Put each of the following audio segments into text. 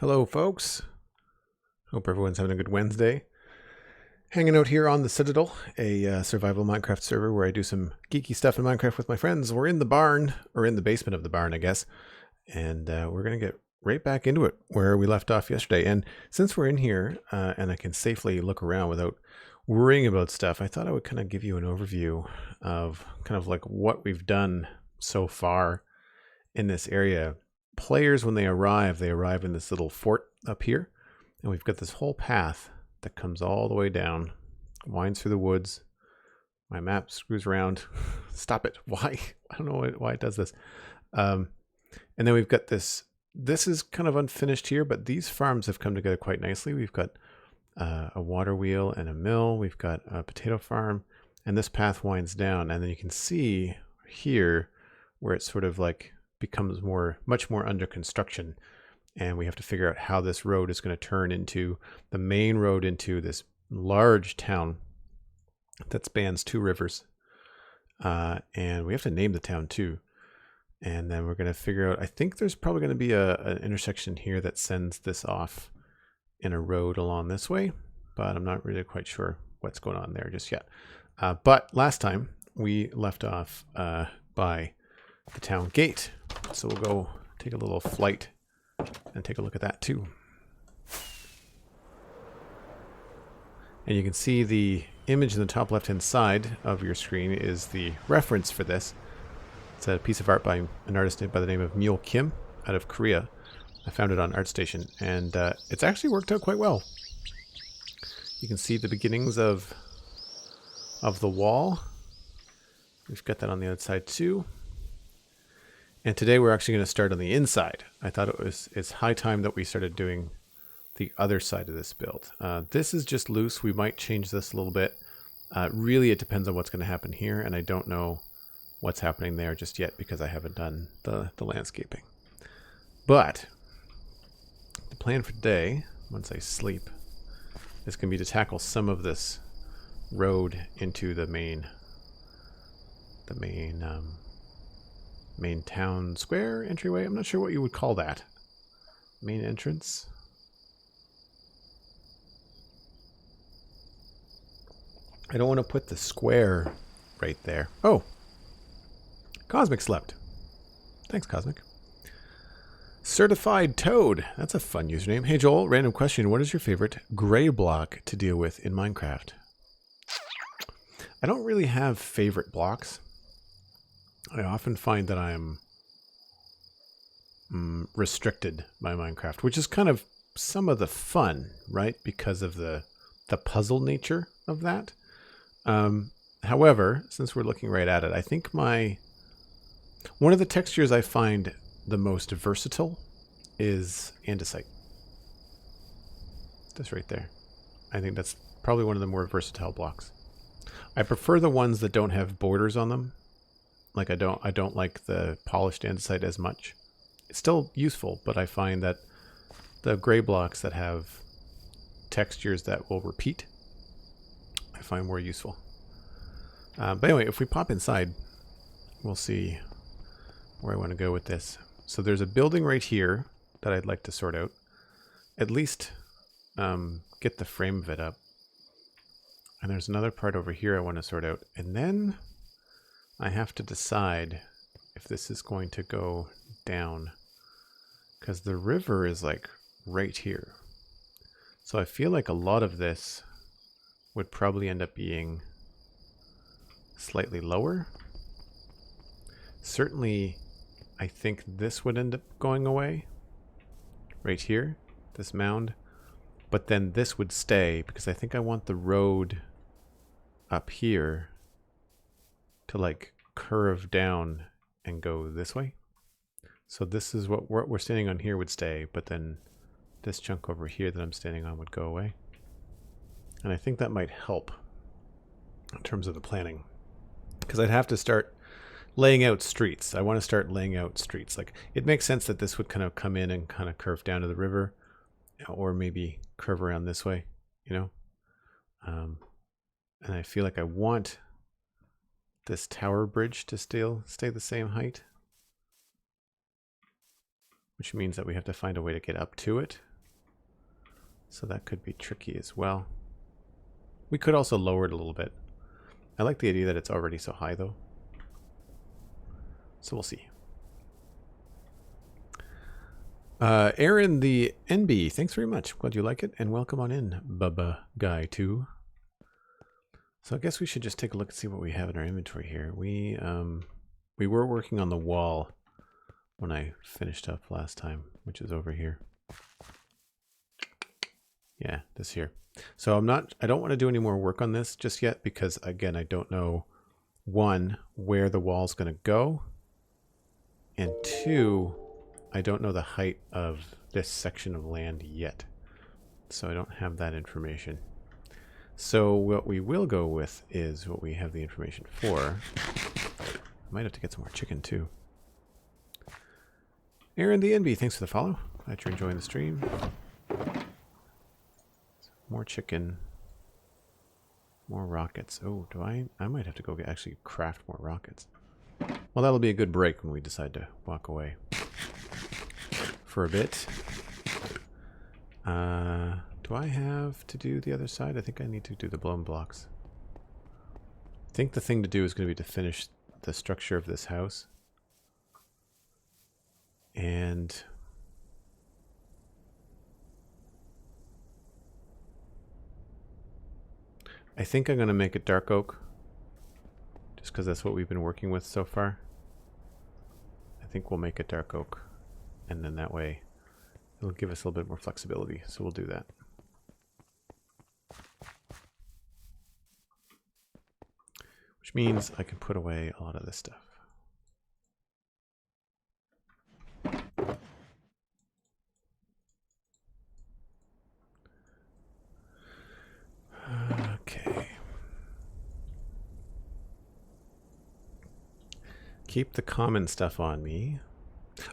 Hello, folks. Hope everyone's having a good Wednesday. Hanging out here on the Citadel, a survival Minecraft server where I do some geeky stuff in Minecraft with my friends. We're in the barn, or in the basement of the barn, I guess. And we're going to get right back into it where we left off yesterday. And since we're in here and I can safely look around without worrying about stuff, I thought I would kind of give you an overview of kind of like what we've done so far in this area. Players, when they arrive in this little fort up here, and we've got this whole path that comes all the way down, winds through the woods. My map screws around. Stop it. Why? I don't know why it does this. And then we've got this is kind of unfinished here, but these farms have come together quite nicely. We've got a water wheel and a mill. We've got a potato farm, and this path winds down, and then you can see here where it's sort of like becomes much more under construction, and we have to figure out how this road is going to turn into the main road into this large town that spans 2 rivers, and we have to name the town too. And then we're going to figure out, I think there's probably going to be an intersection here that sends this off in a road along this way, but I'm not really quite sure what's going on there just yet. But last time we left off by the town gate. So we'll go take a little flight and take a look at that too. And you can see the image in the top left hand side of your screen is the reference for this. It's a piece of art by an artist by the name of Mule Kim out of Korea. I found it on ArtStation, and it's actually worked out quite well. You can see the beginnings of the wall. We've got that on the outside too. And today we're actually going to start on the inside. I thought it's high time that we started doing the other side of this build. This is just loose. We might change this a little bit. Really, it depends on what's going to happen here, and I don't know what's happening there just yet because I haven't done the landscaping. But the plan for today, once I sleep, is going to be to tackle some of this road into the main town square entryway. I'm not sure what you would call that. Main entrance. I don't want to put the square right there. Oh! Cosmic slept. Thanks, Cosmic. Certified Toad. That's a fun username. Hey Joel, random question. What is your favorite gray block to deal with in Minecraft? I don't really have favorite blocks. I often find that I'm restricted by Minecraft, which is kind of some of the fun, right? Because of the puzzle nature of that. However, since we're looking right at it, I think one of the textures I find the most versatile is andesite. This right there. I think that's probably one of the more versatile blocks. I prefer the ones that don't have borders on them. Like I don't like the polished andesite as much. It's still useful, but I find that the gray blocks that have textures that will repeat, I find more useful. But anyway, if we pop inside, we'll see where I want to go with this. So there's a building right here that I'd like to sort out. At least get the frame of it up. And there's another part over here I want to sort out. And then I have to decide if this is going to go down, because the river is like right here. So I feel like a lot of this would probably end up being slightly lower. Certainly, I think this would end up going away right here, this mound. But then this would stay because I think I want the road up here to like curve down and go this way. So this is what we're standing on here would stay, but then this chunk over here that I'm standing on would go away. And I think that might help in terms of the planning, because I'd have to start laying out streets. I want to start laying out streets. Like, it makes sense that this would kind of come in and kind of curve down to the river, or maybe curve around this way, you know? And I feel like I want this tower bridge to still stay the same height, which means that we have to find a way to get up to it. So that could be tricky as well. We could also lower it a little bit. I like the idea that it's already so high though. So we'll see. Aaron the NB, thanks very much. Glad you like it, and welcome on in, Bubba Guy 2. So I guess we should just take a look and see what we have in our inventory here. We were working on the wall when I finished up last time, which is over here. Yeah, this here. So I don't want to do any more work on this just yet because, again, I don't know, one, where the wall's going to go, and two, I don't know the height of this section of land yet. So I don't have that information. So what we will go with is what we have the information for. I might have to get some more chicken too. Aaron the NB, thanks for the follow. Glad you're enjoying the stream. More chicken. More rockets. Oh, I might have to go actually craft more rockets. Well, that'll be a good break when we decide to walk away for a bit. Do I have to do the other side? I think I need to do the blown blocks. I think the thing to do is going to be to finish the structure of this house. And I think I'm going to make it dark oak. Just because that's what we've been working with so far. I think we'll make it dark oak. And then that way it'll give us a little bit more flexibility. So we'll do that. Which means I can put away a lot of this stuff. Okay. Keep the common stuff on me.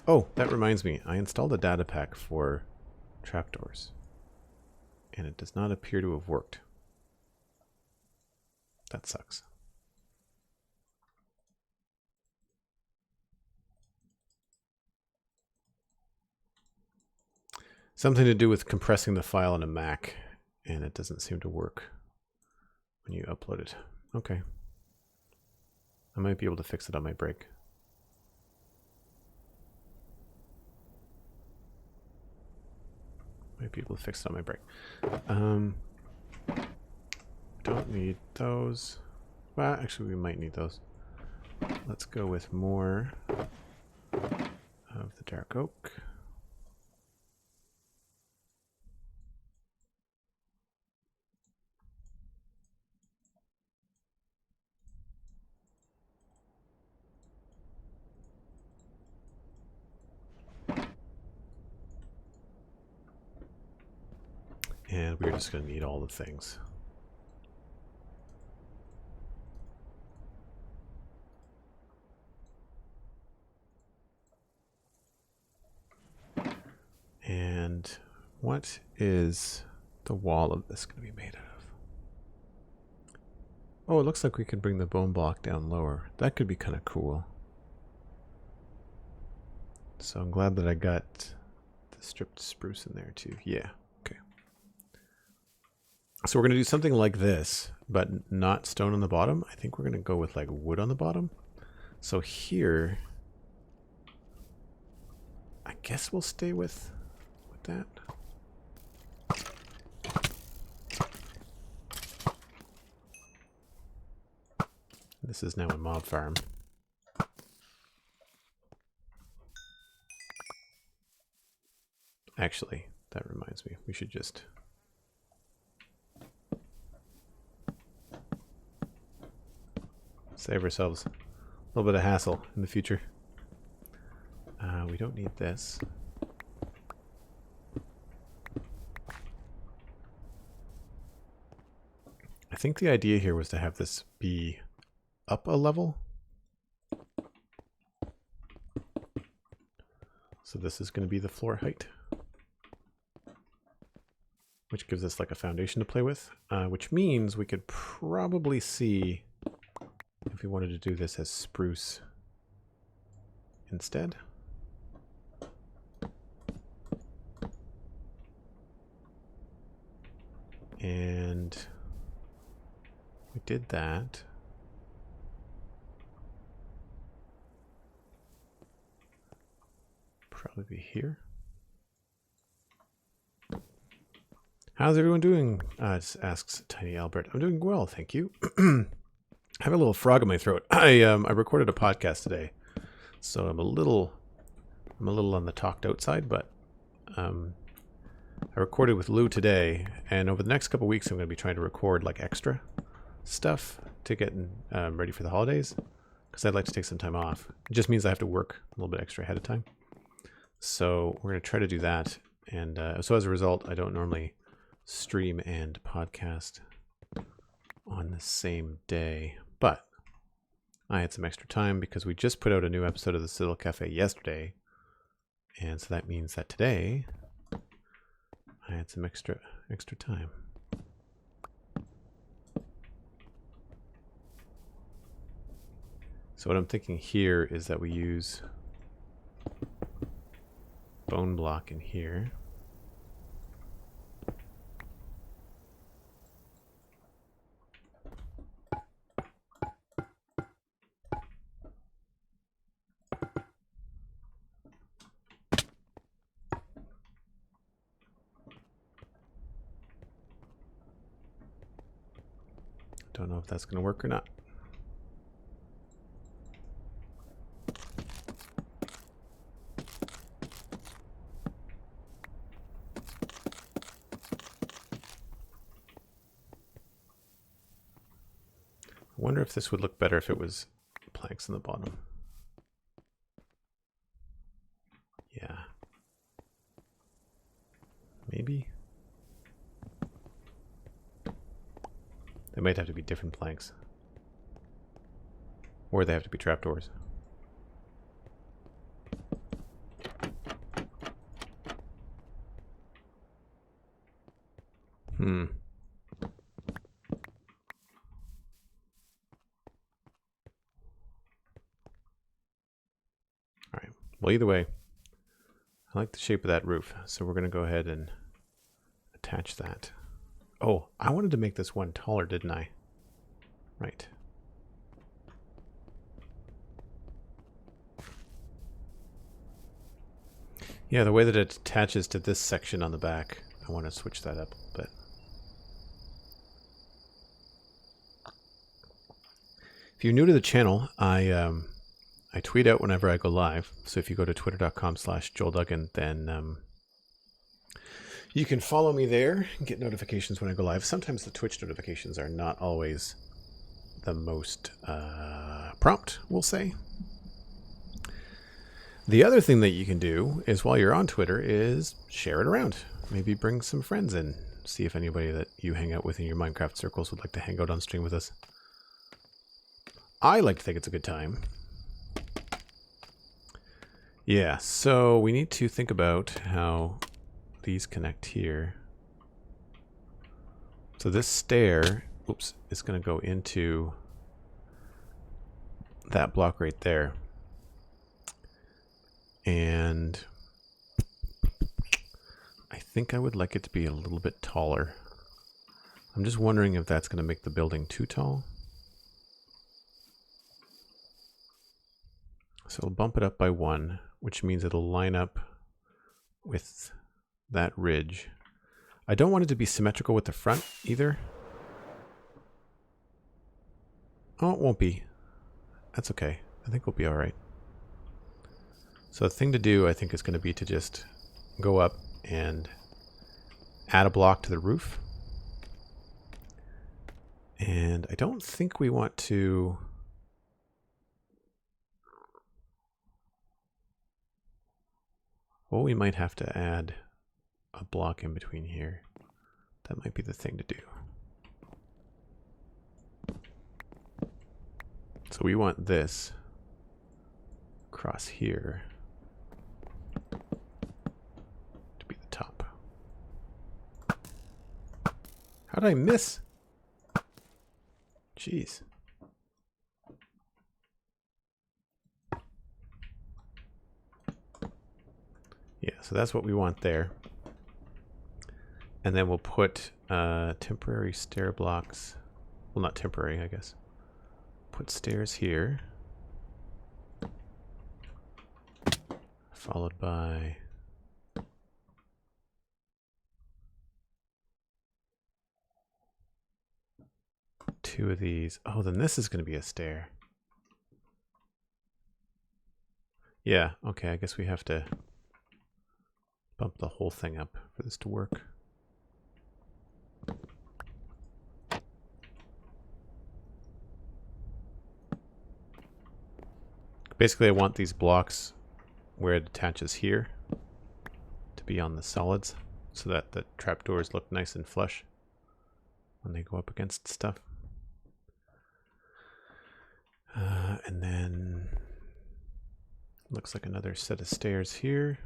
Oh, that reminds me. I installed a data pack for trapdoors. And it does not appear to have worked. That sucks. Something to do with compressing the file on a Mac, and it doesn't seem to work when you upload it. Okay. I might be able to fix it on my break. Might be able to fix it on my break. Don't need those. Well, actually, we might need those. Let's go with more of the dark oak. And we're just going to need all the things. And what is the wall of this going to be made out of? Oh, it looks like we could bring the bone block down lower. That could be kind of cool. So I'm glad that I got the stripped spruce in there too. Yeah. Okay. So we're going to do something like this, but not stone on the bottom. I think we're going to go with like wood on the bottom. So here, I guess we'll stay with that. This is now a mob farm. Actually, that reminds me, we should just save ourselves a little bit of hassle in the future. We don't need this. I think the idea here was to have this be up a level. So this is going to be the floor height, which gives us like a foundation to play with, which means we could probably see if we wanted to do this as spruce instead. And we did that. Probably be here. How's everyone doing? Asks Tiny Albert. I'm doing well, thank you. I have a little frog in my throat. I recorded a podcast today, so I'm a little on the talked out side, but I recorded with Lou today, and over the next couple weeks, I'm going to be trying to record like extra stuff to get ready for the holidays, because I'd like to take some time off. It just means I have to work a little bit extra ahead of time. So we're going to try to do that, and so as a result, I don't normally stream and podcast on the same day, but I had some extra time because we just put out a new episode of the Citadel Cafe yesterday, and so that means that today I had some extra time. So what I'm thinking here is that we use bone block in here. Don't know if that's going to work or not. I wonder if this would look better if it was planks on the bottom. Yeah. Maybe. They might have to be different planks. Or they have to be trapdoors. Alright. Well, either way, I like the shape of that roof, so we're going to go ahead and attach that. Oh, I wanted to make this one taller, didn't I? Right. Yeah, the way that it attaches to this section on the back, I want to switch that up a little bit. If you're new to the channel, I tweet out whenever I go live. So if you go to twitter.com/JoelDuggan, then you can follow me there and get notifications when I go live. Sometimes the Twitch notifications are not always the most prompt, we'll say. The other thing that you can do is while you're on Twitter is share it around. Maybe bring some friends in. See if anybody that you hang out with in your Minecraft circles would like to hang out on stream with us. I like to think it's a good time. Yeah, so we need to think about how these connect here. So this stair, oops, is going to go into that block right there. And I think I would like it to be a little bit taller. I'm just wondering if that's going to make the building too tall. So we'll bump it up by 1, which means it'll line up with that ridge. I don't want it to be symmetrical with the front either. Oh, it won't be. That's okay. I think we'll be all right. So the thing to do, I think, is going to be to just go up and add a block to the roof. And I don't think we want to... Well, we might have to add a block in between here. That might be the thing to do. So we want this across here to be the top. How did I miss? Jeez. Yeah, so that's what we want there. And then we'll put Temporary stair blocks. Well, not temporary, I guess. Put stairs here. Followed by... two of these. Oh, then this is going to be a stair. Yeah, okay, I guess we have to bump the whole thing up for this to work. Basically, I want these blocks where it attaches here to be on the solids so that the trapdoors look nice and flush when they go up against stuff. And then looks like another set of stairs here.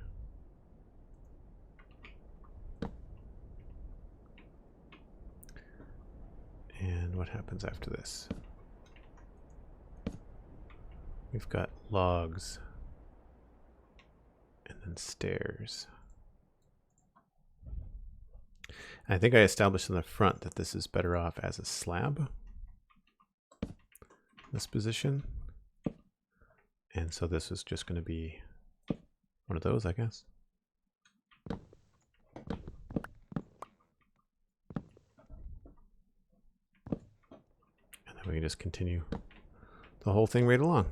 And what happens after this? We've got logs and then stairs. I think I established in the front that this is better off as a slab. This position. And so this is just going to be one of those, I guess. And then we can just continue the whole thing right along.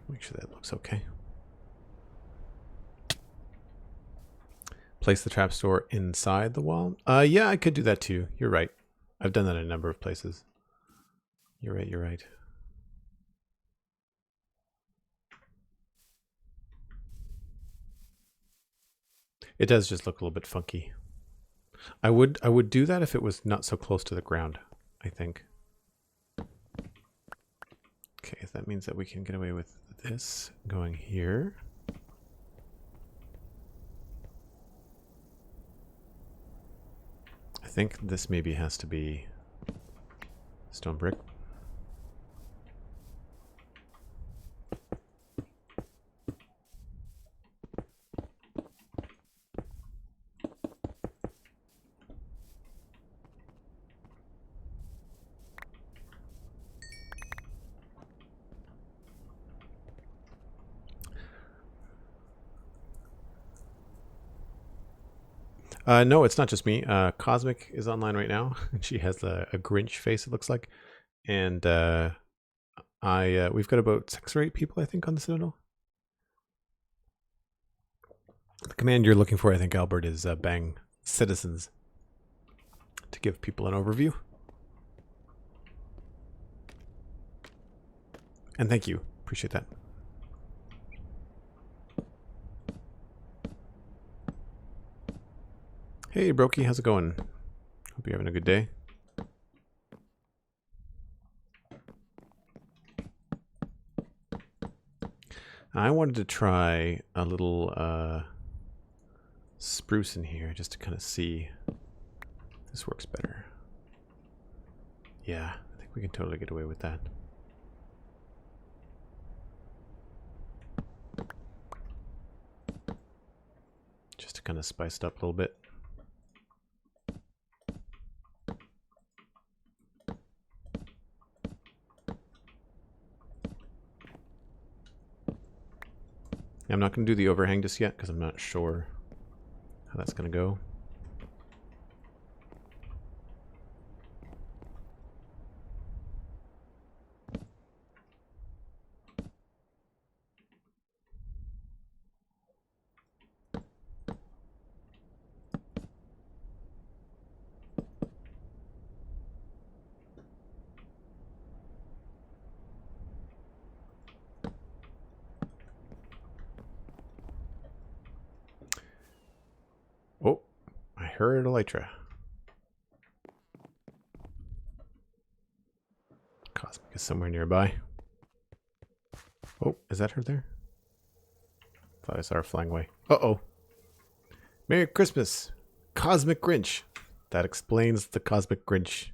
Make sure that looks okay. Place the trap store inside the wall. Yeah, I could do that too. You're right. I've done that in a number of places. You're right, you're right. It does just look a little bit funky. I would do that if it was not so close to the ground, I think. Okay, that means that we can get away with this going here. I think this maybe has to be stone brick. No, it's not just me. Cosmic is online right now. She has a Grinch face, it looks like. And we've got about 6 or 8 people, I think, on the Citadel. The command you're looking for, I think, Albert, is bang citizens to give people an overview. And thank you. Appreciate that. Hey, Brokey, how's it going? Hope you're having a good day. I wanted to try a little spruce in here just to kind of see if this works better. Yeah, I think we can totally get away with that. Just to kind of spice it up a little bit. I'm not going to do the overhang just yet because I'm not sure how that's going to go. Oh, I heard Elytra. Cosmic is somewhere nearby. Oh, is that her there? Thought I saw her flying away. Uh-oh. Merry Christmas, Cosmic Grinch. That explains the Cosmic Grinch.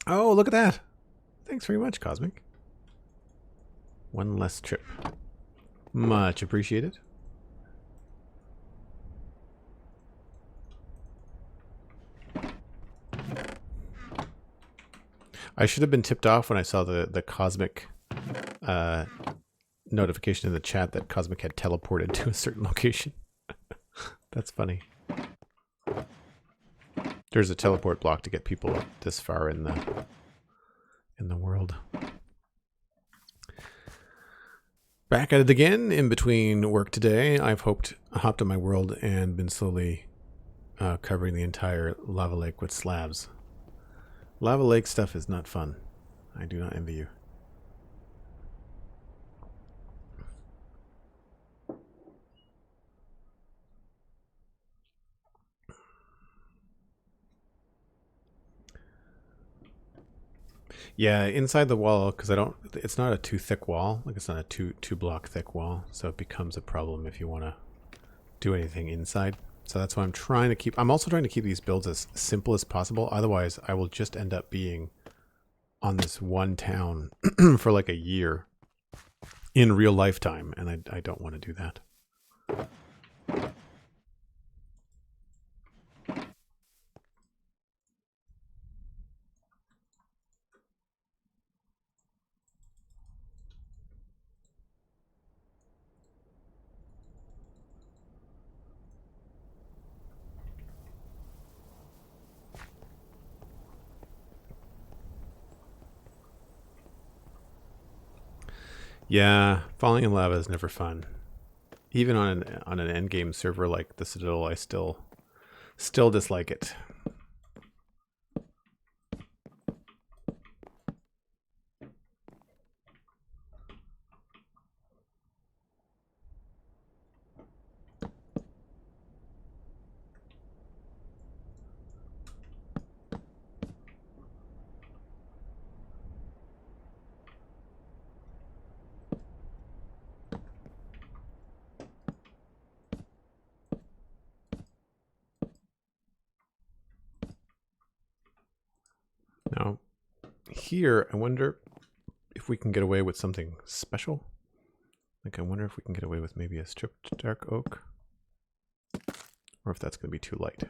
Oh, look at that. Thanks very much, Cosmic. One less trip. Much appreciated. I should have been tipped off when I saw the Cosmic notification in the chat that Cosmic had teleported to a certain location. That's funny. There's a teleport block to get people this far in the world. Back at it again. In between work today, I've hopped on my world and been slowly covering the entire lava lake with slabs. Lava lake stuff is not fun. I do not envy you. Yeah, inside the wall, because it's not a too thick wall. Like, it's not a two block thick wall, so it becomes a problem if you want to do anything inside. So that's why I'm trying to keep. I'm also trying to keep these builds as simple as possible. Otherwise, I will just end up being on this one town for like a year in real lifetime, and I don't want to do that. Yeah, falling in lava is never fun. Even on an endgame server like the Citadel, I still dislike it. Now, here, I wonder if we can get away with something special. Like, I wonder if we can get away with maybe a stripped dark oak. Or if that's going to be too light.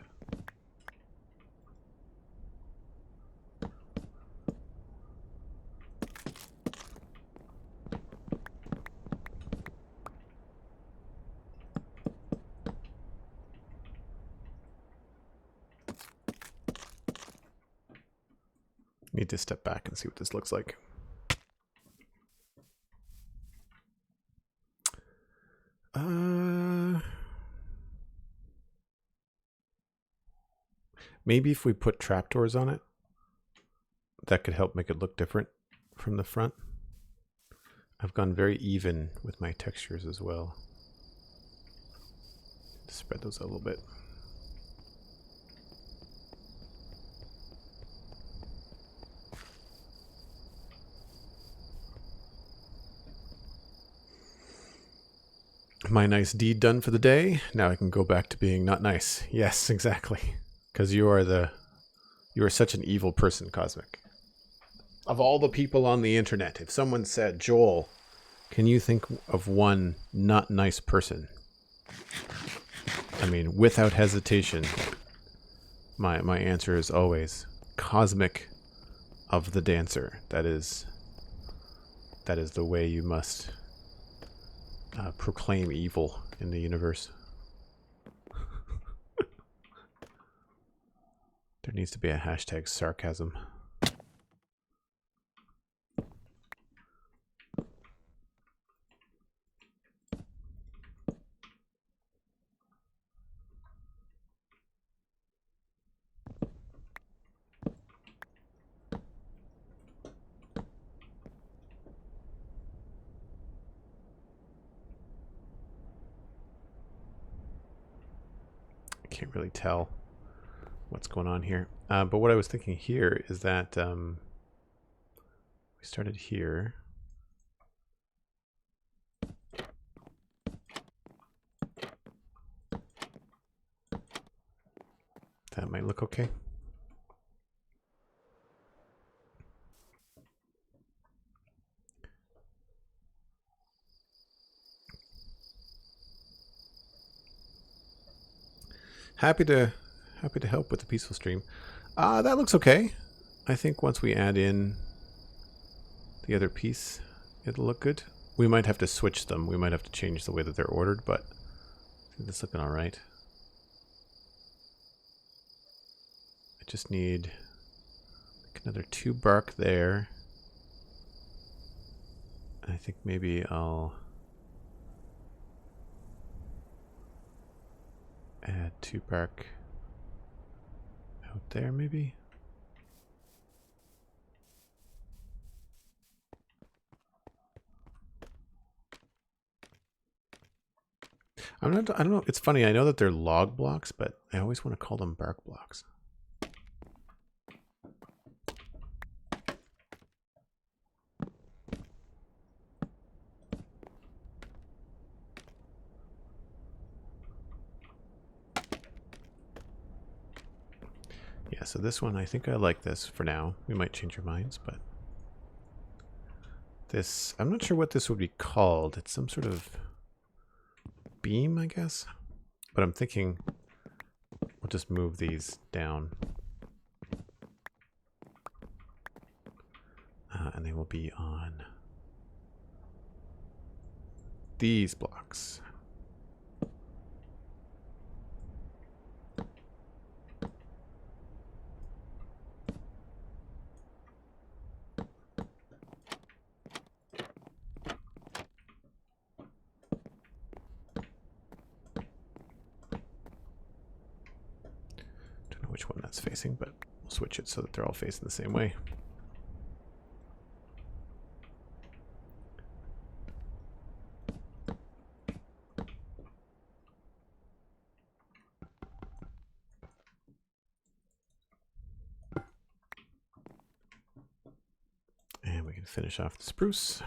Need to step back and see what this looks like. Maybe if we put trapdoors on it, that could help make it look different from the front. I've gone very even with my textures as well. Spread those out a little bit. My nice deed done for the day. Now I can go back to being not nice. Yes, exactly. Because you are such an evil person, Cosmic. Of all the people on the internet, if someone said, Joel, can you think of one not nice person? I mean, without hesitation, my answer is always Cosmic of the Dancer. That is the way you must proclaim evil in the universe. There needs to be a hashtag sarcasm. Can't really tell what's going on here. But what I was thinking here is that we started here. That might look okay. Happy to help with the peaceful stream. That looks okay. I think once we add in the other piece, it'll look good. We might have to switch them. We might have to change the way that they're ordered, but I think that's looking all right. I just need like another 2 bark there. I think maybe I'll add 2 bark out there maybe. I don't know. It's funny. I know that they're log blocks, but I always want to call them bark blocks. Yeah, so this one, I think I like this for now. We might change our minds, but this, I'm not sure what this would be called. It's some sort of beam, I guess. But I'm thinking we'll just move these down. And they will be on these blocks. Don't know which one that's facing, but we'll switch it so that they're all facing the same way. And we can finish off the spruce.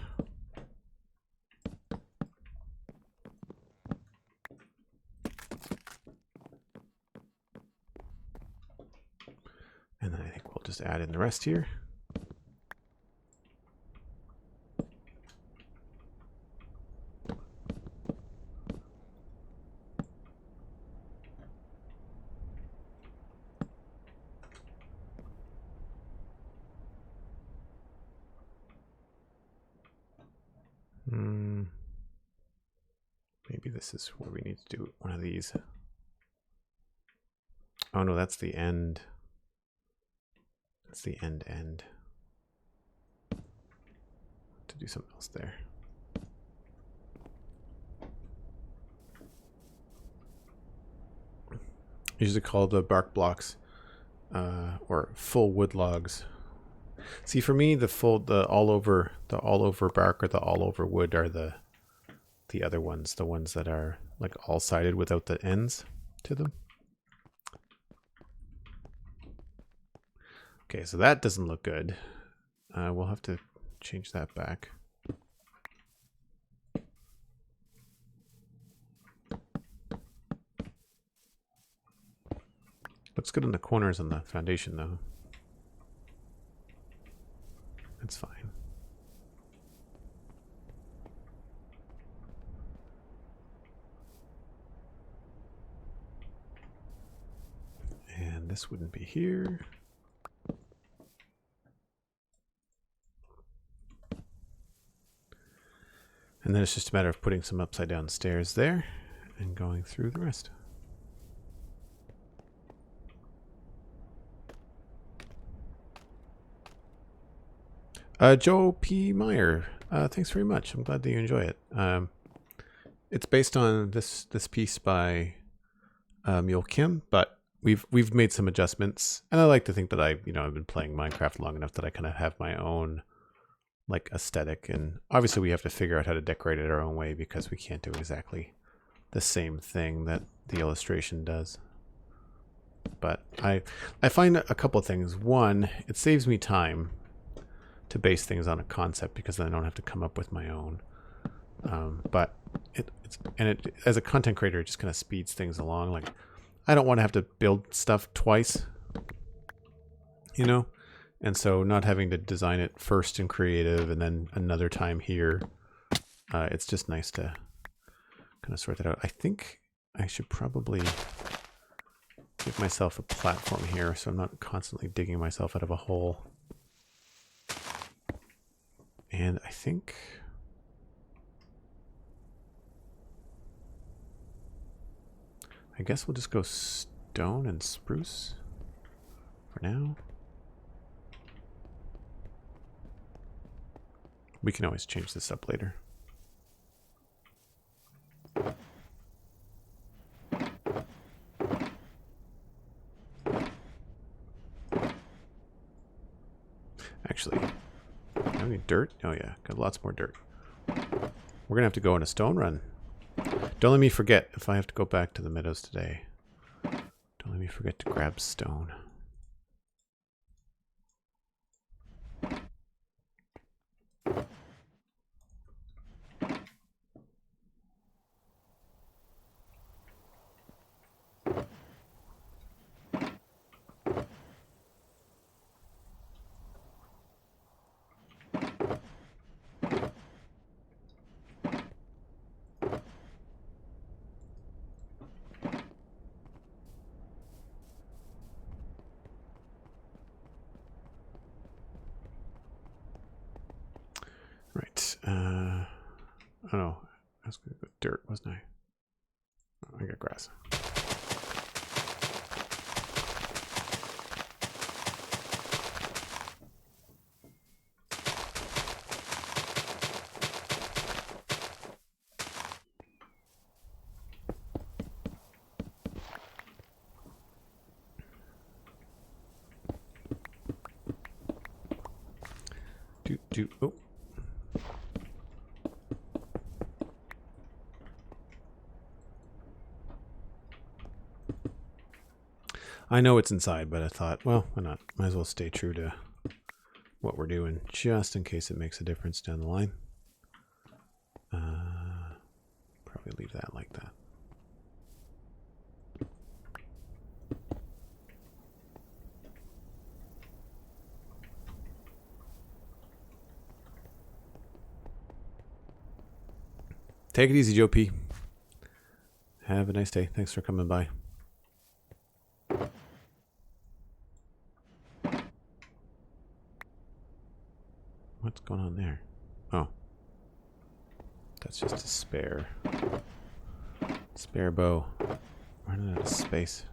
And then I think we'll just add in the rest here. Maybe this is where we need to do one of these. Oh no, that's the end. That's the end. To do something else there. Usually called the bark blocks, or full wood logs. See, for me, the all over bark or the all over wood are the other ones, the ones that are like all sided without the ends to them. Okay, so that doesn't look good. We'll have to change that back. Looks good in the corners on the foundation, though. That's fine. And this wouldn't be here. And then it's just a matter of putting some upside down stairs there and going through the rest. Joe P. Meyer, thanks very much. I'm glad that you enjoy it. It's based on this piece by Mule Kim, but we've made some adjustments, and I like to think that I've been playing Minecraft long enough that I kind of have my own like aesthetic, and obviously we have to figure out how to decorate it our own way because we can't do exactly the same thing that the illustration does. But I find a couple of things. One, it saves me time to base things on a concept because then I don't have to come up with my own. But it as a content creator, it just kind of speeds things along. Like, I don't want to have to build stuff twice, and so not having to design it first in creative and then another time here, it's just nice to kind of sort that out. I think I should probably give myself a platform here so I'm not constantly digging myself out of a hole. And I think... I guess we'll just go stone and spruce for now. We can always change this up later. Actually, I need dirt? Oh yeah, got lots more dirt. We're gonna have to go on a stone run. Don't let me forget if I have to go back to the meadows today. Don't let me forget to grab stone. Right. Oh no, I was going to go dirt, wasn't I? Oh, I got grass. Oh. I know it's inside, but I thought, well, why not? Might as well stay true to what we're doing, just in case it makes a difference down the line. Probably leave that like that. Take it easy, Joe P. Have a nice day. Thanks for coming by. What's going on there? Oh. That's just a spare bow. Running out of space.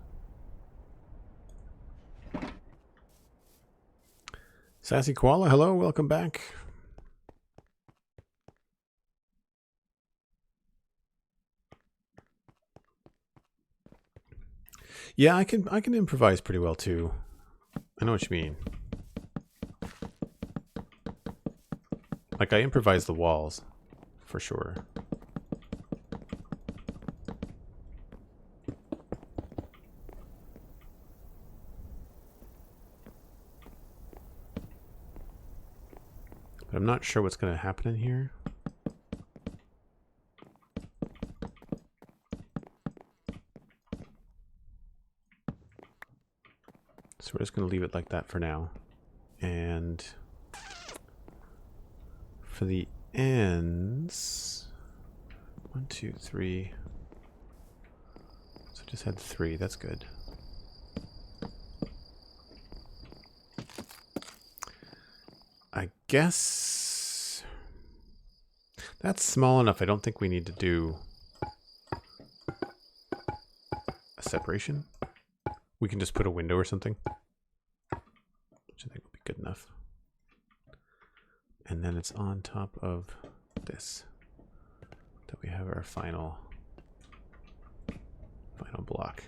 Sassy Koala, hello, welcome back. Yeah, I can improvise pretty well too. I know what you mean. Like I improvise the walls, for sure. But I'm not sure what's going to happen in here. So we're just going to leave it like that for now. And for the ends, 1, 2, 3. So just had 3. That's good. I guess that's small enough. I don't think we need to do a separation. We can just put a window or something, which I think would be good enough. And then it's on top of this that we have our final block.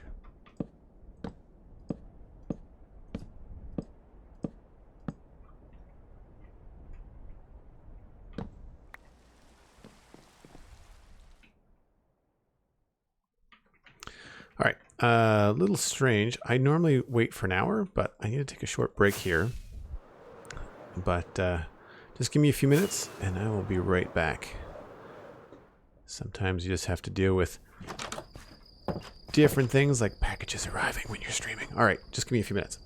All right, a little strange. I normally wait for an hour, but I need to take a short break here. But just give me a few minutes and I will be right back. Sometimes you just have to deal with different things like packages arriving when you're streaming. All right, just give me a few minutes.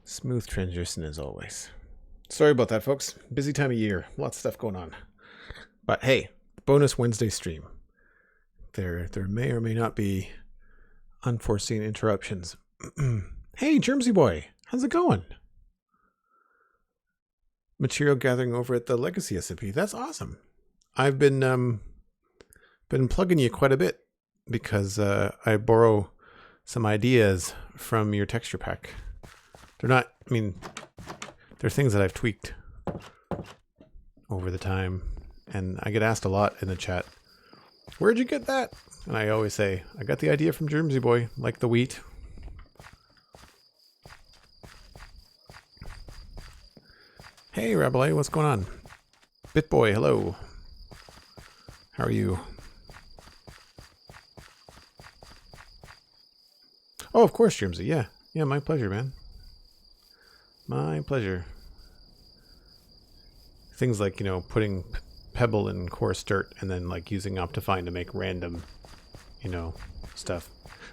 Smooth transition as always. Sorry about that, folks. Busy time of year. Lots of stuff going on. But hey, bonus Wednesday stream. There may or may not be unforeseen interruptions. Hey, Germsy boy, how's it going? Material gathering over at the Legacy SMP. That's awesome. I've been plugging you quite a bit because I borrow some ideas from your texture pack. They're not, I mean, they're things that I've tweaked over the time, and I get asked a lot in the chat, where'd you get that? And I always say, I got the idea from Germsy boy, like the wheat. Hey, Rabelais, what's going on? Bitboy, hello. How are you? Oh, of course, Germsy. Yeah. Yeah, my pleasure, man. My pleasure. Things like, you know, putting pebble in coarse dirt and then like using Optifine to make random, you know, stuff.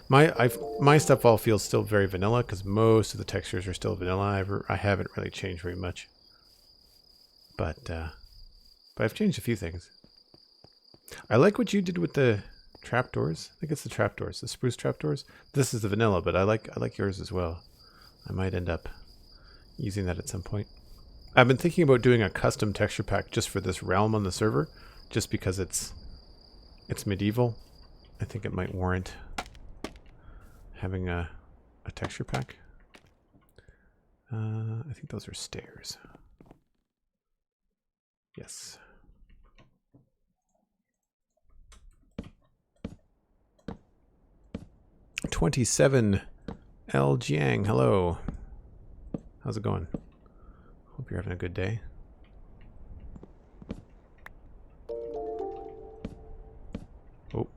My stuff all feels still very vanilla because most of the textures are still vanilla. I haven't really changed very much. But I've changed a few things. I like what you did with the trapdoors. I think it's the trapdoors, the spruce trapdoors. This is the vanilla, but I like yours as well. I might end up using that at some point. I've been thinking about doing a custom texture pack just for this realm on the server, just because it's medieval. I think it might warrant having a texture pack. I think those are stairs. Yes. $27 L Jiang, hello. How's it going? Hope you're having a good day. Oh.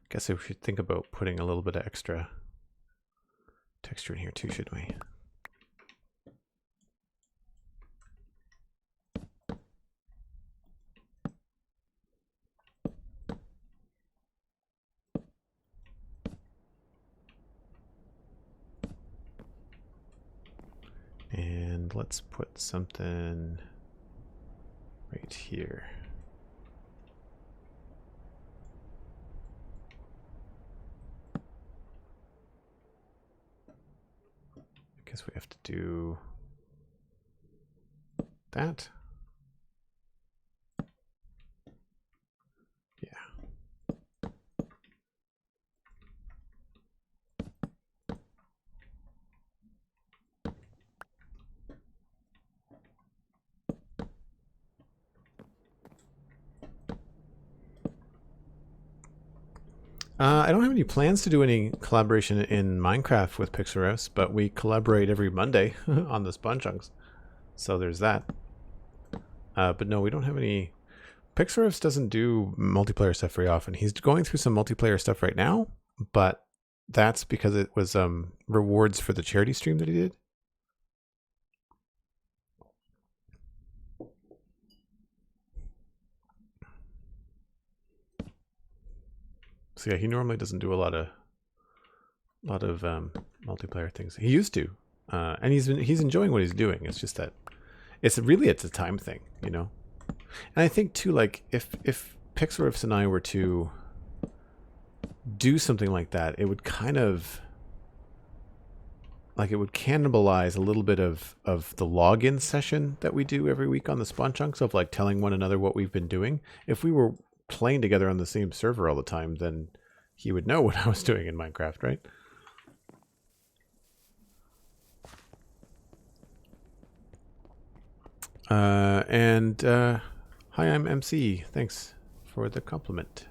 Guess we should think about putting a little bit of extra texture in here too, should we? And let's put something right here. I guess we have to do that. Yeah. I don't have any plans to do any collaboration in Minecraft with Pixelhouse, but we collaborate every Monday on the Spawn Chunks. So there's that. But no, we don't have any. Pixelhouse doesn't do multiplayer stuff very often. He's going through some multiplayer stuff right now, but that's because it was rewards for the charity stream that he did. So yeah, he normally doesn't do a lot of multiplayer things. He used to, and he's enjoying what he's doing. It's just that it's a time thing, you know. And I think too, like if Pixelriffs and I were to do something like that, it would kind of like it would cannibalize a little bit of the login session that we do every week on the Spawn Chunks of like telling one another what we've been doing. If we were playing together on the same server all the time, then he would know what I was doing in Minecraft, right? Hi, I'm MC. Thanks for the compliment.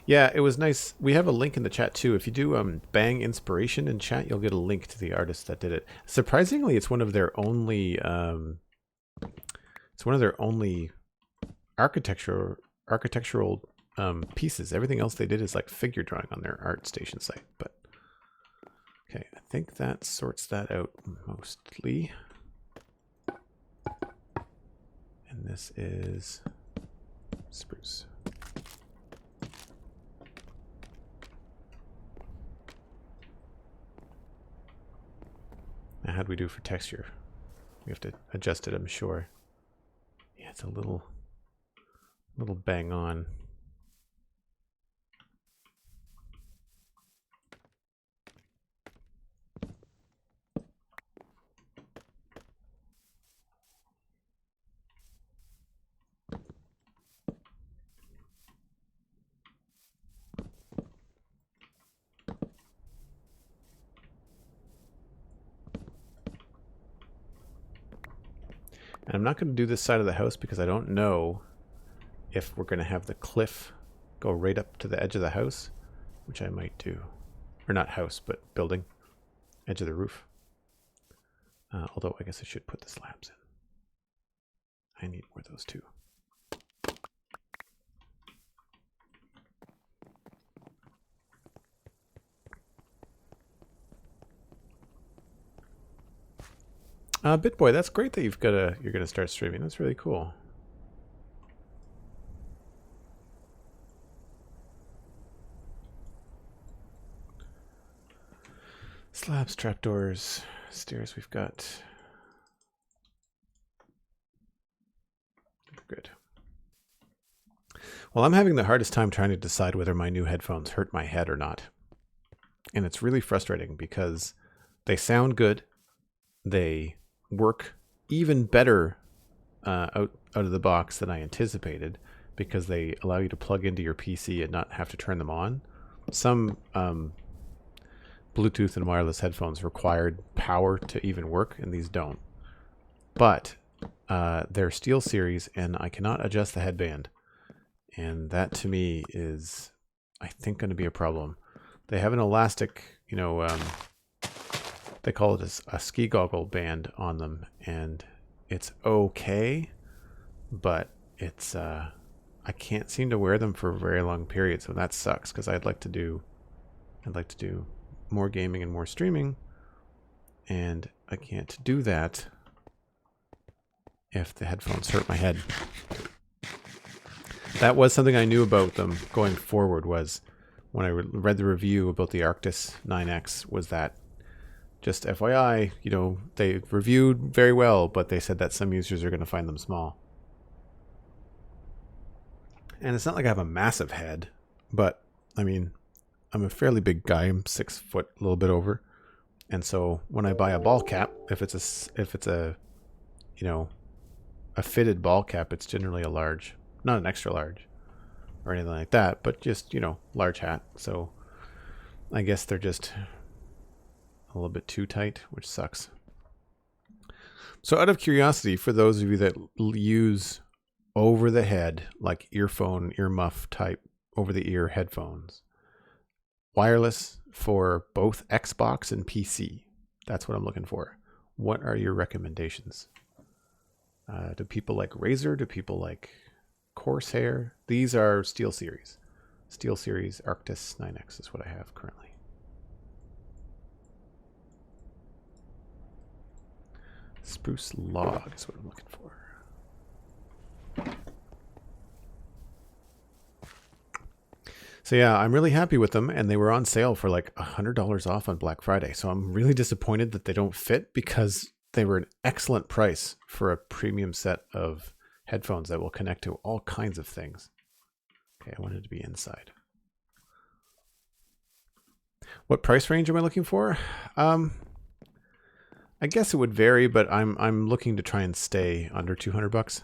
Yeah, it was nice. We have a link in the chat too. If you do bang inspiration in chat, you'll get a link to the artist that did it. Surprisingly, it's one of their only architectural pieces. Everything else they did is like figure drawing on their ArtStation site. But okay, I think that sorts that out mostly. And this is spruce. how do we do for texture? We have to adjust it, I'm sure. Yeah, it's a little bang on. And I'm not going to do this side of the house because I don't know if we're going to have the cliff go right up to the edge of the house, which I might do. Or not house, but building. Edge of the roof. Although I guess I should put the slabs in. I need more of those too. BitBoy, that's great that you're gonna start streaming. That's really cool. Slabs, trapdoors, stairs. We've got. Good. Well, I'm having the hardest time trying to decide whether my new headphones hurt my head or not, and it's really frustrating because they sound good. They work even better out of the box than I anticipated because they allow you to plug into your PC and not have to turn them on. Some Bluetooth and wireless headphones required power to even work, and these don't. But they're Steel Series, and I cannot adjust the headband. And that to me is, I think, going to be a problem. They have an elastic, they call it a ski goggle band on them, and it's okay, but it's I can't seem to wear them for a very long period, so that sucks because I'd like to do more gaming and more streaming, and I can't do that if the headphones hurt my head. That was something I knew about them going forward, was when I read the review about the Arctis 9X, was that just FYI, they reviewed very well, but they said that some users are going to find them small. And it's not like I have a massive head, but I mean, I'm a fairly big guy. I'm 6 foot, a little bit over. And so when I buy a ball cap, if it's a fitted ball cap, it's generally a large, not an extra large or anything like that, but just, large hat. So I guess they're just a little bit too tight, which sucks. So out of curiosity, for those of you that use over the head, like earphone, earmuff type, over the ear headphones, wireless for both Xbox and PC, that's what I'm looking for. What are your recommendations? Do people like Razer? Do people like Corsair? These are Steel Series. Steel Series Arctis 9X is what I have currently. Spruce log is what I'm looking for. So yeah, I'm really happy with them, and they were on sale for like $100 off on Black Friday. So I'm really disappointed that they don't fit because they were an excellent price for a premium set of headphones that will connect to all kinds of things. Okay, I wanted to be inside. What price range am I looking for? I guess it would vary, but I'm looking to try and stay under $200,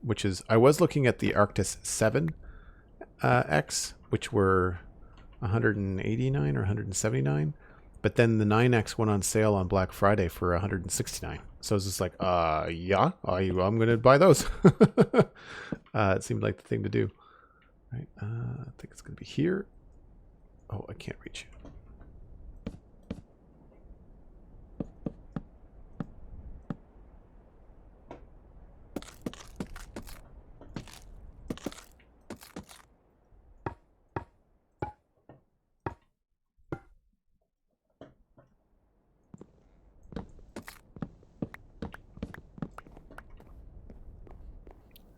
which is, I was looking at the Arctis 7 X, which were $189 or $179, but then the 9X went on sale on Black Friday for $169. So I was just like, yeah, I'm gonna buy those. It seemed like the thing to do. Right, I think it's gonna be here. Oh, I can't reach you.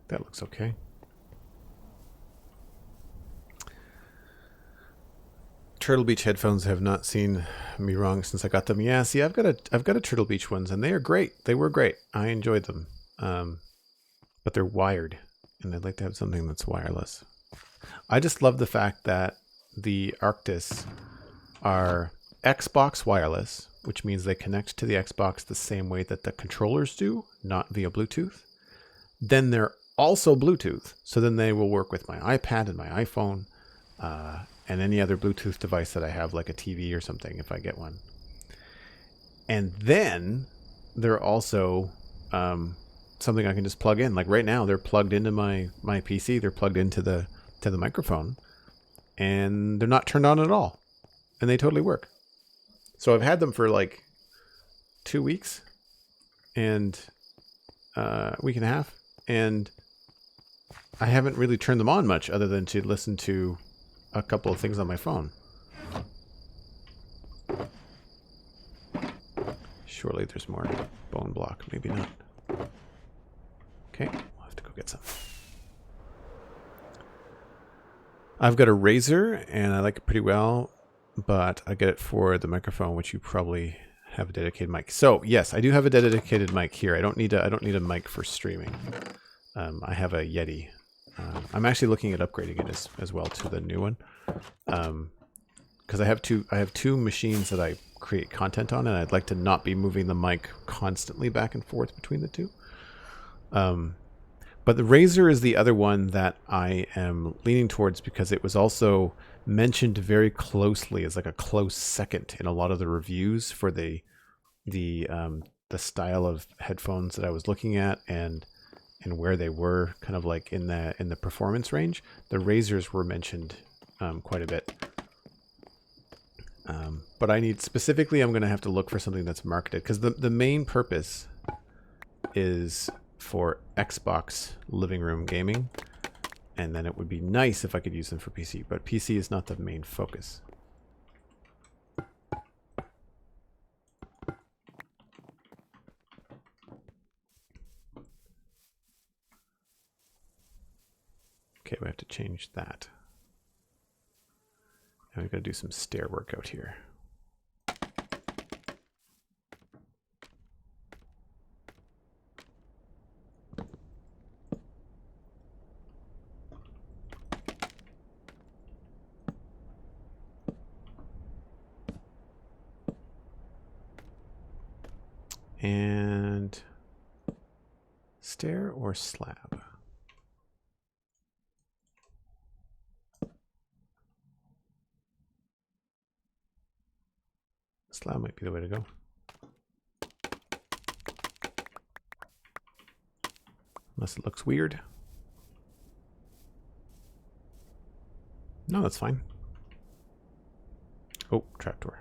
That looks okay. Turtle Beach headphones have not seen me wrong since I got them. Yeah, see, I've got a Turtle Beach ones, and they are great. They were great. I enjoyed them, but they're wired, and I'd like to have something that's wireless. I just love the fact that the Arctis are Xbox wireless, which means they connect to the Xbox the same way that the controllers do, not via Bluetooth. Then they're also Bluetooth, so then they will work with my iPad and my iPhone, and any other Bluetooth device that I have, like a TV or something, if I get one. And then they're also something I can just plug in. Like right now, they're plugged into my PC. They're plugged into the microphone, and they're not turned on at all, and they totally work. So I've had them for like 2 weeks and a week and a half, and I haven't really turned them on much other than to listen to a couple of things on my phone. Surely there's more bone block. Maybe not. Okay, we'll have to go get some. I've got a Razer, and I like it pretty well, but I get it for the microphone, which you probably have a dedicated mic. So yes, I do have a dedicated mic here. I don't need a mic for streaming. I have a Yeti. I'm actually looking at upgrading it as well to the new one, because I have two machines that I create content on, and I'd like to not be moving the mic constantly back and forth between the two. But the Razer is the other one that I am leaning towards because it was also mentioned very closely as like a close second in a lot of the reviews for the style of headphones that I was looking at and where they were kind of like in the performance range. The Razers were mentioned quite a bit. But I'm going to have to look for something that's marketed, because the main purpose is for Xbox living room gaming, and then it would be nice if I could use them for PC, but PC is not the main focus. Okay, we have to change that. Now we've got to do some stair work out here. And stair or slab? Slab might be the way to go. Unless it looks weird. No, that's fine. Oh, trapdoor.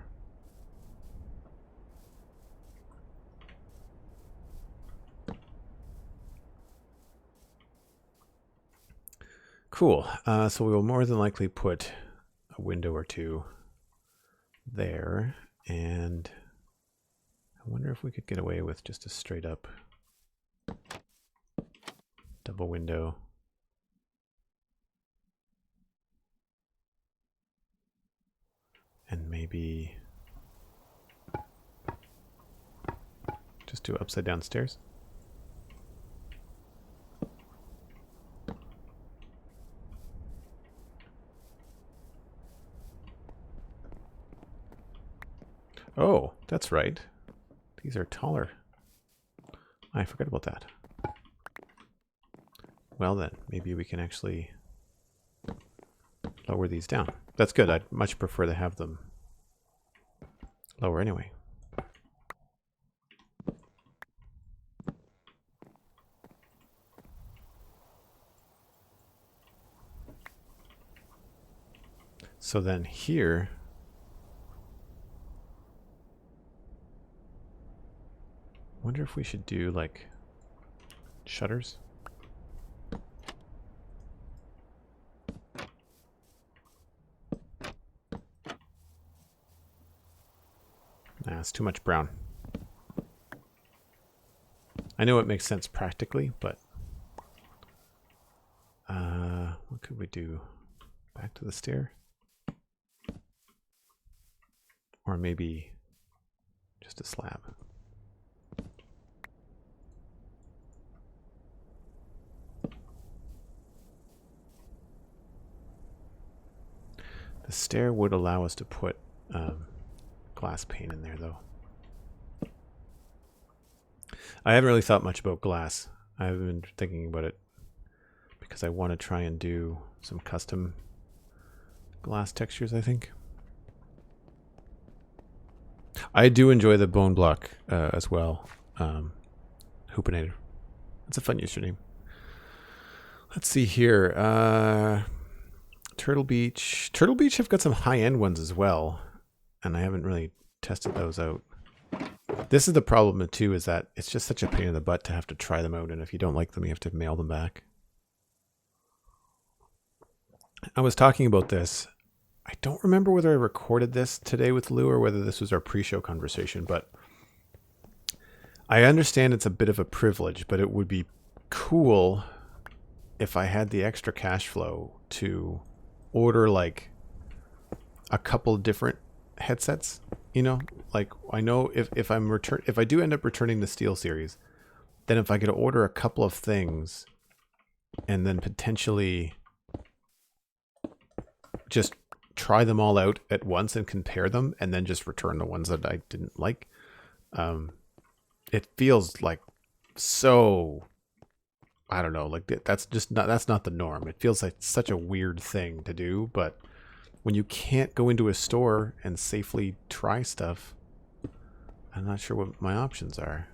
Cool. So we will more than likely put a window or two there, and I wonder if we could get away with just a straight up double window. And maybe just do upside down stairs. Oh, that's right. These are taller. I forgot about that. Well then, maybe we can actually lower these down. That's good. I'd much prefer to have them lower anyway. So then here, wonder if we should do like shutters. Nah, it's too much brown. I know it makes sense practically, but what could we do? Back to the stair. Or maybe just a slab. The stair would allow us to put glass pane in there, though. I haven't really thought much about glass. I haven't been thinking about it because I want to try and do some custom glass textures, I think. I do enjoy the bone block as well. Hoopinator. That's a fun username. Let's see here. Turtle Beach. Turtle Beach have got some high-end ones as well, and I haven't really tested those out. This is the problem too, is that it's just such a pain in the butt to have to try them out, and if you don't like them, you have to mail them back. I was talking about this. I don't remember whether I recorded this today with Lou or whether this was our pre-show conversation, but I understand it's a bit of a privilege, but it would be cool if I had the extra cash flow to order like a couple different headsets, you know, like I know if I do end up returning the Steel series, then if I could order a couple of things and then potentially just try them all out at once and compare them and then just return the ones that I didn't like. It feels like so, I don't know, like that's not the norm. It feels like such a weird thing to do, but when you can't go into a store and safely try stuff, I'm not sure what my options are.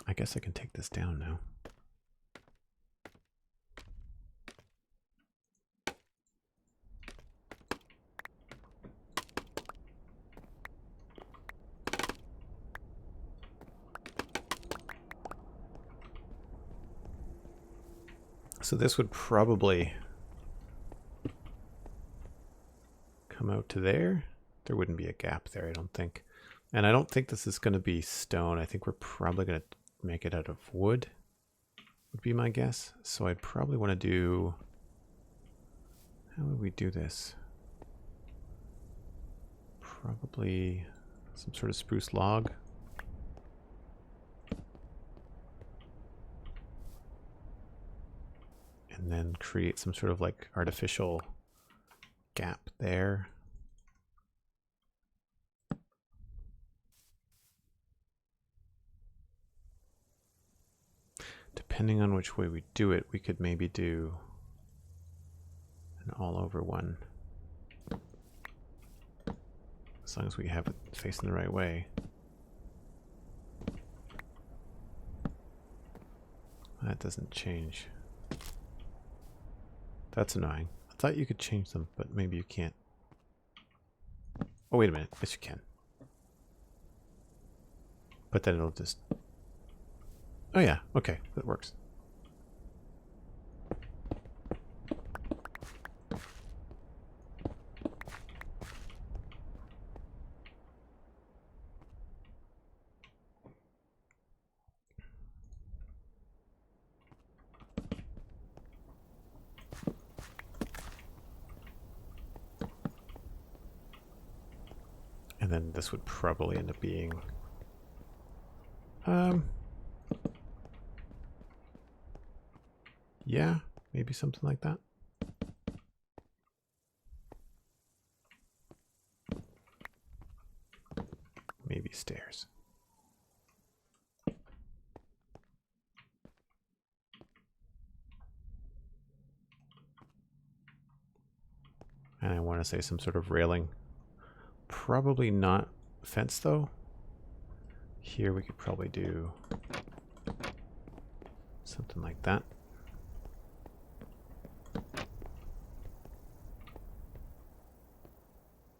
I guess I can take this down now. So this would probably come out to there. There wouldn't be a gap there, I don't think. And I don't think this is going to be stone. I think we're probably going to make it out of wood, would be my guess. So I'd probably want to do... How would we do this? Probably some sort of spruce log. And then create some sort of like artificial gap there. Depending on which way we do it, we could maybe do an all over one. As long as we have it facing the right way. That doesn't change. That's annoying. I thought you could change them, but maybe you can't. Oh, wait a minute. Yes, you can. But then it'll just... Oh, yeah. Okay. That works. And then this would probably end up being... yeah, maybe something like that. Maybe stairs. And I want to say some sort of railing. Probably not fence though. Here we could probably do something like that. Of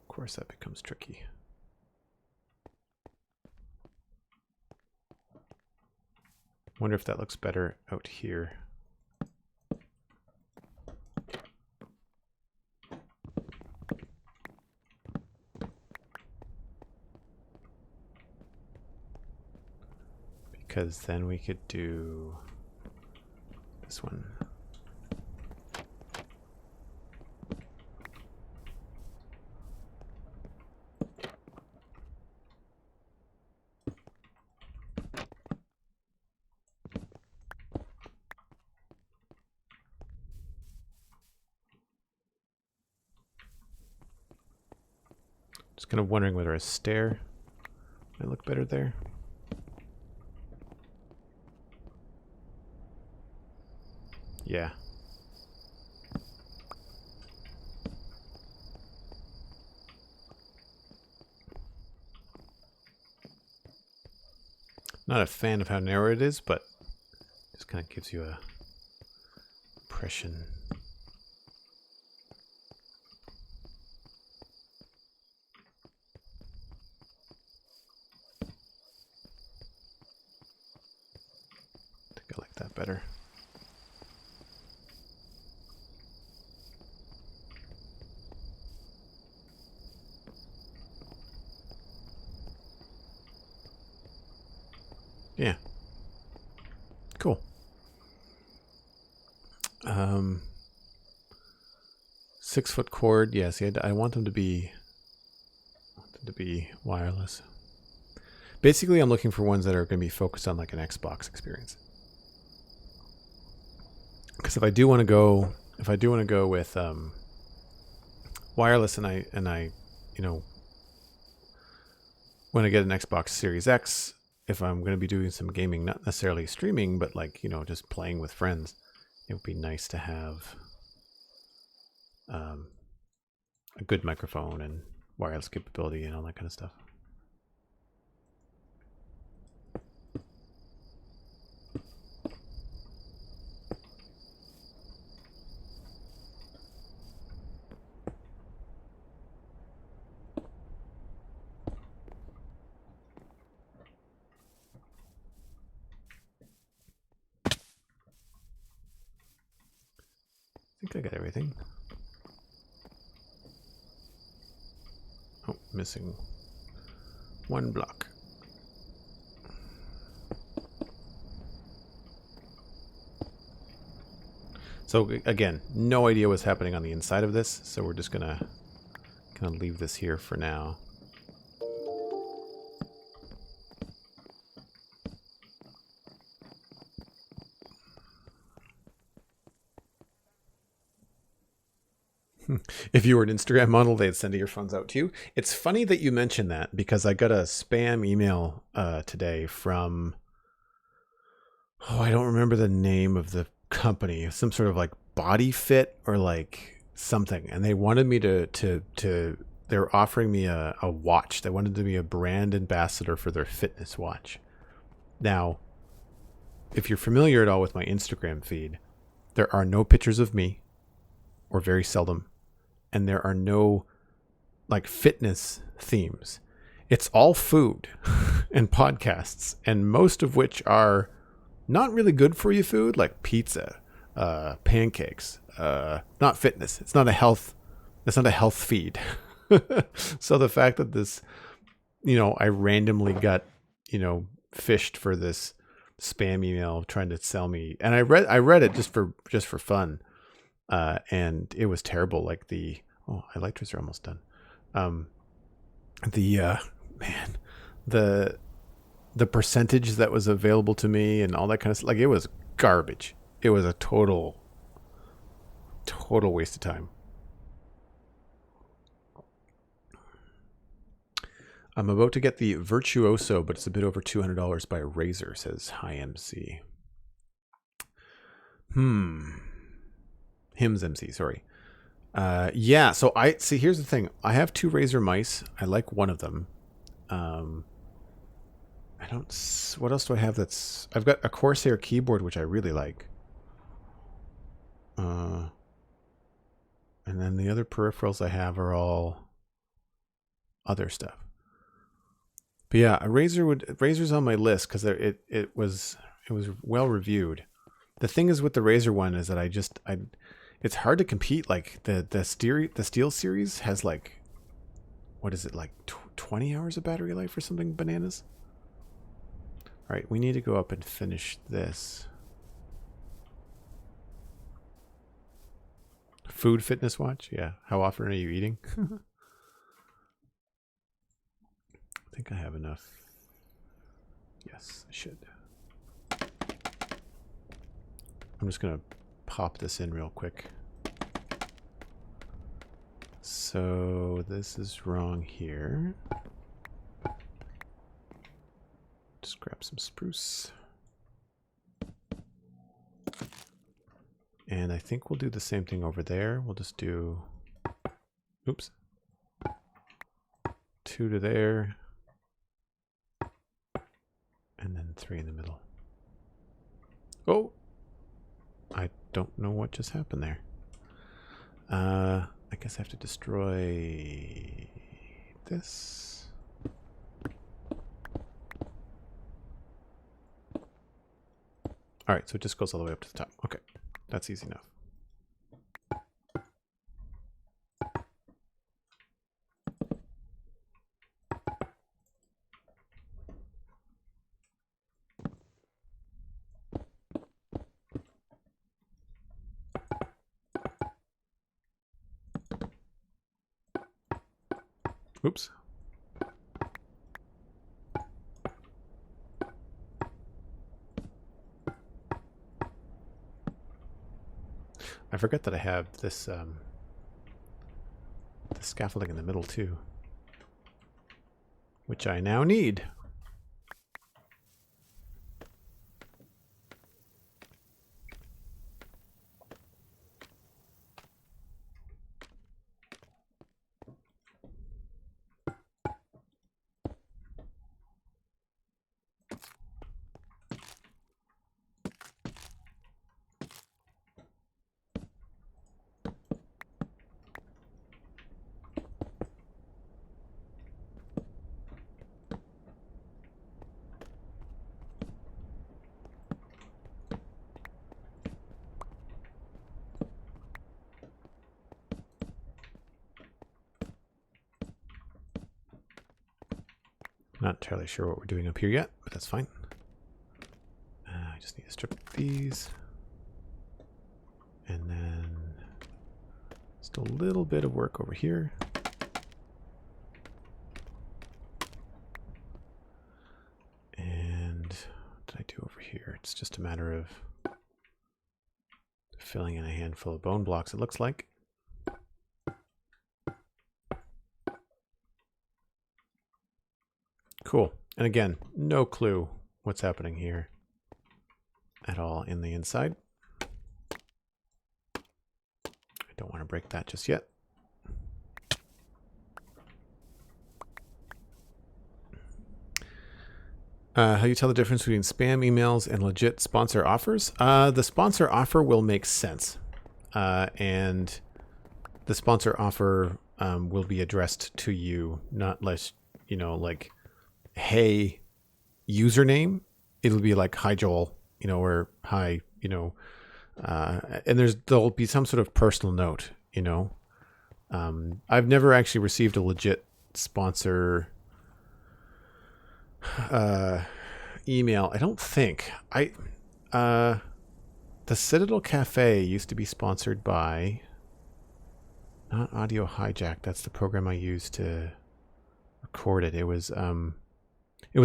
course that becomes tricky. Wonder if that looks better out here. Because then we could do this one. Just kind of wondering whether a stair might look better there. Yeah. Not a fan of how narrow it is, but just kind of gives you a impression. I think I like that better. Yeah. Cool. 6-foot cord. Yeah, see, I want them to be wireless. Basically, I'm looking for ones that are going to be focused on like an Xbox experience. Because if I do want to go with wireless, and I, you know, when I get an Xbox Series X, if I'm going to be doing some gaming, not necessarily streaming, but like, you know, just playing with friends, it would be nice to have a good microphone and wireless capability and all that kind of stuff. I think I got everything. Oh, missing one block. So again, no idea what's happening on the inside of this, so we're just gonna kind of leave this here for now. If you were an Instagram model, they'd send earphones out to you. It's funny that you mentioned that because I got a spam email today from, oh, I don't remember the name of the company, some sort of like Body Fit or like something, and they wanted me to they were offering me a watch. They wanted to be a brand ambassador for their fitness watch. Now, if you're familiar at all with my Instagram feed, there are no pictures of me, or very seldom, and there are no like fitness themes. It's all food and podcasts, and most of which are not really good for you food, like pizza, pancakes, not fitness. It's not a health feed. So the fact that this, you know, I randomly got, you know, fished for this spam email trying to sell me, and I read it just for fun, and it was terrible. Like the elytras are almost done. Man, the percentage that was available to me and all that kind of stuff, like it was garbage. It was a total waste of time. I'm about to get the Virtuoso, but it's a bit over $200 by Razer, says Hi MC. Hims MC, sorry. Yeah, so here's the thing. I have 2 Razer mice. I like one of them. What else do I have I've got a Corsair keyboard, which I really like. And then the other peripherals I have are all other stuff. But yeah, Razer's on my list because it was well reviewed. The thing is with the Razer one is that it's hard to compete. Like the Steel series has like, what is it, like 20 hours of battery life or something bananas? All right, we need to go up and finish this. Food fitness watch? Yeah. How often are you eating? I think I have enough. Yes, I should. I'm just going to pop this in real quick. So this is wrong here. Just grab some spruce. And I think we'll do the same thing over there. We'll just do, oops, 2 to there. And then 3 in the middle. Oh, I don't know what just happened there. I guess I have to destroy this. All right, so it just goes all the way up to the top. Okay, that's easy enough. Oops. I forget that I have this the scaffolding in the middle too, which I now need. Not entirely sure what we're doing up here yet, but that's fine. I just need to strip these. And then just a little bit of work over here. And what did I do over here? It's just a matter of filling in a handful of bone blocks, it looks like. Cool. And again, no clue what's happening here at all in the inside. I don't want to break that just yet. How do you tell the difference between spam emails and legit sponsor offers? The sponsor offer will make sense. And the sponsor offer will be addressed to you, not less, you know, like, hey, username. It'll be like, hi, Joel, you know, or hi, you know, and there'll be some sort of personal note, you know. I've never actually received a legit sponsor email. I don't think. The Citadel Cafe used to be sponsored by, not Audio Hijack. That's the program I used to record it. It was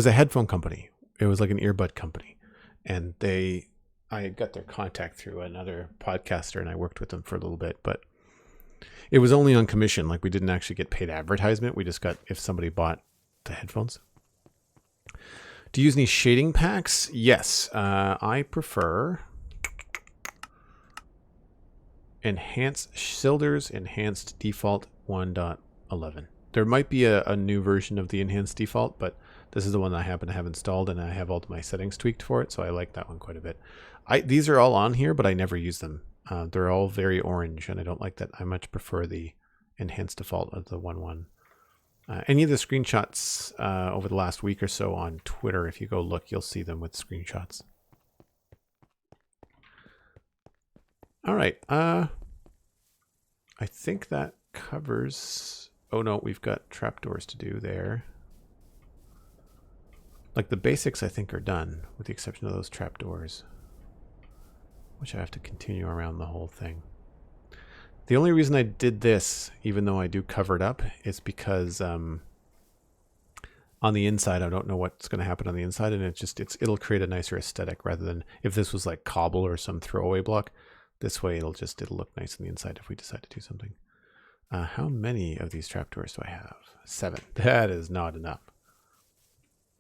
a headphone company. It was like an earbud company, and I got their contact through another podcaster, and I worked with them for a little bit, but it was only on commission. Like, we didn't actually get paid advertisement. We just got if somebody bought the headphones. Do you use any shading packs? Yes. I prefer Silder's Enhanced Default 1.11. There might be a new version of the Enhanced Default, but this is the one I happen to have installed, and I have all my settings tweaked for it, so I like that one quite a bit. These are all on here, but I never use them. They're all very orange, and I don't like that. I much prefer the Enhanced Default of the 1.1. Any of the screenshots over the last week or so on Twitter, if you go look, you'll see them with screenshots. All right. I think that covers... Oh, no, we've got trapdoors to do there. Like, the basics, I think, are done, with the exception of those trapdoors, which I have to continue around the whole thing. The only reason I did this, even though I do cover it up, is because on the inside, I don't know what's going to happen on the inside, and it'll create a nicer aesthetic rather than if this was like cobble or some throwaway block. This way, it'll look nice on the inside if we decide to do something. How many of these trapdoors do I have? 7. That is not enough.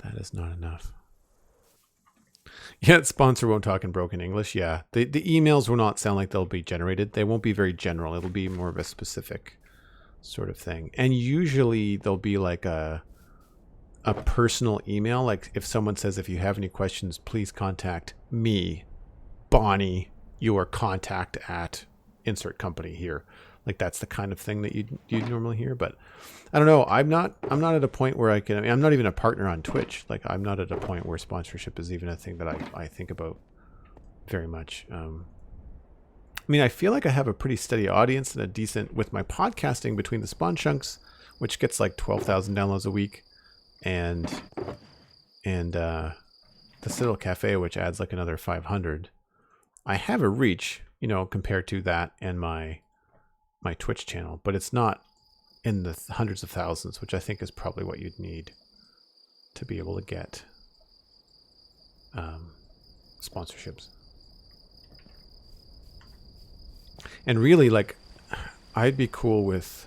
That is not enough. Yeah, sponsor won't talk in broken English. Yeah, the emails will not sound like they'll be generated. They won't be very general. It'll be more of a specific sort of thing. And usually there'll be like a personal email. Like if someone says, if you have any questions, please contact me, Bonnie, your contact at insert company here. Like that's the kind of thing that you'd normally hear. But I don't know. I'm not at a point where I'm not even a partner on Twitch. Like I'm not at a point where sponsorship is even a thing that I think about very much. I mean, I feel like I have a pretty steady audience and a decent with my podcasting between the Spawn Chunks, which gets like 12,000 downloads a week, and the Citadel Cafe, which adds like another 500. I have a reach, compared to that and my Twitch channel, but it's not in the hundreds of thousands, which I think is probably what you'd need to be able to get sponsorships. And really, like, I'd be cool with.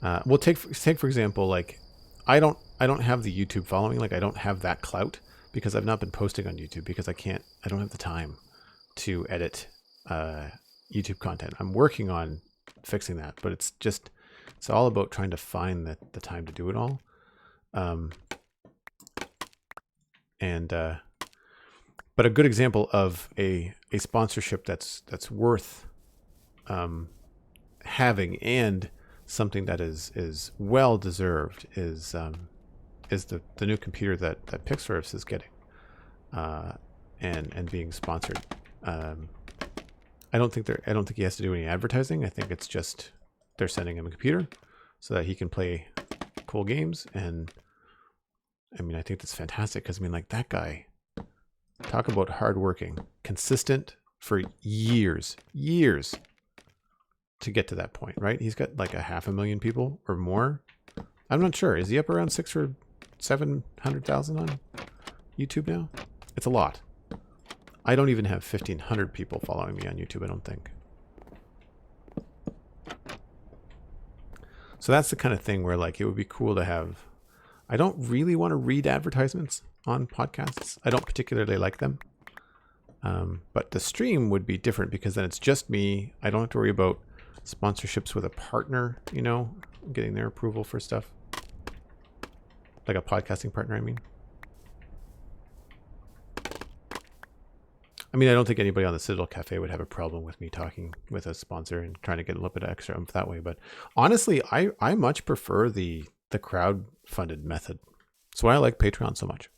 Well, take for example, like, I don't have the YouTube following. Like, I don't have that clout because I've not been posting on YouTube because I don't have the time to edit YouTube content. I'm working on fixing that, but it's all about trying to find the time to do it all. But a good example of a sponsorship that's worth having and something that is well deserved is the new computer that Pixarus is getting and being sponsored. I don't think he has to do any advertising. I think it's just they're sending him a computer so that he can play cool games. And I mean, I think that's fantastic because I mean, like that guy, talk about hardworking, consistent for years to get to that point, right? He's got like 500,000 people or more. I'm not sure. Is he up around 600,000 or 700,000 on YouTube now? It's a lot. I don't even have 1,500 people following me on YouTube, I don't think. So that's the kind of thing where like it would be cool to have. I don't really want to read advertisements on podcasts. I don't particularly like them. But the stream would be different because then it's just me. I don't have to worry about sponsorships with a partner, getting their approval for stuff. Like a podcasting partner, I mean. I mean, I don't think anybody on the Citadel Cafe would have a problem with me talking with a sponsor and trying to get a little bit of extra oomph that way. But honestly, I much prefer the crowd-funded method. That's why I like Patreon so much.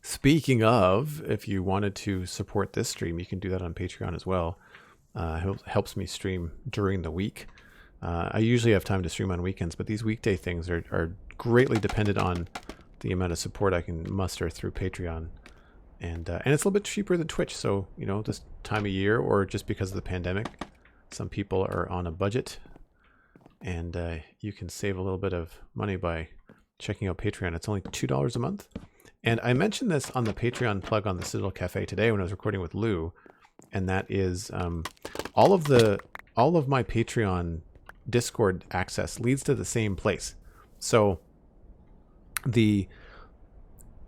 Speaking of, if you wanted to support this stream, you can do that on Patreon as well. It helps me stream during the week. I usually have time to stream on weekends, but these weekday things are greatly dependent on the amount of support I can muster through Patreon. And it's a little bit cheaper than Twitch. So, this time of year or just because of the pandemic, some people are on a budget and you can save a little bit of money by checking out Patreon. It's only $2 a month. And I mentioned this on the Patreon plug on the Citadel Cafe today when I was recording with Lou. And that is all of my Patreon Discord access leads to the same place. So the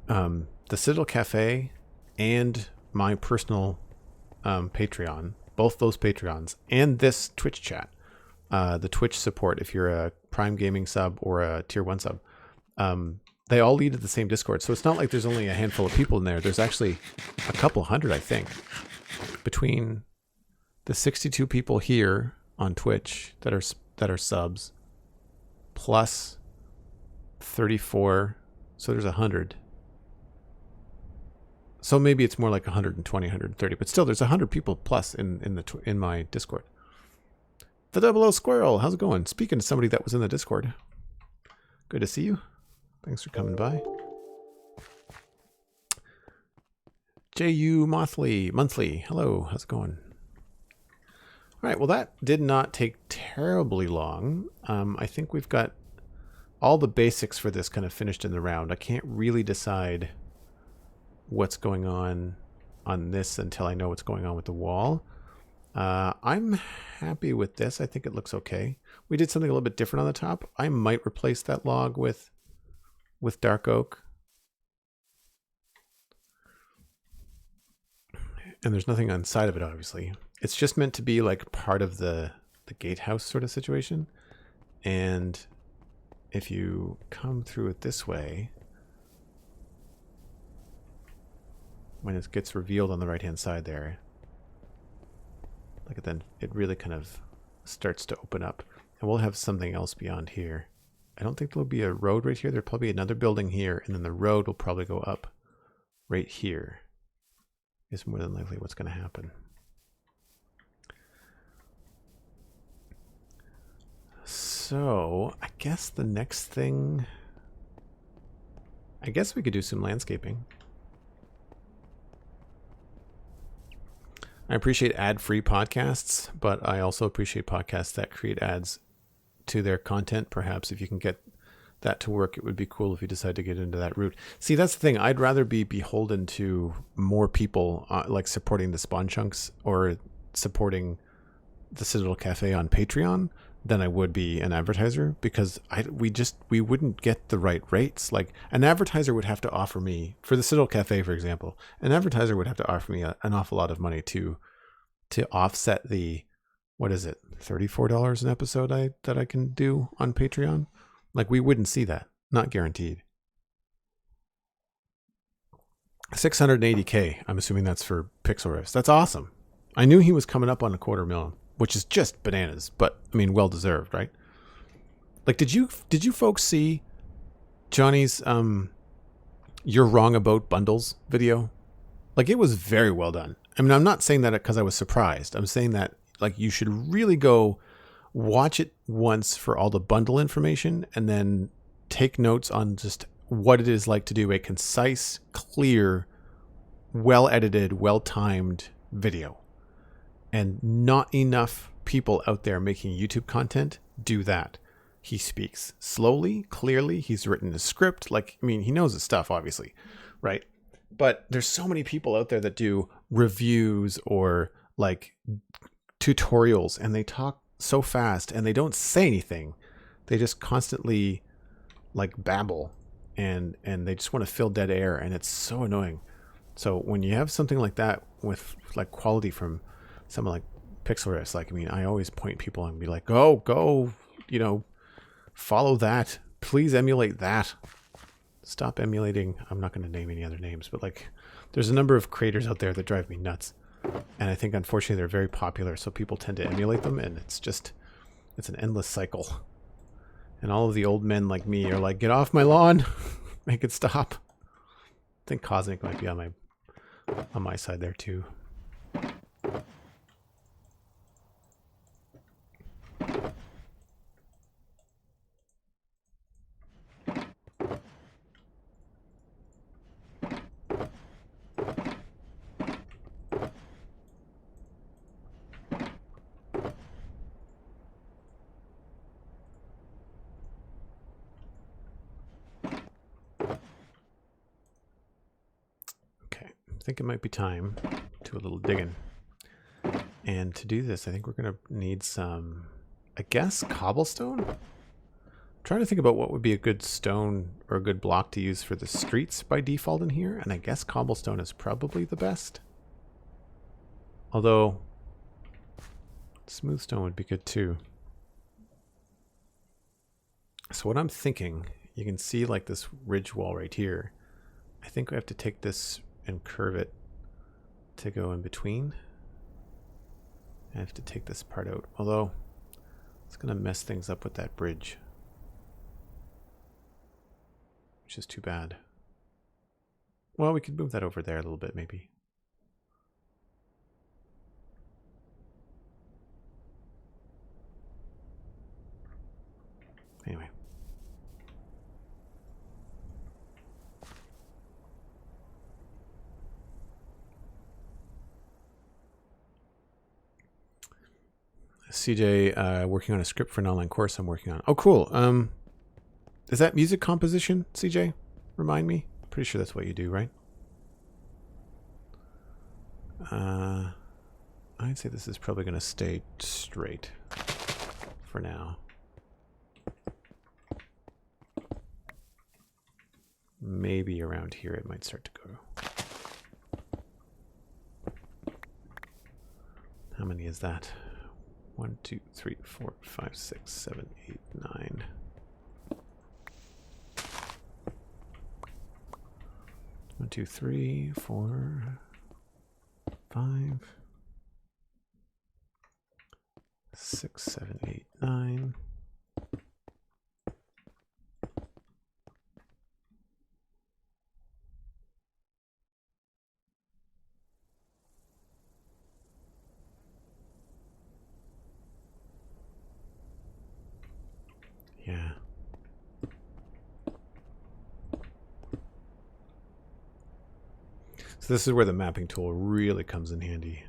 Citadel Cafe and my personal Patreon, both those Patreons, and this Twitch chat, the Twitch support, if you're a Prime Gaming sub or a Tier 1 sub, they all lead to the same Discord. So it's not like there's only a handful of people in there. There's actually a couple hundred, I think, between the 62 people here on Twitch that are subs, plus 34. So there's 100. So maybe it's more like 120, 130, but still there's 100 people plus in my Discord. The Double O Squirrel, how's it going? Speaking to somebody that was in the Discord. Good to see you. Thanks for coming by. JU Monthly, hello, how's it going? All right, well, that did not take terribly long. I think we've got all the basics for this kind of finished in the round. I can't really decide what's going on this until I know what's going on with the wall. I'm happy with this. I think it looks okay. We did something a little bit different on the top. I might replace that log with dark oak. And there's nothing on the side of it, obviously. It's just meant to be like part of the gatehouse sort of situation. And if you come through it this way, when it gets revealed on the right-hand side there, like then it really kind of starts to open up. And we'll have something else beyond here. I don't think there'll be a road right here. There'll probably be another building here, and then the road will probably go up right here. Is more than likely what's going to happen. So I guess the next thing, I guess we could do some landscaping. I appreciate ad-free podcasts, but I also appreciate podcasts that create ads to their content. Perhaps if you can get that to work, it would be cool if you decide to get into that route. See, that's the thing. I'd rather be beholden to more people like supporting the Spawn Chunks or supporting the Citadel Cafe on Patreon than I would be an advertiser, because we wouldn't get the right rates. Like an advertiser would have to offer me, for the Citadel Cafe, for example, an advertiser would have to offer me an awful lot of money to offset the, what is it, $34 an episode that I can do on Patreon. Like we wouldn't see that, not guaranteed. 680K. I'm assuming that's for Pixel Riffs. That's awesome. I knew he was coming up on $250,000, which is just bananas, but I mean, well deserved, right? Like, did you folks see Johnny's "You're Wrong About Bundles" video? Like, it was very well done. I mean, I'm not saying that because I was surprised. I'm saying that like you should really go watch it once for all the bundle information, and then take notes on just what it is like to do a concise, clear, well-edited, well-timed video. And not enough people out there making YouTube content do that. He speaks slowly, clearly. He's written a script. Like, I mean, he knows his stuff, obviously, right? But there's so many people out there that do reviews or like tutorials, and they talk so fast and they don't say anything. They just constantly like babble, and they just want to fill dead air, and it's so annoying. So when you have something like that with like quality from someone like Pixel Riffs, like, I mean, I always point people and be like, go, you know, follow that. Please emulate that. Stop emulating. I'm not going to name any other names, but like there's a number of creators out there that drive me nuts. And I think, unfortunately, they're very popular, so people tend to emulate them, and it's an endless cycle. And all of the old men like me are like, get off my lawn, make it stop. I think Cosmic might be on my side there too. I think it might be time to a little digging. And to do this, I think we're going to need some, I guess, cobblestone? I'm trying to think about what would be a good stone or a good block to use for the streets by default in here, and I guess cobblestone is probably the best. Although, smooth stone would be good too. So what I'm thinking, you can see like this ridge wall right here. I think we have to take this and curve it to go in between. I have to take this part out, although it's going to mess things up with that bridge, which is too bad. Well, we could move that over there a little bit, maybe. Anyway. CJ, working on a script for an online course I'm working on. Oh, cool. Is that music composition, CJ? Remind me. Pretty sure that's what you do, right? I'd say this is probably going to stay straight for now. Maybe around here it might start to go. How many is that? 1, 2, 3, 4, 5, 6, 7, 8, 9. 1, 2, 3, 4, 5, 6, 7, 8, 9. Yeah. So this is where the mapping tool really comes in handy.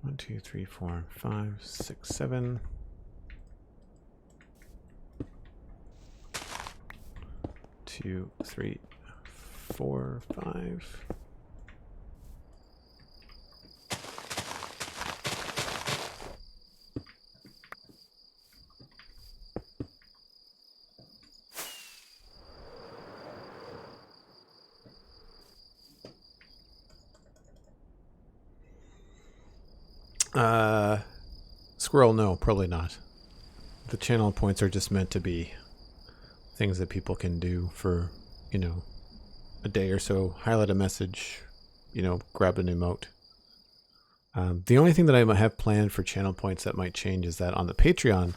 One, two, three, 4, 5, 6, 7. 2, 3, 4, 5. Squirrel, no, probably not. The channel points are just meant to be things that people can do for, you know, a day or so. Highlight a message, you know, grab an emote. The only thing that I might have planned for channel points that might change is that on the Patreon,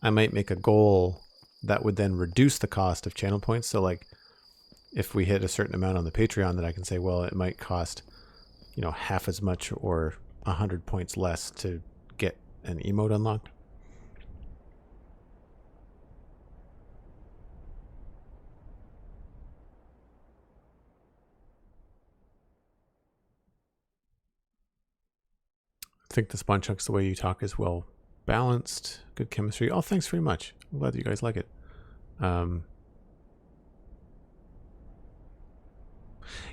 I might make a goal that would then reduce the cost of channel points. So like if we hit a certain amount on the Patreon, that I can say, well, it might cost, you know, half as much or 100 points less to get an emote unlocked. I think the Spawn Chunks, the way you talk is well balanced, good chemistry. Oh, thanks very much. I'm glad that you guys like it.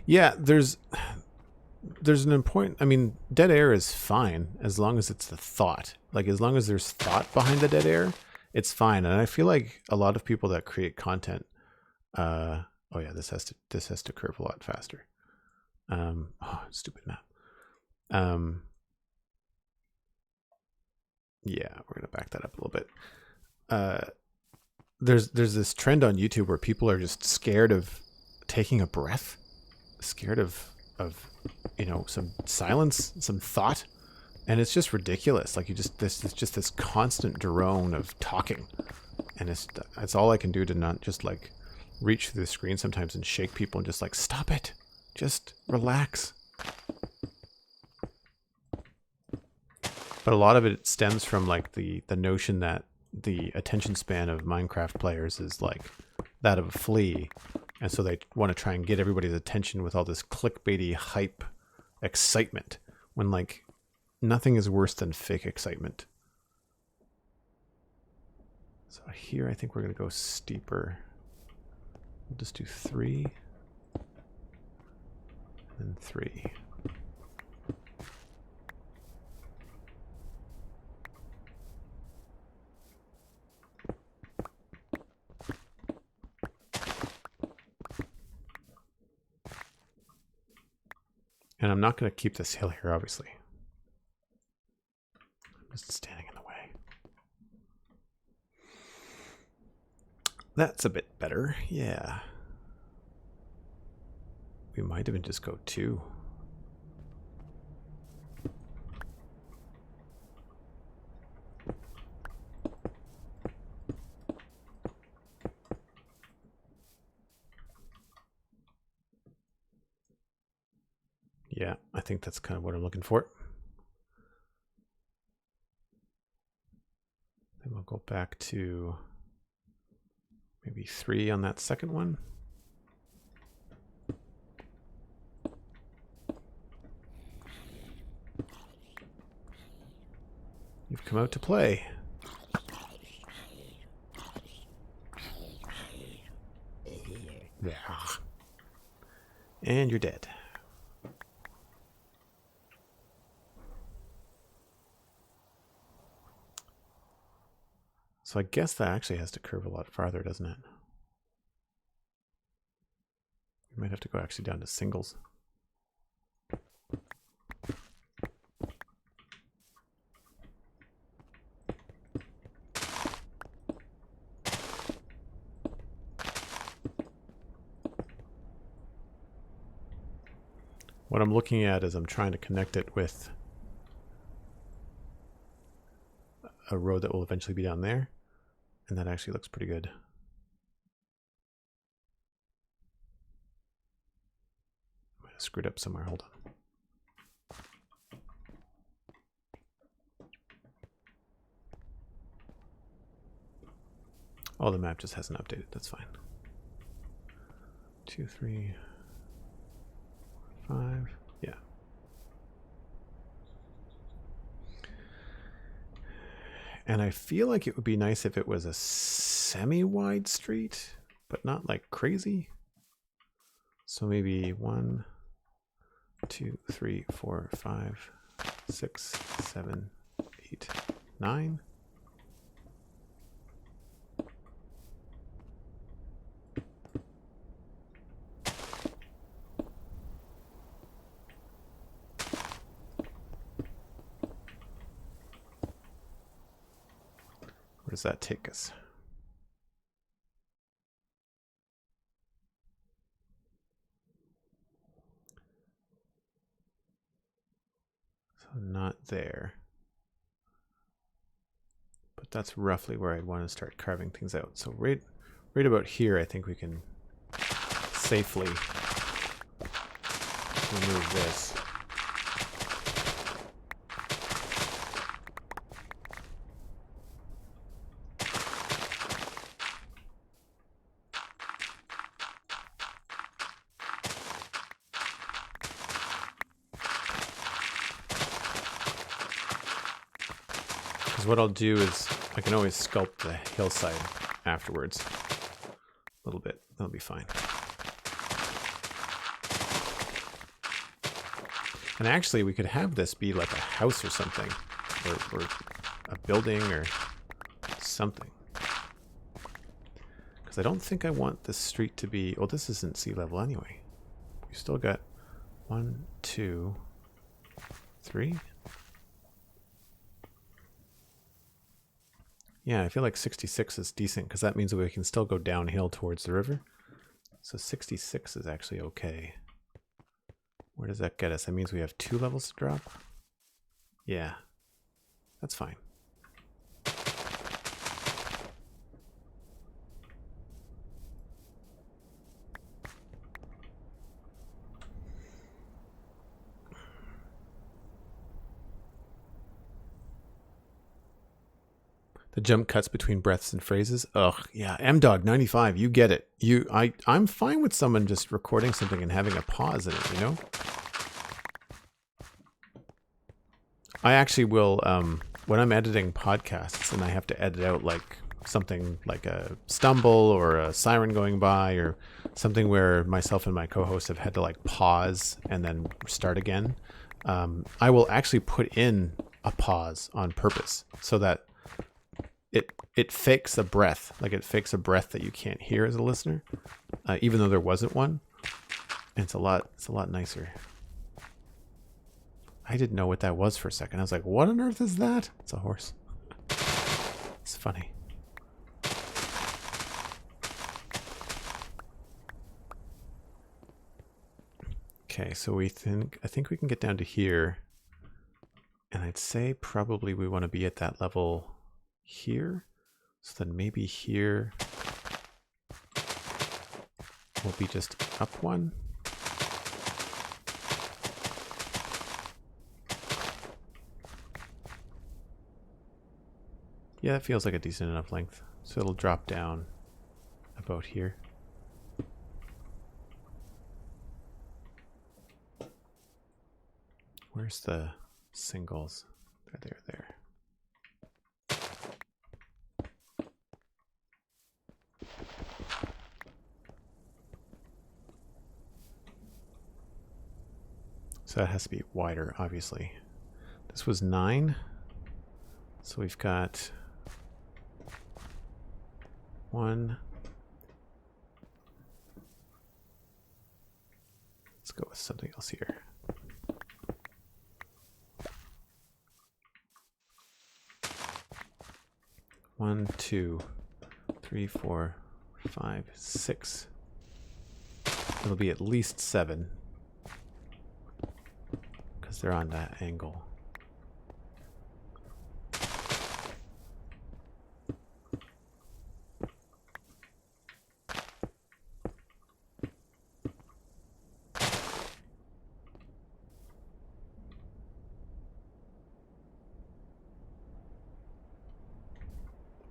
Yeah, there's an important, I mean, dead air is fine as long as it's the thought. Like as long as there's thought behind the dead air, it's fine. And I feel like a lot of people that create content, oh yeah, this has to curve a lot faster. Oh, stupid map. Yeah, we're gonna back that up a little bit. There's this trend on YouTube where people are just scared of taking a breath, scared of you know, some silence, some thought, and it's just ridiculous. Like it's just this constant drone of talking, and it's all I can do to not just like reach through the screen sometimes and shake people and just like, stop it, just relax. But a lot of it stems from like the notion that the attention span of Minecraft players is like that of a flea. And so they want to try and get everybody's attention with all this clickbaity hype excitement when like nothing is worse than fake excitement. So here I think we're going to go steeper. We'll just do 3 and 3. And I'm not going to keep this hill here, obviously. I'm just standing in the way. That's a bit better, yeah. We might even just go 2. Yeah, I think that's kind of what I'm looking for. we'll go back to maybe 3 on that second one. You've come out to play. And you're dead. So I guess that actually has to curve a lot farther, doesn't it? You might have to go actually down to singles. What I'm looking at is I'm trying to connect it with a road that will eventually be down there. And that actually looks pretty good. I might have screwed up somewhere. Hold on. Oh, the map just hasn't updated. That's fine. 2, 3, 5. Yeah. And I feel like it would be nice if it was a semi-wide street, but not like crazy. So maybe 1, 2, 3, 4, 5, 6, 7, 8, 9. Where does that take us? So not there. But that's roughly where I'd want to start carving things out. So right about here, I think we can safely remove this. What I'll do is I can always sculpt the hillside afterwards a little bit. That'll be fine. And actually we could have this be like a house or something, or a building or something. Because I don't think I want this street to be, well, this isn't sea level anyway. We've still got 1, 2, 3. Yeah, I feel like 66 is decent because that means that we can still go downhill towards the river. So 66 is actually okay. Where does that get us? That means we have 2 levels to drop. Yeah, that's fine. The jump cuts between breaths and phrases. Ugh, yeah. MDog95, you get it. I'm fine with someone just recording something and having a pause in it, you know? I actually will, when I'm editing podcasts and I have to edit out like something like a stumble or a siren going by or something where myself and my co-host have had to like pause and then start again, I will actually put in a pause on purpose so that it fakes a breath, like it fakes a breath that you can't hear as a listener, even though there wasn't one. And it's a lot nicer. I didn't know what that was for a second. I was like, what on earth is that? It's a horse. It's funny. Okay, so I think we can get down to here. And I'd say probably we want to be at that level here. So then maybe here will be just up 1. Yeah, that feels like a decent enough length. So it'll drop down about here. Where's the singles? There. So that has to be wider, obviously. This was 9. So we've got 1. Let's go with something else here. One, 2, 3, 4, 5, 6. It'll be at least 7 because they're on that angle.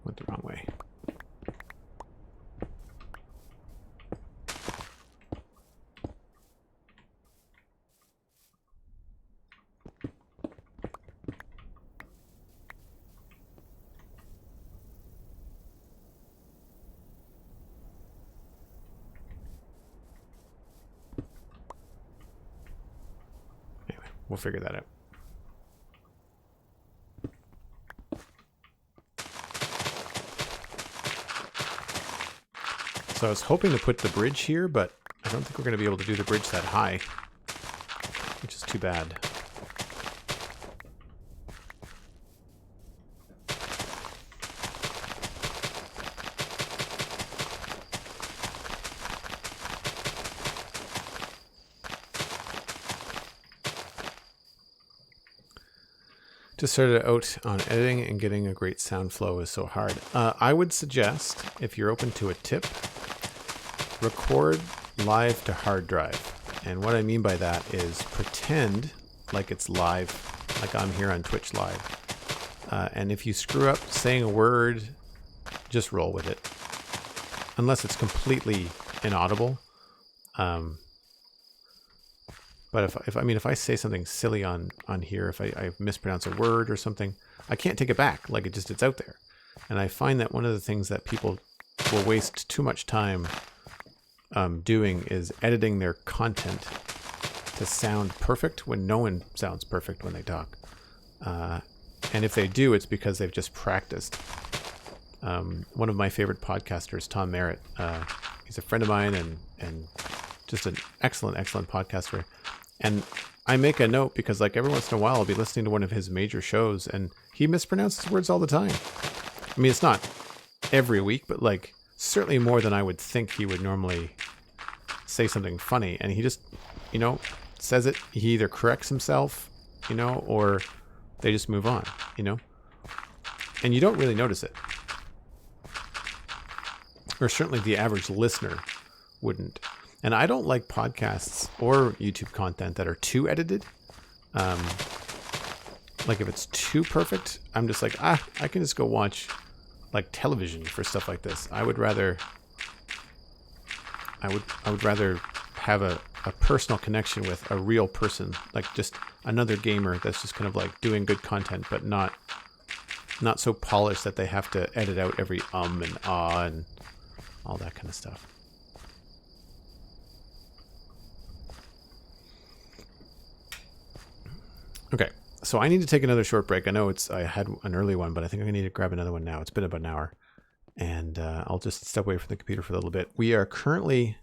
Went the wrong way. Anyway, we'll figure that out. So I was hoping to put the bridge here, but I don't think we're going to be able to do the bridge that high, which is too bad. Just started out on editing, and getting a great sound flow is so hard. I would suggest, if you're open to a tip, record live to hard drive. And what I mean by that is pretend like it's live, like I'm here on Twitch live. And if you screw up saying a word, just roll with it. Unless it's completely inaudible. But if I say something silly on here, if I mispronounce a word or something, I can't take it back. Like it's out there. And I find that one of the things that people will waste too much time doing is editing their content to sound perfect when no one sounds perfect when they talk. And if they do, it's because they've just practiced. One of my favorite podcasters, Tom Merritt, he's a friend of mine and just an excellent podcaster. And I make a note because, like, every once in a while I'll be listening to one of his major shows and he mispronounces words all the time. I mean, it's not every week, but like certainly more than I would think he would normally say something funny. And he just, says it. He either corrects himself, or they just move on, and you don't really notice it. Or certainly the average listener wouldn't. And I don't like podcasts or YouTube content that are too edited. Like if it's too perfect, I'm just like, I can just go watch like television for stuff like this. I would rather have a personal connection with a real person, like just another gamer that's just kind of like doing good content, but not so polished that they have to edit out every and ah and all that kind of stuff. Okay, so I need to take another short break. I know I had an early one, but I think I need to grab another one now. It's been about an hour, and I'll just step away from the computer for a little bit. We are currently in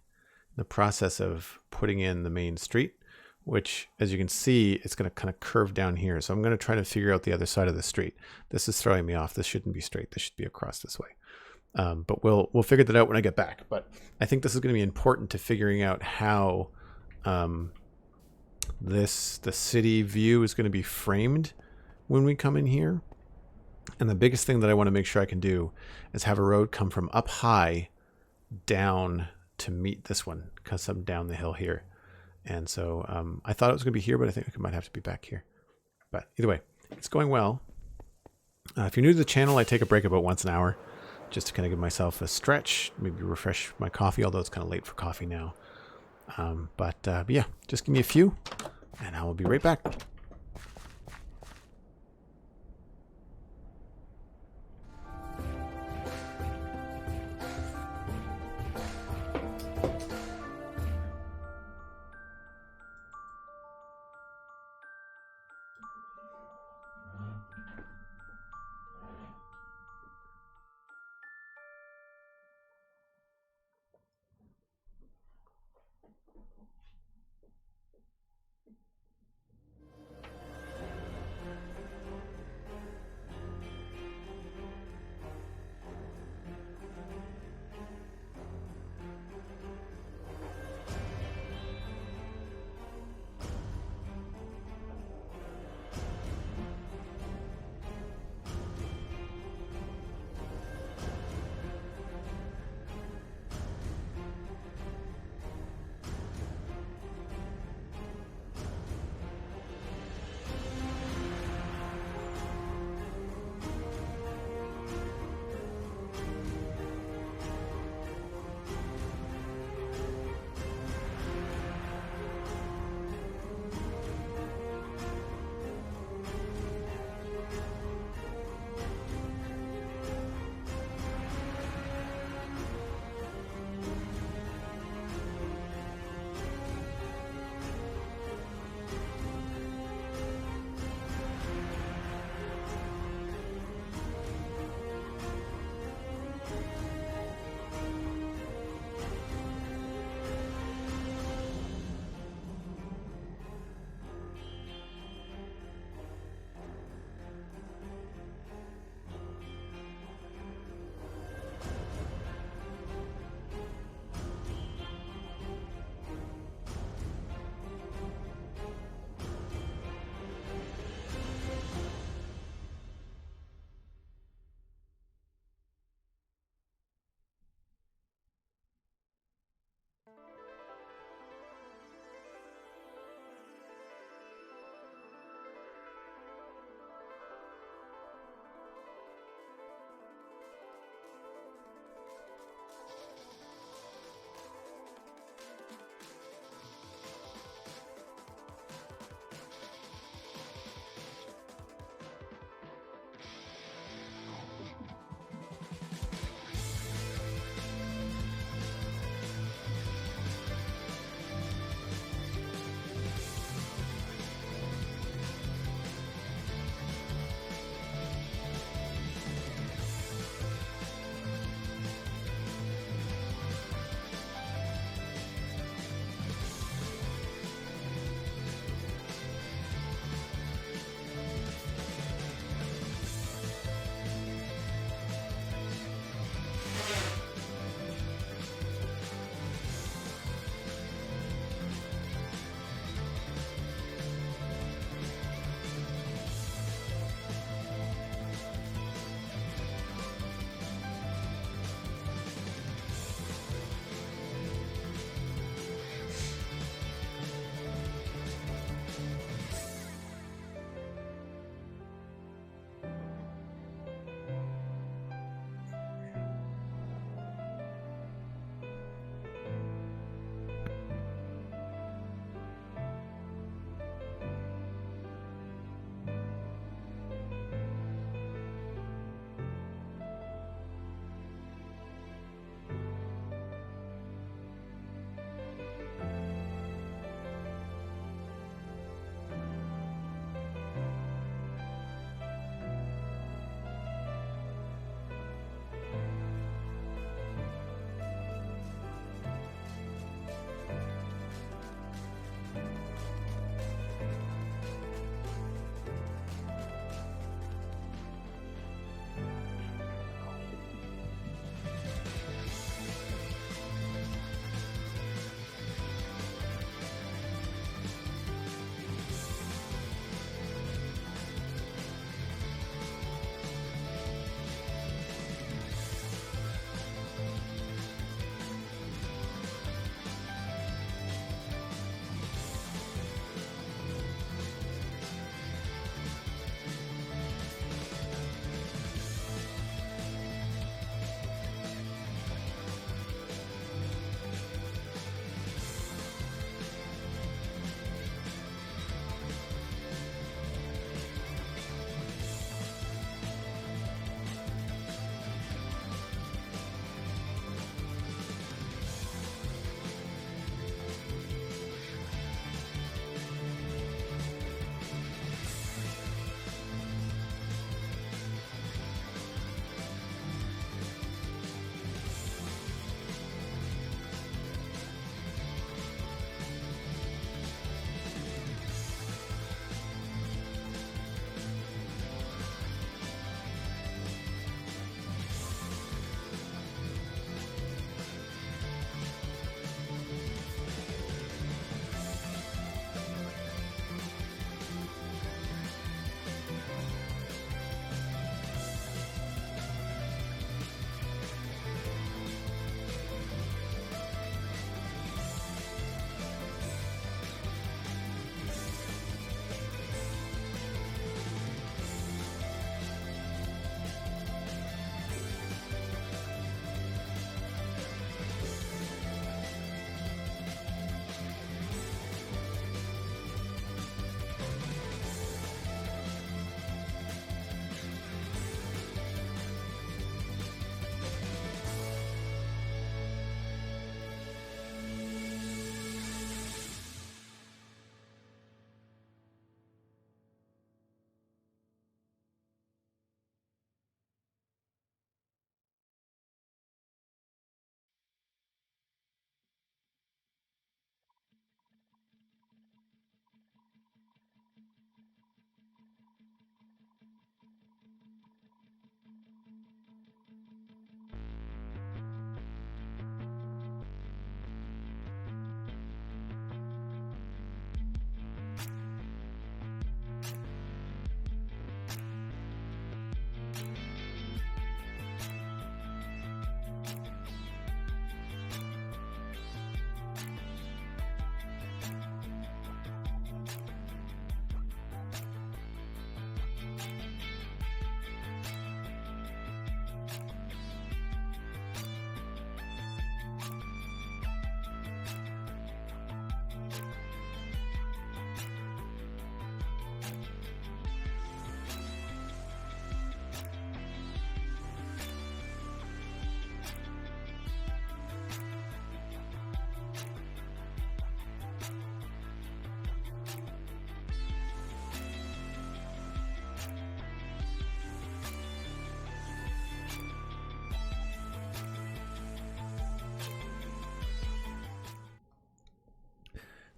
the process of putting in the main street, which, as you can see, it's going to kind of curve down here. So I'm going to try to figure out the other side of the street. This is throwing me off. This shouldn't be straight. This should be across this way. But we'll figure that out when I get back. But I think this is going to be important to figuring out how the city view is going to be framed when we come in here. And the biggest thing that I want to make sure I can do is have a road come from up high down to meet this one, because I'm down the hill here. And so I thought it was going to be here, but I think it might have to be back here. But either way, it's going well. If you're new to the channel, I take a break about once an hour just to kind of give myself a stretch, maybe refresh my coffee, although it's kind of late for coffee now. But yeah, just give me a few, and I will be right back.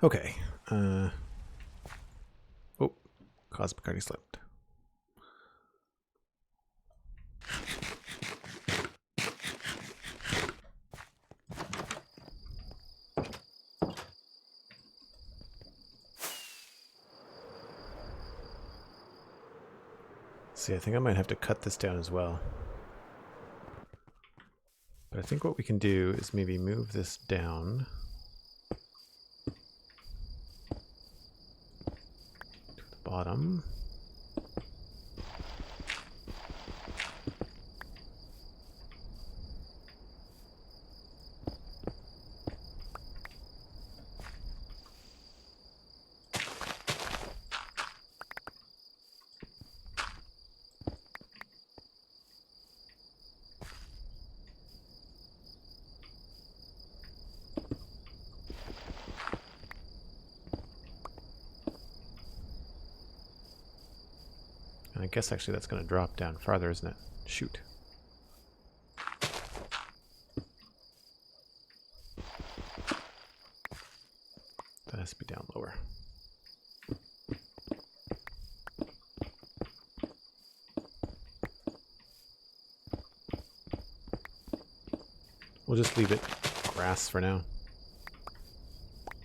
Okay. Oh, Cosmic already slipped. See, I think I might have to cut this down as well. But I think what we can do is maybe move this down to the bottom. And I guess actually that's going to drop down farther, isn't it? Shoot. That has to be down lower. We'll just leave it grass for now.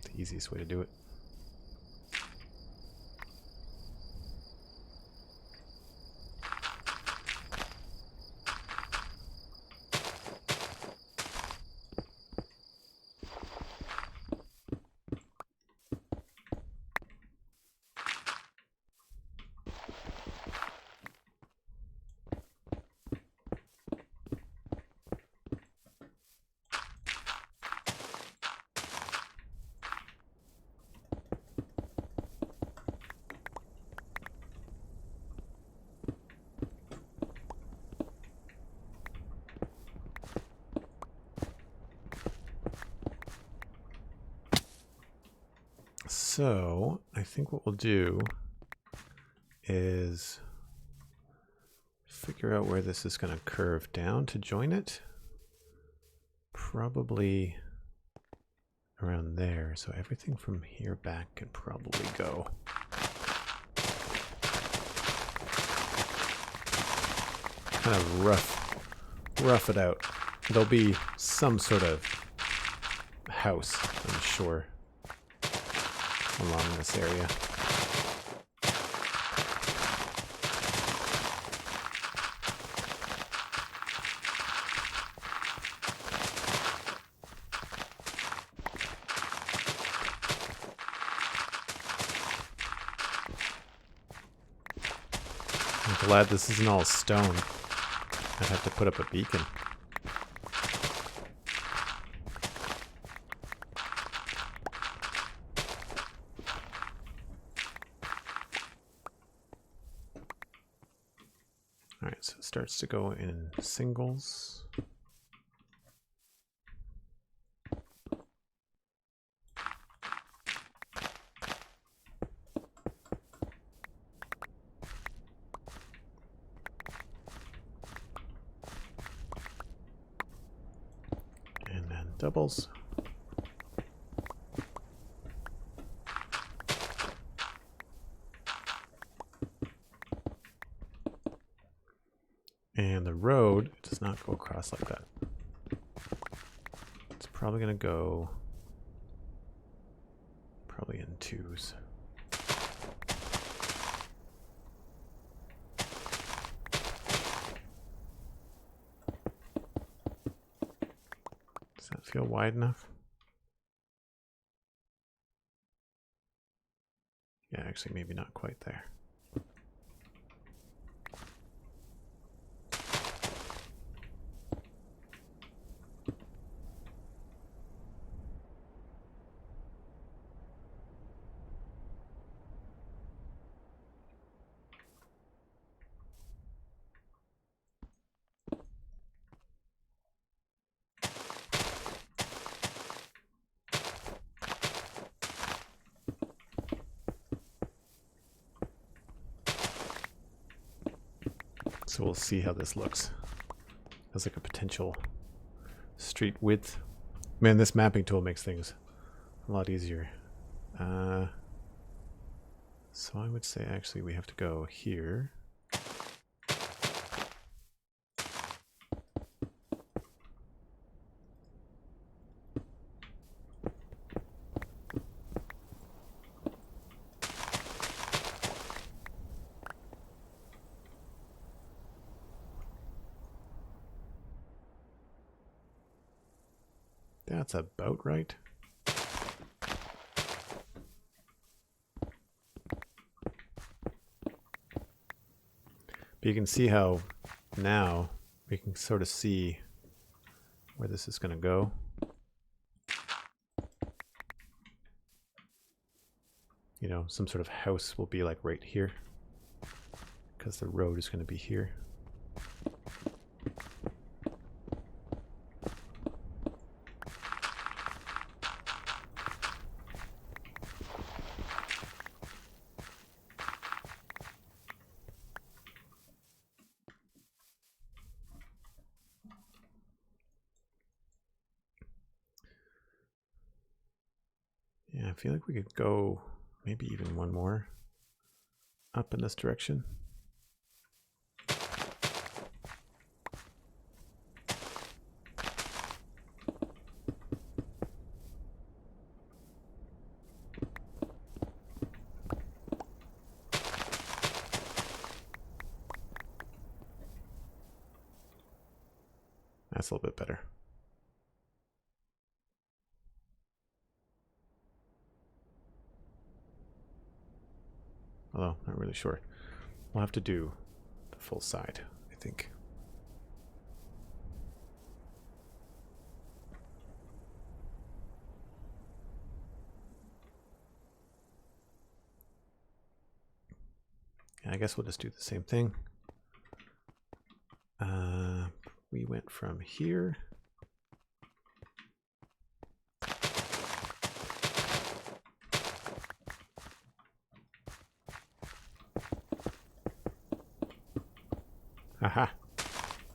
The easiest way to do it. So, I think what we'll do is figure out where this is going to curve down to join it. Probably around there. So everything from here back can probably go. Kind of rough it out. There'll be some sort of house, I'm sure, along this area. I'm glad this isn't all stone. I'd have to put up a beacon. Alright, so it starts to go in singles. And then doubles. And the road does not go across like that. It's probably going to go probably in twos. Does that feel wide enough? Yeah, actually maybe not quite there. So we'll see how this looks. As like a potential street width. Man, this mapping tool makes things a lot easier. So I would say actually we have to go here. That's about right. But you can see how now we can sort of see where this is going to go. You know, some sort of house will be like right here because the road is going to be here. Yeah, I feel like we could go maybe even one more up in this direction. That's a little bit better. Although, not really sure. We'll have to do the full side, I think. Yeah, I guess we'll just do the same thing. We went from here. Aha!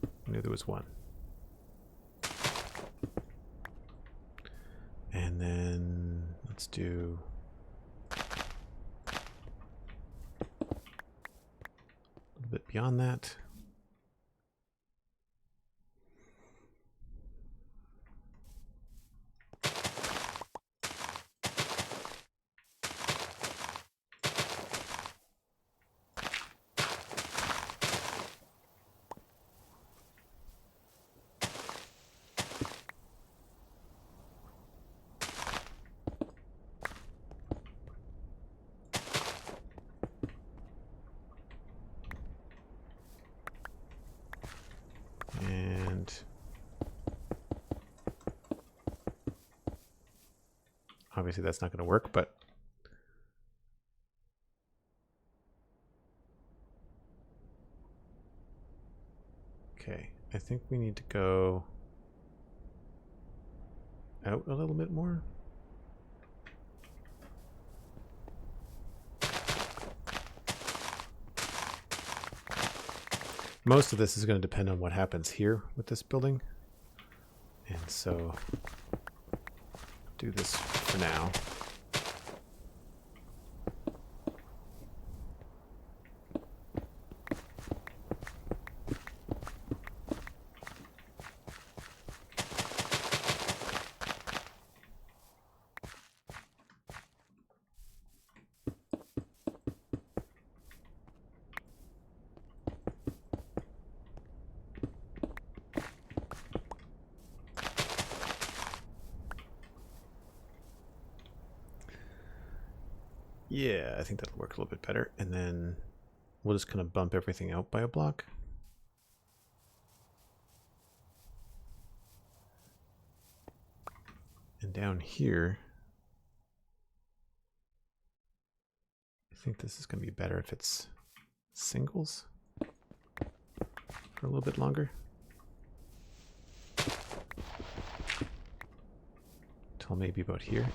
I knew there was one. And then let's do a little bit beyond that. Obviously that's not going to work, but okay, I think we need to go out a little bit more. Most of this is going to depend on what happens here with this building. And so do this for now. Yeah, I think that'll work a little bit better. And then we'll just kind of bump everything out by a block. And down here, I think this is going to be better if it's singles for a little bit longer. Till maybe about here.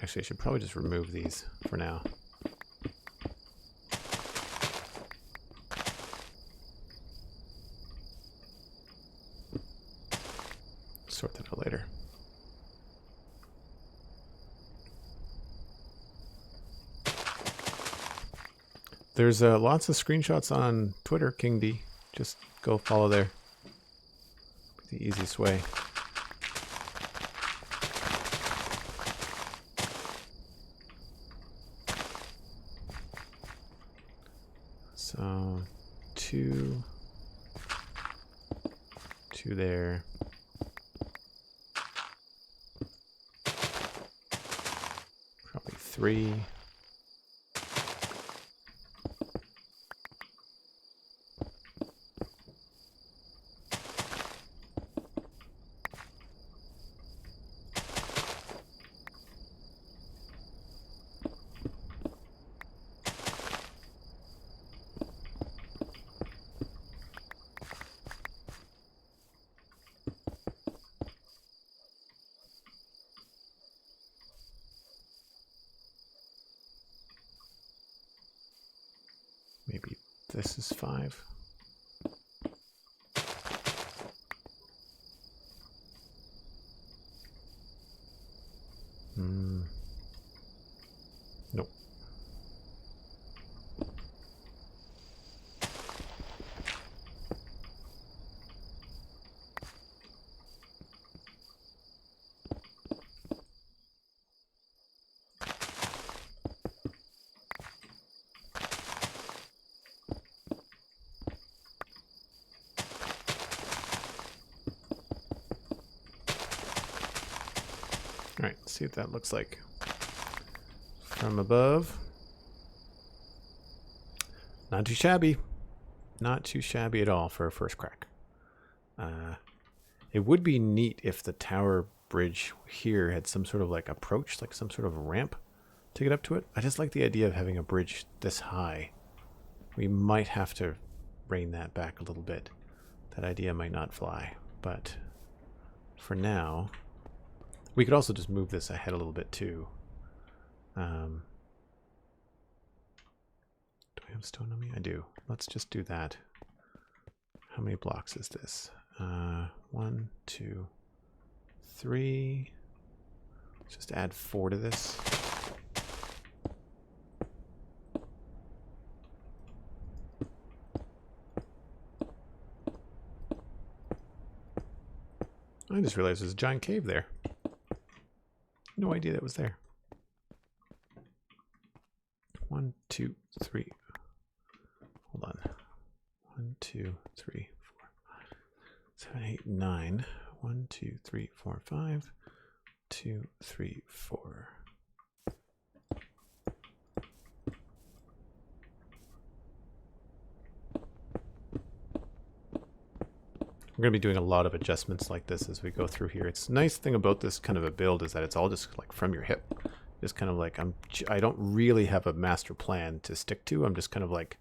Actually, I should probably just remove these for now. Sort that out later. There's lots of screenshots on Twitter, King D. Just go follow there. The easiest way. So, two there. Probably 3. Maybe this is 5. Nope. All right, let's see what that looks like from above. Not too shabby. Not too shabby at all for a first crack. It would be neat if the tower bridge here had some sort of like approach, like some sort of ramp to get up to it. I just like the idea of having a bridge this high. We might have to rein that back a little bit. That idea might not fly, but for now, we could also just move this ahead a little bit too. Do I have stone on me? I do. Let's just do that. How many blocks is this? 1, 2, 3. Let's just add 4 to this. I just realized there's a giant cave there. No idea that was there. 1, 2, 3. Hold on. 1, 2, 3, 4, 5, 7, 8, 9. 1, 2, 3, 4, 5. 2, 3, 4. We're going to be doing a lot of adjustments like this as we go through here. It's a nice thing about this kind of a build is that it's all just like from your hip. Just kind of like I don't really have a master plan to stick to. I'm just kind of like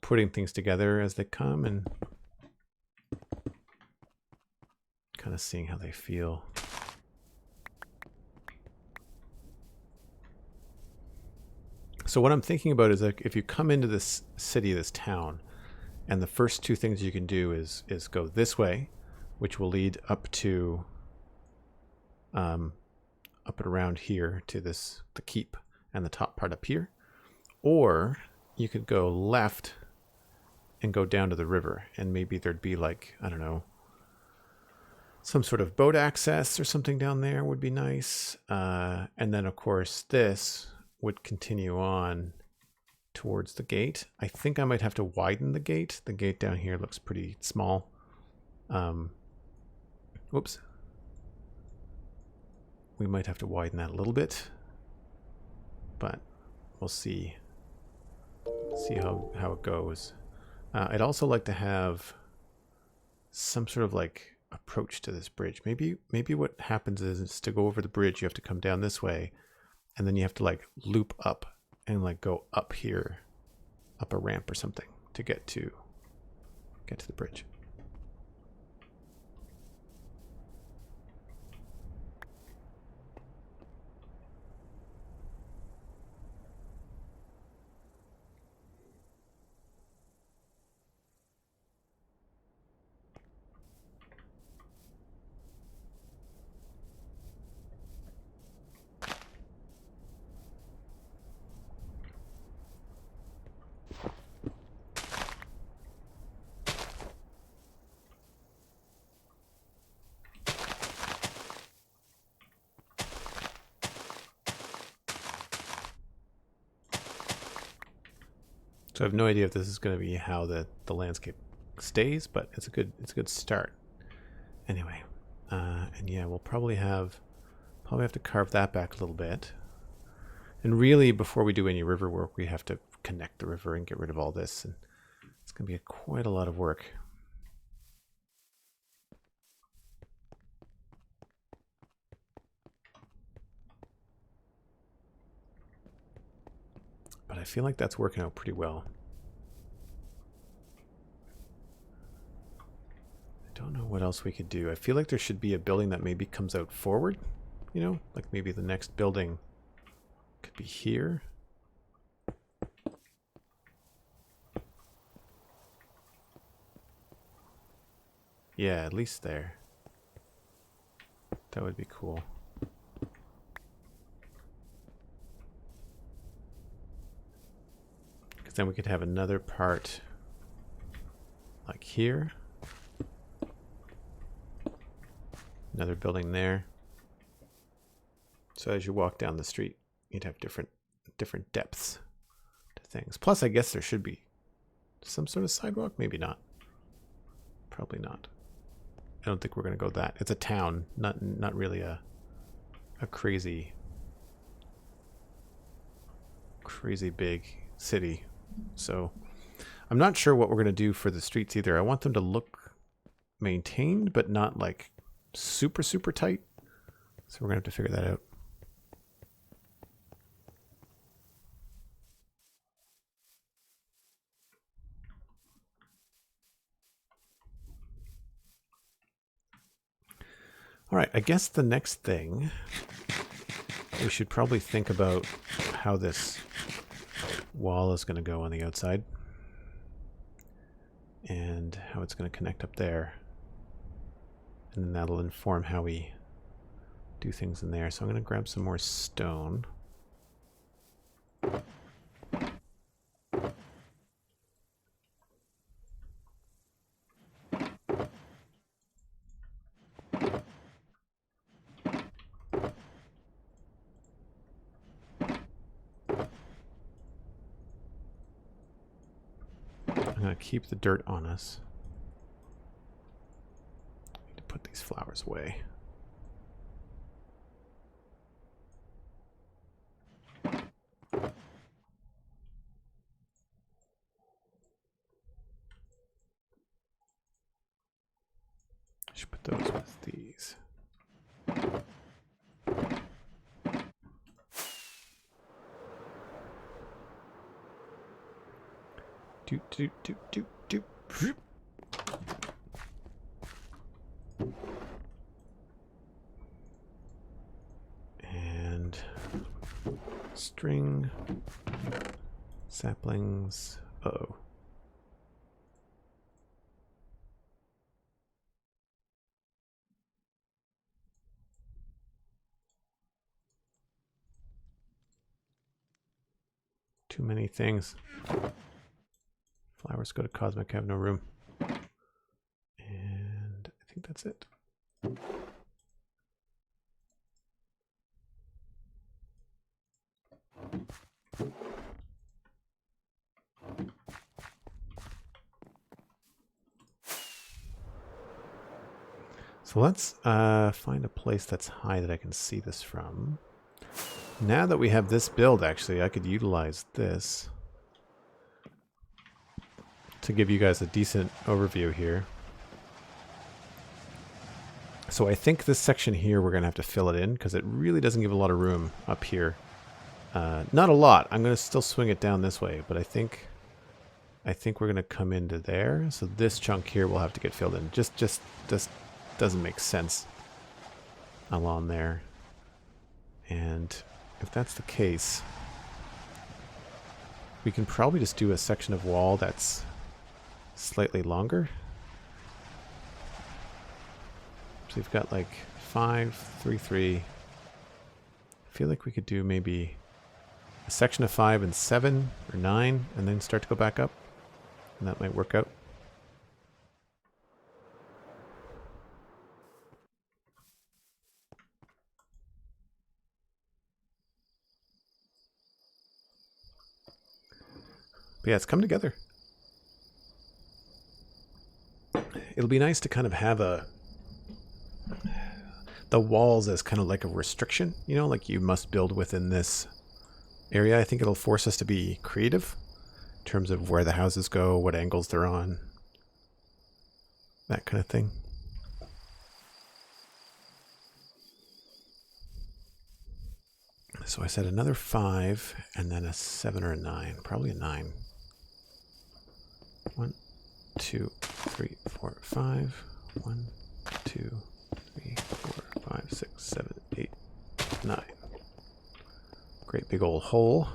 putting things together as they come and kind of seeing how they feel. So what I'm thinking about is like if you come into this city, this town, and the first 2 things you can do is go this way, which will lead up to up and around here to the keep and the top part up here. Or you could go left and go down to the river, and maybe there'd be like, I don't know, some sort of boat access or something down there would be nice. And then of course this would continue on towards the gate. I think I might have to widen the gate. The gate down here looks pretty small. Whoops. We might have to widen that a little bit, but we'll see. See how it goes. I'd also like to have some sort of like approach to this bridge. Maybe what happens is to go over the bridge, you have to come down this way, and then you have to like loop up and like go up here, up a ramp or something to get to the bridge. So I have no idea if this is going to be how the landscape stays, but it's a good start. Anyway, and yeah, we'll probably have to carve that back a little bit. And really, before we do any river work, we have to connect the river and get rid of all this. And it's going to be quite a lot of work. But I feel like that's working out pretty well. I don't know what else we could do. I feel like there should be a building that maybe comes out forward. You know, like maybe the next building could be here. Yeah, at least there. That would be cool. Because then we could have another part like here. Another building there. So as you walk down the street, you'd have different depths to things. Plus, I guess there should be some sort of sidewalk. Maybe not. Probably not. I don't think we're going to go that. It's a town, not really a crazy big city. So I'm not sure what we're going to do for the streets either. I want them to look maintained, but not like super tight. So we're going to have to figure that out. All right, I guess the next thing, we should probably think about how this wall is going to go on the outside and how it's going to connect up there. And then that'll inform how we do things in there. So I'm going to grab some more stone. I'm going to keep the dirt on us. Need to put these flowers away. Should put those with these. Do. And string, saplings. Uh-oh. Too many things. Flowers go to Cosmic, have no room. And I think that's it. So let's find a place that's high that I can see this from. Now that we have this build, actually, I could utilize this to give you guys a decent overview here. So I think this section here, we're going to have to fill it in because it really doesn't give a lot of room up here. Not a lot. I'm going to still swing it down this way, but I think we're going to come into there. So this chunk here will have to get filled in. Just doesn't make sense along there. And if that's the case, we can probably just do a section of wall that's slightly longer. So we've got like 5, 3, 3. I feel like we could do maybe a section of 5 and 7 or 9 and then start to go back up. And that might work out. But yeah, it's come together. It'll be nice to kind of have the walls as kind of like a restriction, you know, like you must build within this area. I think it'll force us to be creative in terms of where the houses go, what angles they're on, that kind of thing. So I said another 5 and then a 7 or a 9, probably a 9. 1, 2, 3, 4, 5. 1, 2, 3, 4, 5, 6, 7, 8, 9. Great big old hole.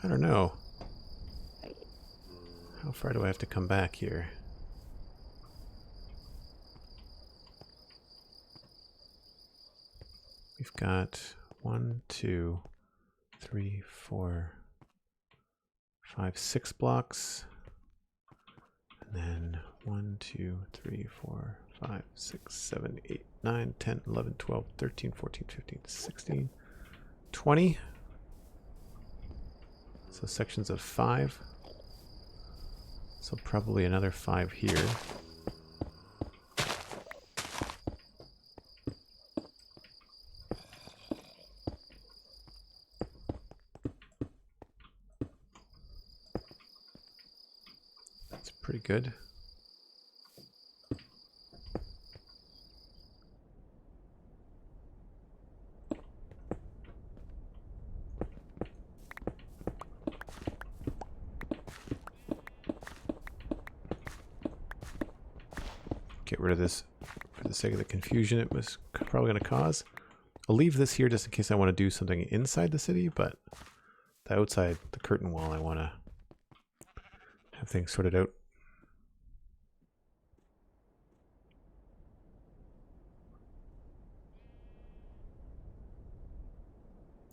I don't know. How far do I have to come back here? We've got 1, 2, 3, 4, 5, 6 blocks. And then 1, 2, 3, 4, 5, 6, 7, 8, 9, 10, 11, 12, 13, 14, 15, 16, 20. So sections of 5. So probably another 5 here. That's pretty good. Get rid of this for the sake of the confusion it was probably going to cause. I'll leave this here just in case I want to do something inside the city, but the outside, the curtain wall, I want to have things sorted out.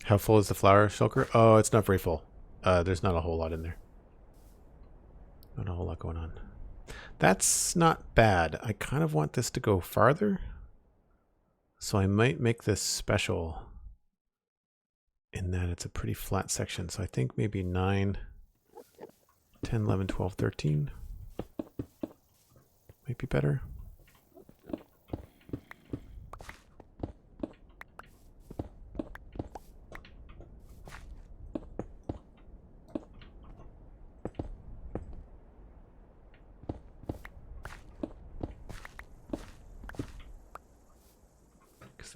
How full is the flower shulker? Oh, it's not very full. There's not a whole lot in there. Not a whole lot going on. That's not bad. I kind of want this to go farther. So I might make this special in that it's a pretty flat section. So I think maybe 9, 10, 11, 12, 13 might be better.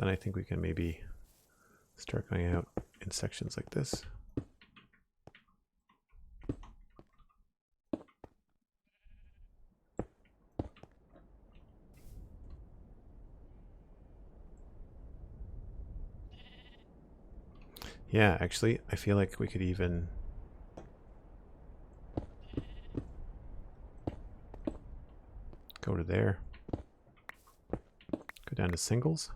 Then I think we can maybe start going out in sections like this. Yeah, actually, I feel like we could even go to there. Go down to singles.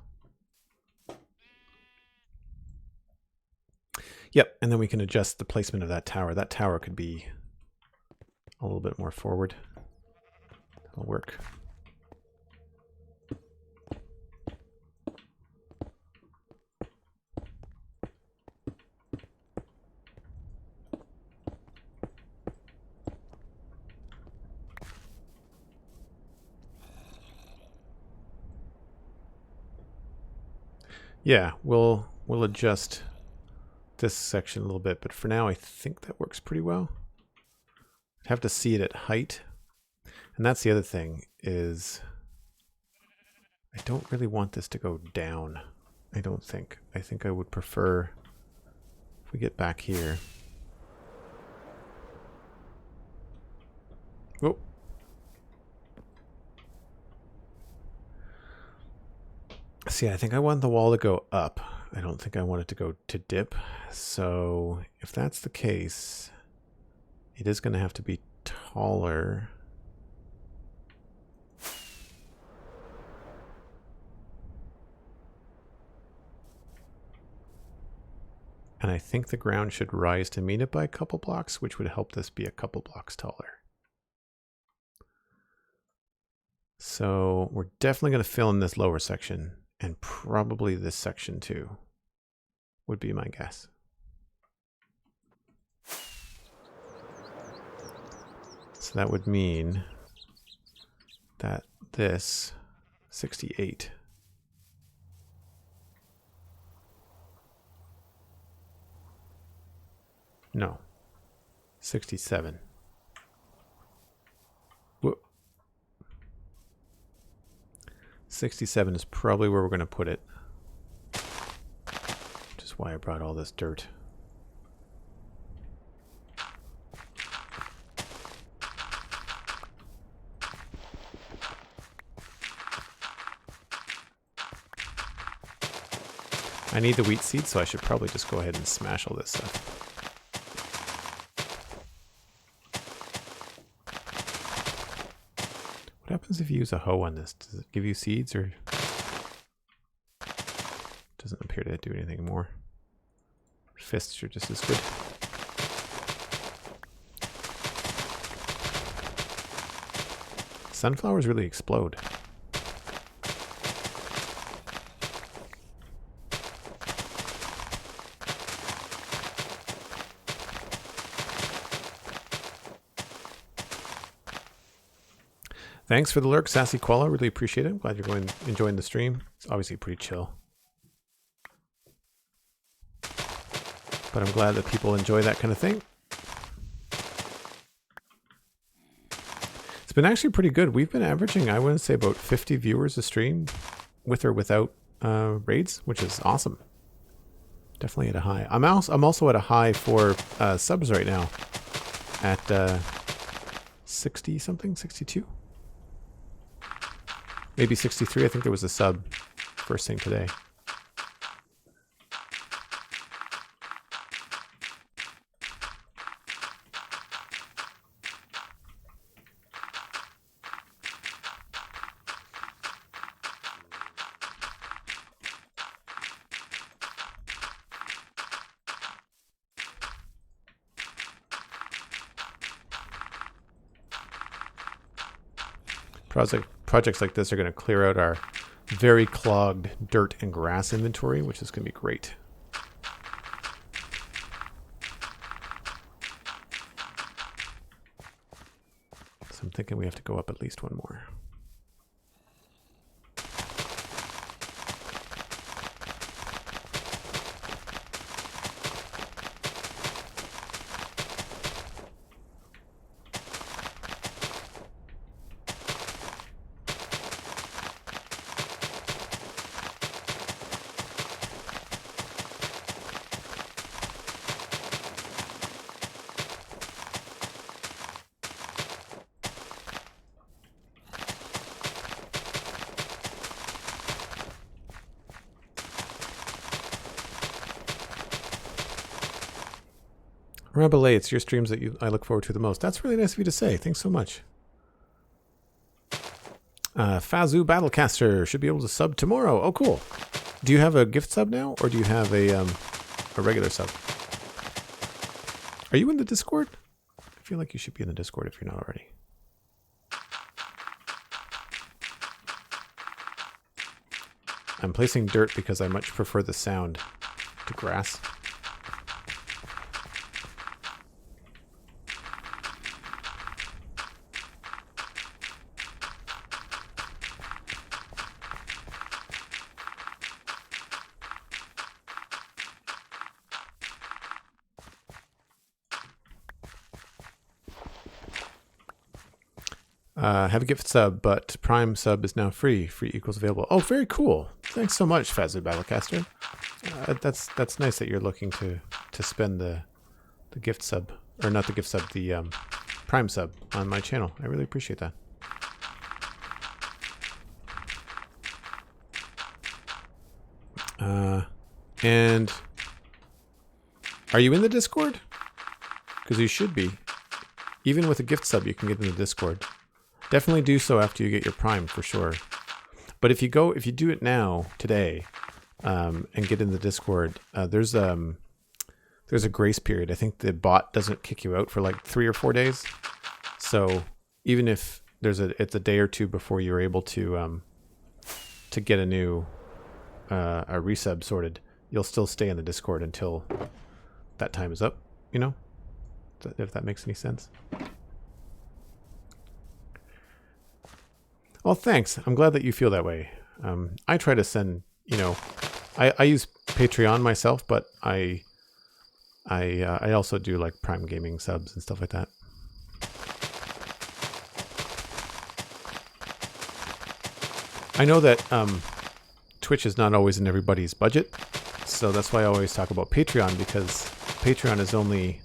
Yep, and then we can adjust the placement of that tower. That tower could be a little bit more forward. That'll work. Yeah, we'll adjust this section a little bit, but for now I think that works pretty well. I'd have to see it at height. And that's the other thing is I don't really want this to go down. I don't think. I think I would prefer if we get back here. Oh. See, I think I want the wall to go up. I don't think I want it to go to dip. So if that's the case, it is going to have to be taller. And I think the ground should rise to meet it by a couple blocks, which would help this be a couple blocks taller. So we're definitely going to fill in this lower section, and probably this section too, would be my guess. So that would mean that this 68. No, 67. Whoop. 67 is probably where we're going to put it. Which is why I brought all this dirt. I need the wheat seed, so I should probably just go ahead and smash all this stuff. What happens if you use a hoe on this? Does it give you seeds, or doesn't appear to do anything more? Fists are just as good. Sunflowers really explode. Thanks for the lurk, Sassy Koala. Really appreciate it. I'm glad you're enjoying the stream. It's obviously pretty chill. But I'm glad that people enjoy that kind of thing. It's been actually pretty good. We've been averaging, I wouldn't say, about 50 viewers a stream, with or without raids, which is awesome. Definitely at a high. I'm also at a high for subs right now, at 60 something, 62. Maybe 63. I think there was a sub first thing today. Projects like this are going to clear out our very clogged dirt and grass inventory, which is going to be great. So I'm thinking we have to go up at least one more. Rebelay, it's your streams that I look forward to the most. That's really nice of you to say. Thanks so much. Fazu Battlecaster should be able to sub tomorrow. Oh, cool. Do you have a gift sub now, or do you have a regular sub? Are you in the Discord? I feel like you should be in the Discord if you're not already. I'm placing dirt because I much prefer the sound to grass. Have a gift sub, but Prime sub is now free. Free equals available. Oh, very cool. Thanks so much, Fazu Battlecaster. That's nice that you're looking to spend the gift sub, or not the gift sub, the Prime sub on my channel. I really appreciate that. And are you in the Discord? Because you should be. Even with a gift sub, you can get in the Discord. Definitely do so after you get your Prime, for sure. But if you do it now, today, and get in the Discord, there's there's a grace period. I think the bot doesn't kick you out for like 3 or 4 days. So even if it's a day or two before you're able to get a new a resub sorted, you'll still stay in the Discord until that time is up, you know? If that makes any sense. Well, thanks. I'm glad that you feel that way. I try to send, I use Patreon myself, but I also do like Prime Gaming subs and stuff like that. I know that Twitch is not always in everybody's budget, so that's why I always talk about Patreon, because Patreon is only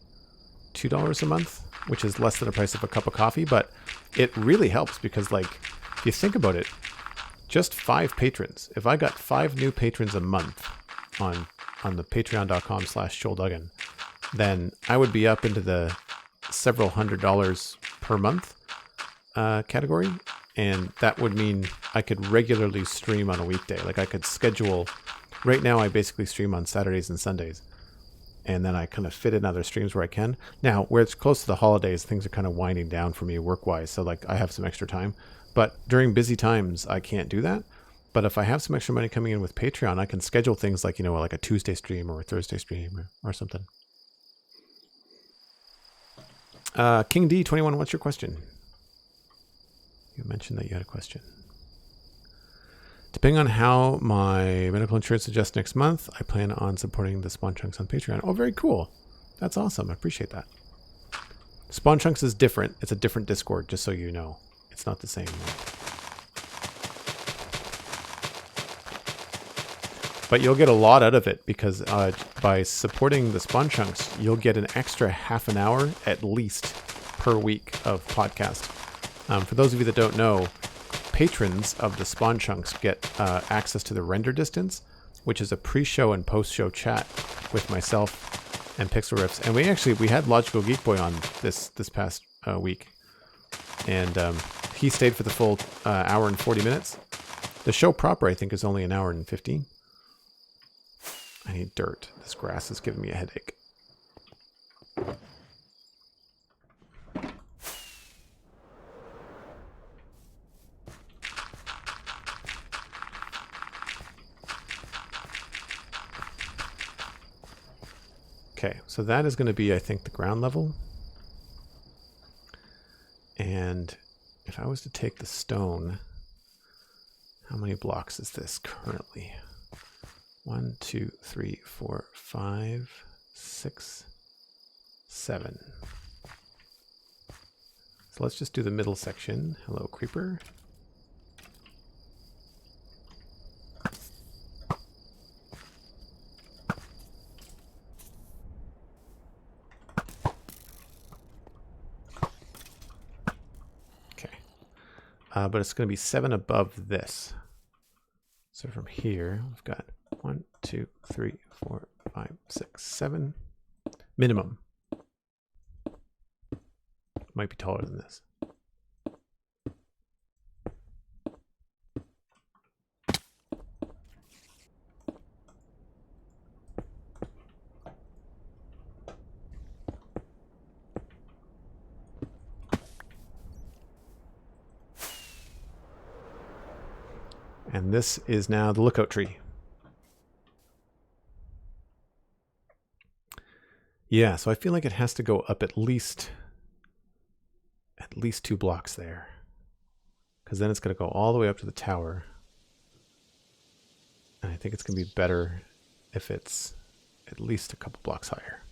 $2 a month, which is less than the price of a cup of coffee, but it really helps because, like, if you think about it, just 5 patrons. If I got 5 new patrons a month on the patreon.com/JoelDuggan, then I would be up into the several $100s per month category. And that would mean I could regularly stream on a weekday. Like I could schedule, right now I basically stream on Saturdays and Sundays. And then I kind of fit in other streams where I can. Now, where it's close to the holidays, things are kind of winding down for me work-wise. So like I have some extra time. But during busy times, I can't do that. But if I have some extra money coming in with Patreon, I can schedule things like, like a Tuesday stream or a Thursday stream or something. King D21, what's your question? You mentioned that you had a question. Depending on how my medical insurance adjusts next month, I plan on supporting the Spawn Chunks on Patreon. Oh, very cool. That's awesome. I appreciate that. Spawn Chunks is different. It's a different Discord, just so you know. It's not the same. But you'll get a lot out of it because by supporting the Spawn Chunks, you'll get an extra half an hour at least per week of podcast. For those of you that don't know, patrons of the Spawn Chunks get access to the render distance, which is a pre-show and post-show chat with myself and Pixel Riffs. And we had Logical Geek Boy on this past week, and he stayed for the full hour and 40 minutes. The show proper, I think, is only an hour and 15. I need dirt. This grass is giving me a headache. Okay, so that is going to be, I think, the ground level. And if I was to take the stone, how many blocks is this currently? 1, 2, 3, 4, 5, 6, 7. So let's just do the middle section. Hello, creeper. But it's going to be 7 above this. So from here, we've got 1, 2, 3, 4, 5, 6, 7. Minimum. Might be taller than this. And this is now the lookout tree. Yeah, so I feel like it has to go up at least 2 blocks there. Because then it's going to go all the way up to the tower. And I think it's going to be better if it's at least a couple blocks higher.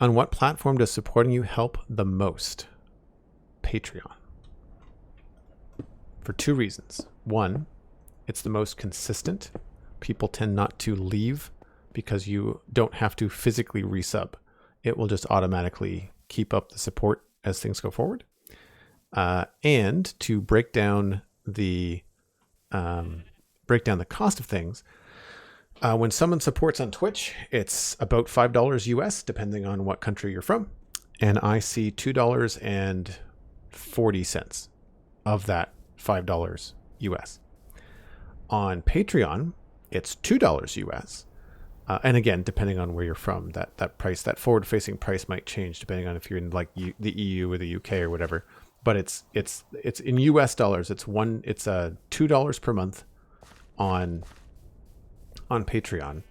On what platform does supporting you help the most? Patreon. For 2 reasons. 1, it's the most consistent. People tend not to leave because you don't have to physically resub. It will just automatically keep up the support as things go forward. And to break down the cost of things, when someone supports on Twitch, it's about $5 US, depending on what country you're from. and I see $2.40 of that $5 US. On Patreon, it's $2 US. And again, depending on where you're from, that price, that forward-facing price might change depending on if you're in like the EU or the UK or whatever. But it's in US dollars. It's $2 per month on Patreon,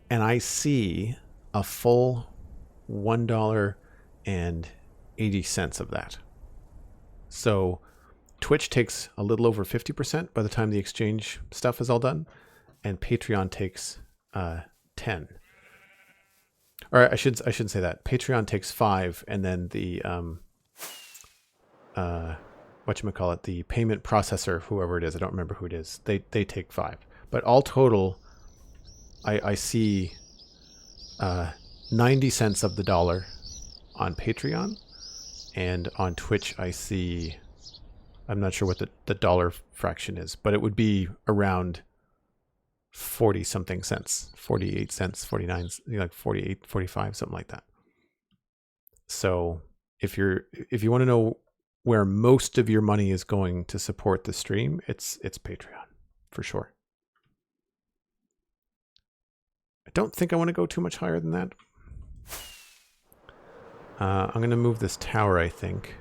and I see a full $1.80 of that. So Twitch takes a little over 50% by the time the exchange stuff is all done, and Patreon takes 10. Or I shouldn't say that. Patreon takes 5, and then the whatchamacallit, the payment processor, whoever it is, I don't remember who it is, they take 5. But all total, I see 90 cents of the dollar on Patreon, and on Twitch I see, I'm not sure what the dollar fraction is, but it would be around 40 something cents, 48 cents, 49, like 48, 45, something like that. So if you want to know where most of your money is going to support the stream, it's Patreon for sure. I don't think I want to go too much higher than that. I'm going to move this tower, I think,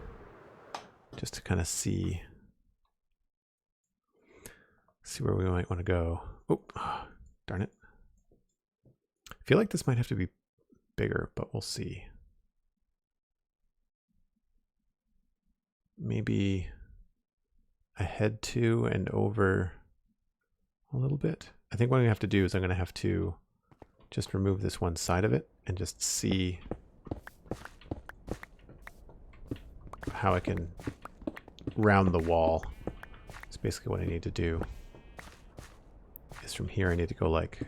just to kind of see where we might want to go. Oh, darn it. I feel like this might have to be bigger, but we'll see. Maybe ahead to and over a little bit. I think what I'm going to have to do is I'm going to have to just remove this one side of it and just see how I can round the wall. That's basically what I need to do. Is from here I need to go like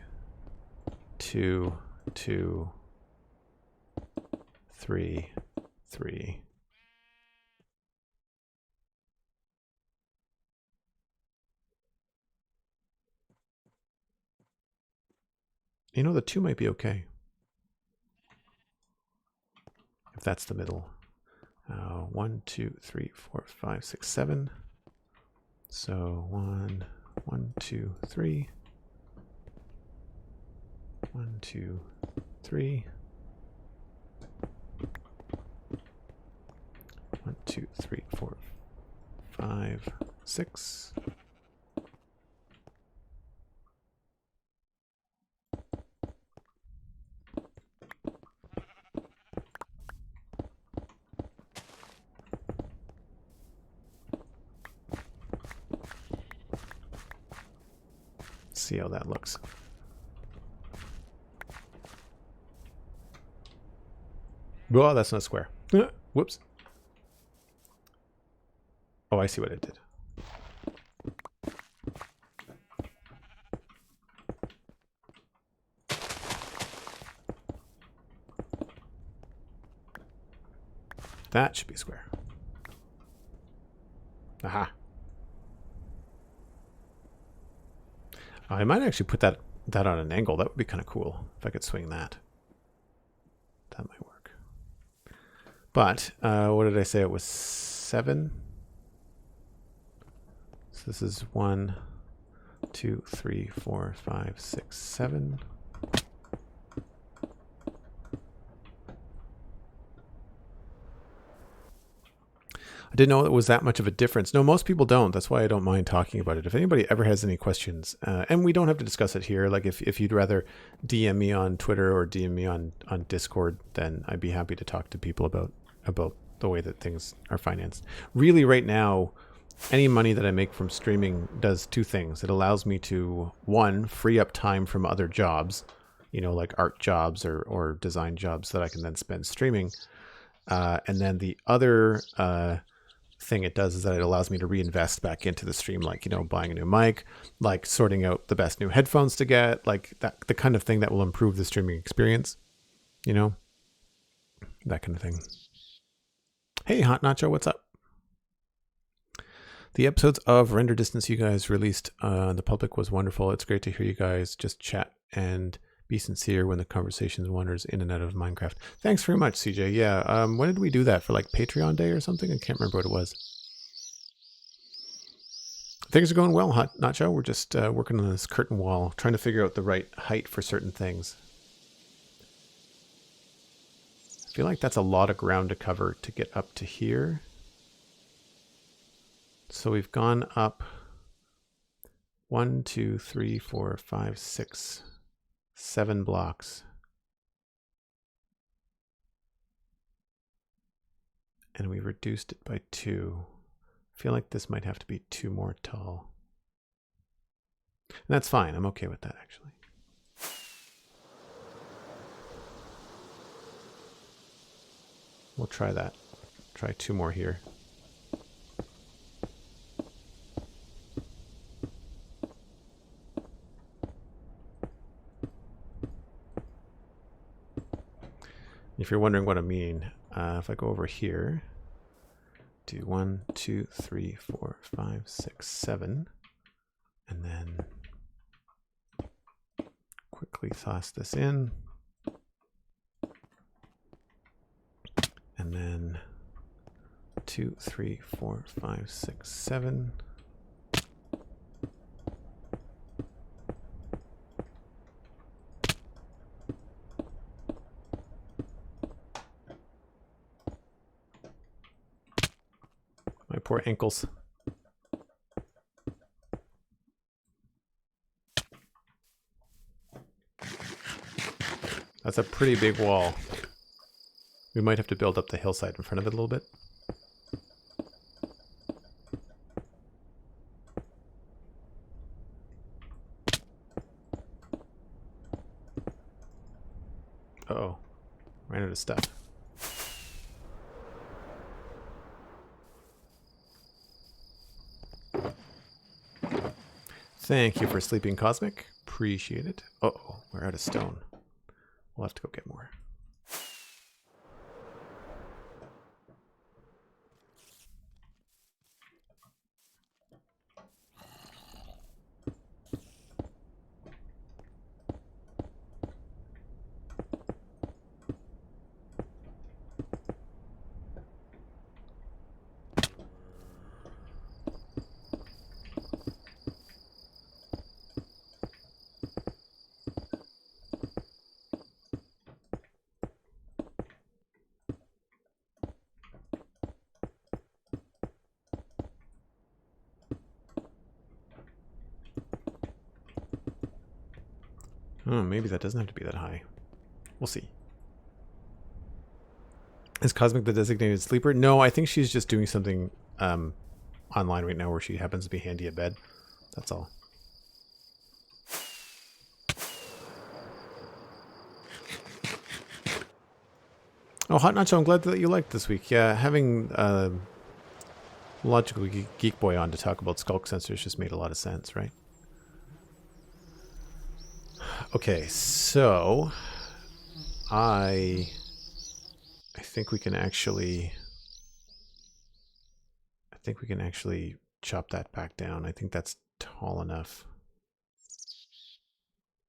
2, 2, 3, 3. You know, the 2 might be okay. If that's the middle. 1, 2, 3, 4, 5, 6, 7. So 1, 2, 3. 1, 2, 3. 1, 2, 3, 4, 5, 6. See how that looks. Oh, that's not square. Whoops. Oh, I see what it did. That should be square. Aha. I might actually put that on an angle. That would be kind of cool if I could swing that. That might work. But what did I say? It was 7. So this is 1, 2, 3, 4, 5, 6, 7. I didn't know it was that much of a difference. No, most people don't. That's why I don't mind talking about it. If anybody ever has any questions, and we don't have to discuss it here, like if you'd rather DM me on Twitter or DM me on Discord, then I'd be happy to talk to people about the way that things are financed. Really, right now, any money that I make from streaming does 2 things. It allows me to, 1, free up time from other jobs, you know, like art jobs or design jobs that I can then spend streaming. And then the other thing it does is that it allows me to reinvest back into the stream, like, you know, buying a new mic, like sorting out the best new headphones to get, like that, the kind of thing that will improve the streaming experience, you know, that kind of thing. Hey, Hot Nacho, what's up? The episodes of Render Distance you guys released the public was wonderful. It's great to hear you guys just chat and Be sincere when the conversation wanders in and out of Minecraft. Thanks very much, CJ. Yeah, when did we do that? For like Patreon Day or something? I can't remember what it was. Things are going well, Nacho. We're just working on this curtain wall, trying to figure out the right height for certain things. I feel like that's a lot of ground to cover to get up to here. So we've gone up 1, 2, 3, 4, 5, 6, 7 blocks. And we reduced it by 2. I feel like this might have to be 2 more tall. And that's fine. I'm okay with that, actually. We'll try that. Try 2 more here. If you're wondering what I mean, if I go over here, do 1, 2, 3, 4, 5, 6, 7, and then quickly toss this in, and then 2, 3, 4, 5, 6, 7. My poor ankles. That's a pretty big wall. We might have to build up the hillside in front of it a little bit. Uh-oh. Ran out of stuff. Thank you for sleeping, Cosmic. Appreciate it. Uh-oh, we're out of stone. We'll have to go get more. Oh, maybe that doesn't have to be that high. We'll see. Is Cosmic the designated sleeper? No, I think she's just doing something online right now where she happens to be handy at bed. That's all. Oh, Hot Nacho, I'm glad that you liked this week. Yeah, having Logical Geek Boy on to talk about skulk sensors just made a lot of sense, right? Okay, so I think we can actually chop that back down. I think that's tall enough.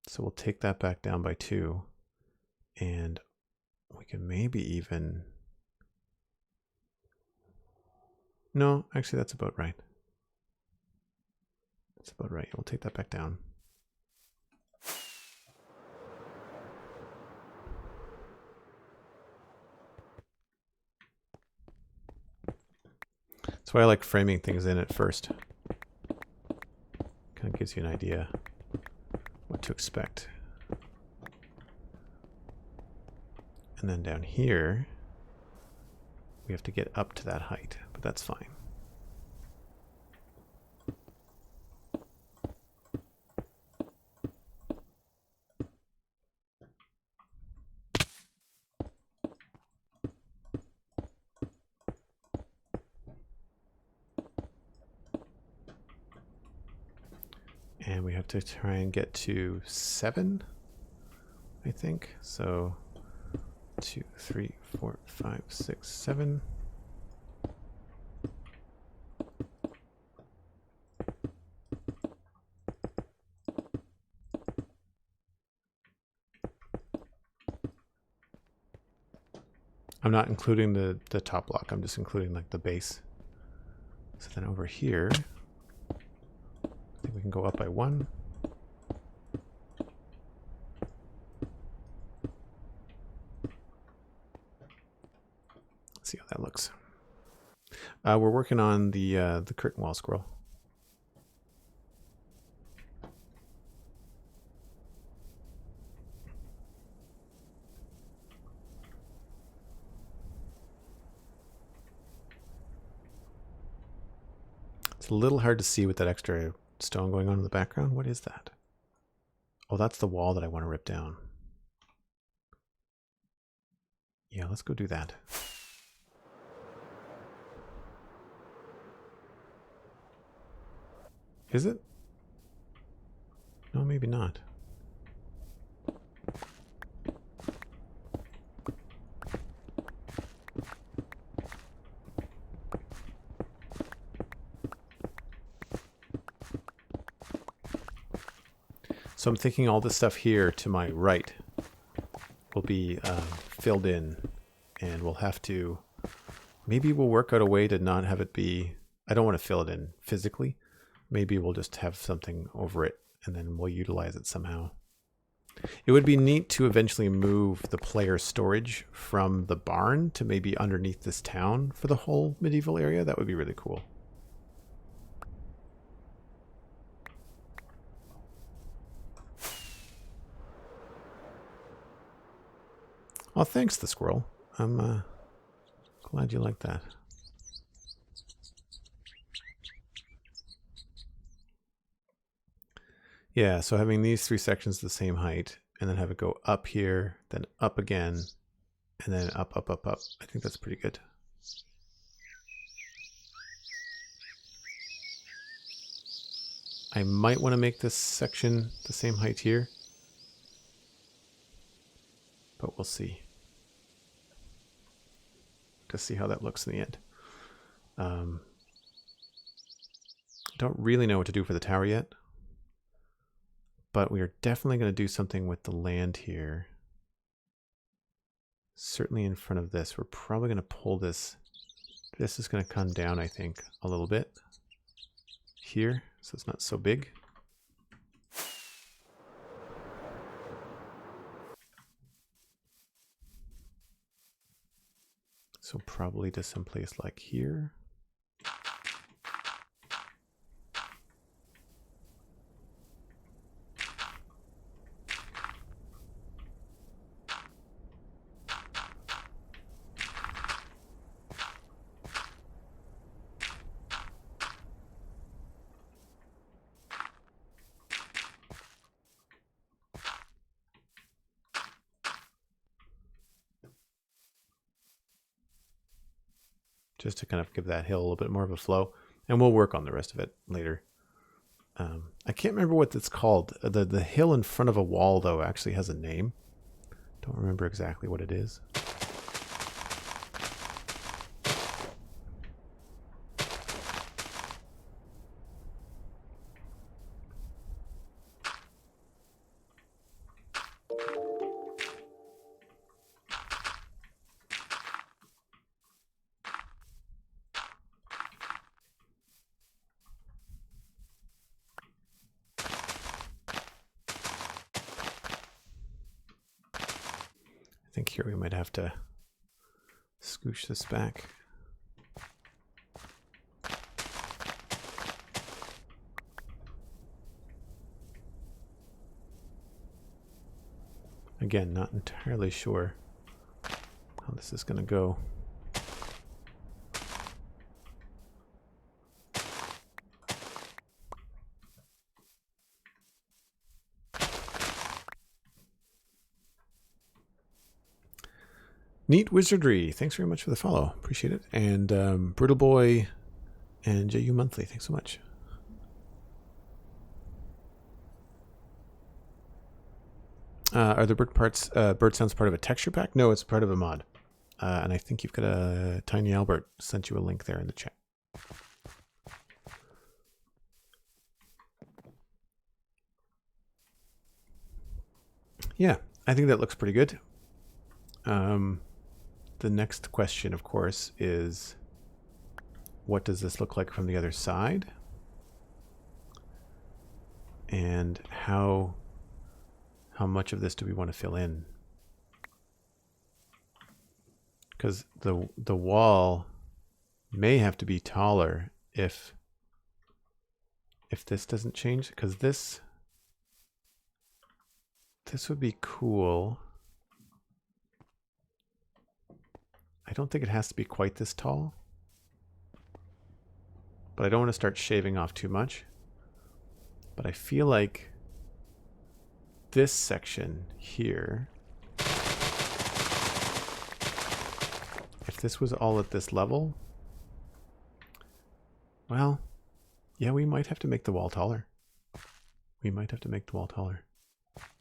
So we'll take that back down by 2, and we can maybe even... No, actually that's about right. That's about right. We'll take that back down. That's why I like framing things in at first. Kind of gives you an idea what to expect. And then down here, we have to get up to that height, but that's fine. And we have to try and get to 7, I think. So 2, 3, 4, 5, 6, 7. I'm not including the top block. I'm just including like the base. So then over here, I think we can go up by 1. Let's see how that looks. We're working on the curtain wall scroll. It's a little hard to see with that extra stone going on in the background. What is that? Oh, that's the wall that I want to rip down. Yeah, let's go do that. Is it? No, maybe not. So I'm thinking all this stuff here to my right will be filled in, and we'll have to, maybe we'll work out a way to not have it be, I don't want to fill it in physically. Maybe we'll just have something over it and then we'll utilize it somehow. It would be neat to eventually move the player storage from the barn to maybe underneath this town for the whole medieval area. That would be really cool. Oh, thanks, the squirrel. I'm glad you like that. Yeah, so having these 3 sections the same height, and then have it go up here, then up again, and then up, up, up, up. I think that's pretty good. I might want to make this section the same height here, but we'll see. To see how that looks in the end. Don't really know what to do for the tower yet, but we are definitely going to do something with the land here. Certainly in front of this. We're probably going to pull this. This is going to come down, I think, a little bit here, so it's not so big. So probably to someplace like here. Just to kind of give that hill a little bit more of a flow. And we'll work on the rest of it later. I can't remember what it's called. The hill in front of a wall, though, actually has a name. Don't remember exactly what it is. I think here we might have to scooch this back. Again, not entirely sure how this is going to go. Neat Wizardry, thanks very much for the follow. Appreciate it. And Brutal Boy and JU Monthly, thanks so much. Are the bird sounds part of a texture pack? No, it's part of a mod. And I think you've got a Tiny Albert sent you a link there in the chat. Yeah, I think that looks pretty good. the next question, of course, is what does this look like from the other side? And how much of this do we want to fill in? Because the wall may have to be taller if this doesn't change, because this would be cool. I don't think it has to be quite this tall, but I don't want to start shaving off too much. But I feel like this section here, if this was all at this level, well, yeah, we might have to make the wall taller. We might have to make the wall taller.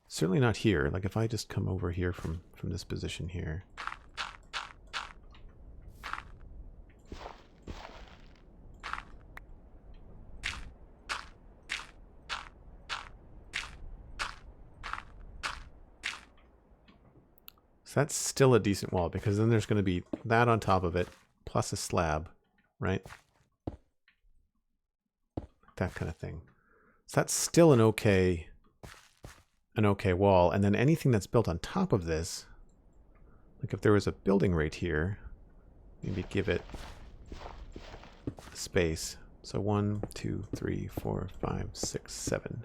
Certainly not here. Like if I just come over here from this position here. So that's still a decent wall, because then there's going to be that on top of it, plus a slab, right? That kind of thing. So that's still an okay wall. And then anything that's built on top of this, like if there was a building right here, maybe give it space. So 1, 2, 3, 4, 5, 6, 7.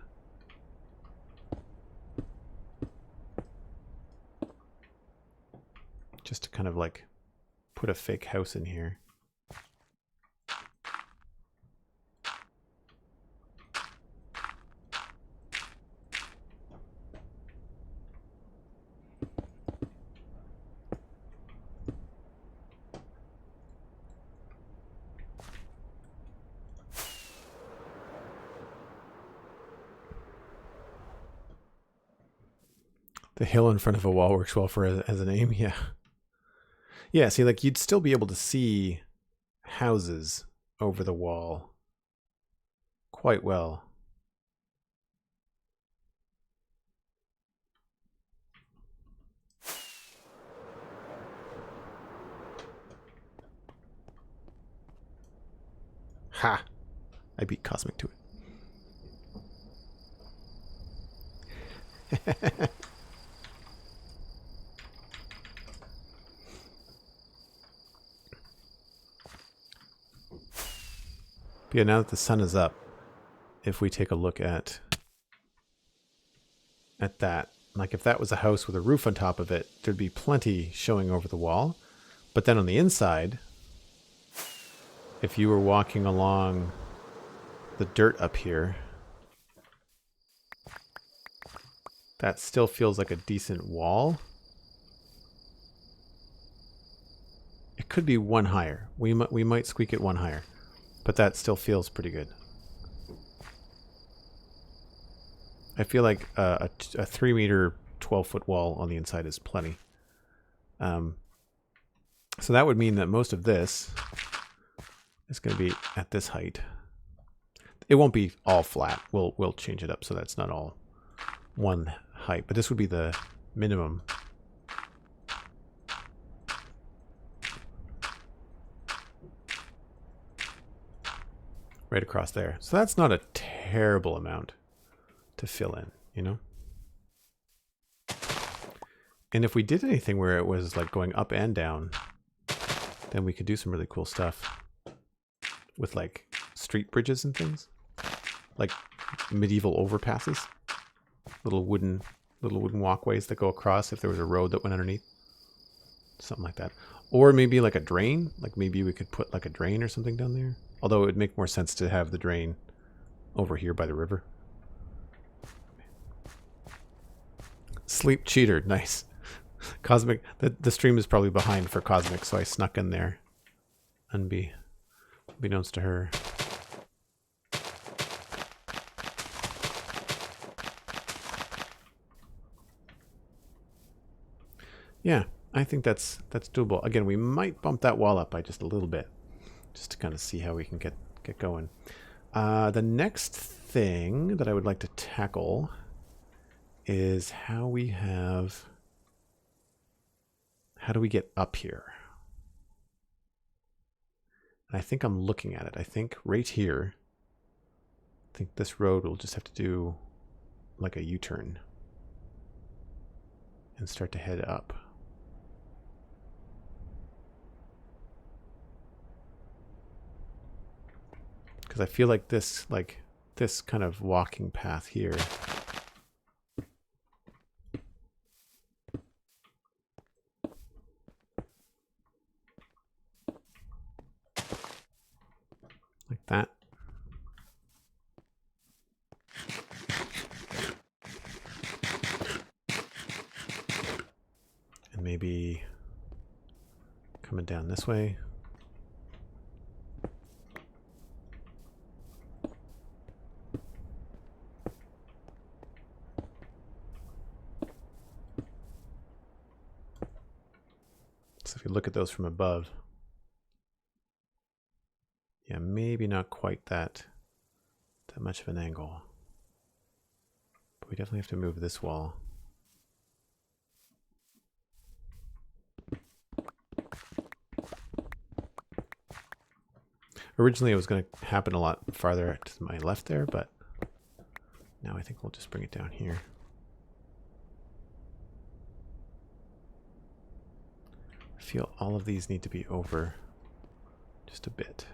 Just to kind of like put a fake house in here. The hill in front of a wall works well for as an aim, yeah. Yeah, see, like you'd still be able to see houses over the wall quite well. Ha! I beat Cosmic to it. But yeah, now that the sun is up, if we take a look at that, like if that was a house with a roof on top of it, there'd be plenty showing over the wall. But then on the inside, if you were walking along the dirt up here, that still feels like a decent wall. It could be one higher. We might squeak it one higher. But that still feels pretty good. I feel like a 3 meter, 12-foot wall on the inside is plenty. So that would mean that most of this is going to be at this height. It won't be all flat. We'll change it up so that's not all one height. But this would be the minimum. Right across there. So that's not a terrible amount to fill in, you know? And if we did anything where it was like going up and down, then we could do some really cool stuff with like street bridges and things, like medieval overpasses, little wooden walkways that go across if there was a road that went underneath, something like that. Or maybe like a drain, like maybe we could put like a drain or something down there. Although it would make more sense to have the drain over here by the river. Sleep cheater, nice. Cosmic, the stream is probably behind for Cosmic, so I snuck in there. Unbeknownst to her. Yeah, I think that's doable. Again, we might bump that wall up by just a little bit, just to kind of see how we can get going. The next thing that I would like to tackle is how do we get up here? I think I'm looking at it. I think right here, I think this road will just have to do like a U-turn and start to head up. Because I feel like this kind of walking path here like that. And maybe coming down this way. So if you look at those from above, yeah, maybe not quite that much of an angle. But we definitely have to move this wall. Originally it was going to happen a lot farther to my left there, but now I think we'll just bring it down here. I feel all of these need to be over just a bit.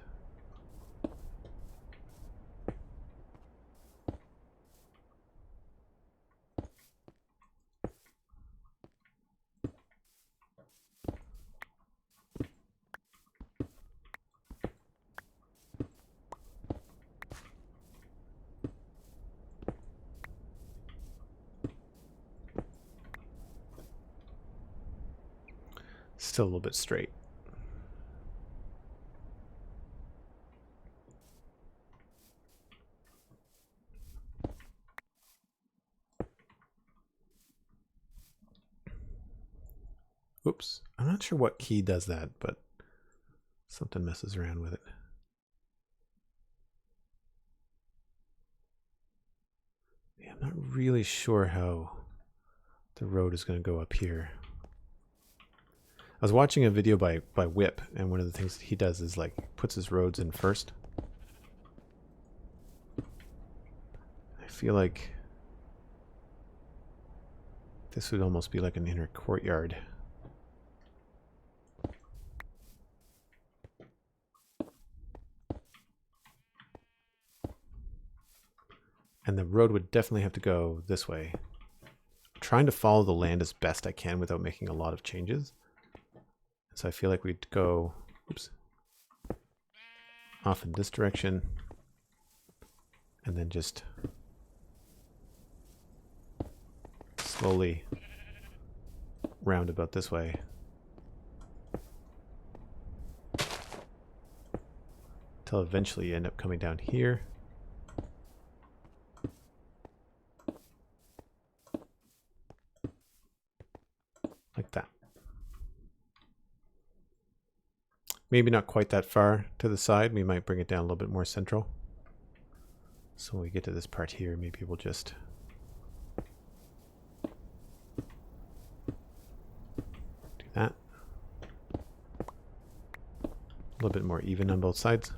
Still a little bit straight. Oops. I'm not sure what key does that, but something messes around with it. Yeah, I'm not really sure how the road is going to go up here. I was watching a video by Whip, and one of the things that he does is like puts his roads in first. I feel like this would almost be like an inner courtyard. And the road would definitely have to go this way. I'm trying to follow the land as best I can without making a lot of changes. So I feel like we'd go, oops, off in this direction, and then just slowly round about this way. Until eventually you end up coming down here. Like that. Maybe not quite that far to the side. We might bring it down a little bit more central. So when we get to this part here, maybe we'll just do that. A little bit more even on both sides.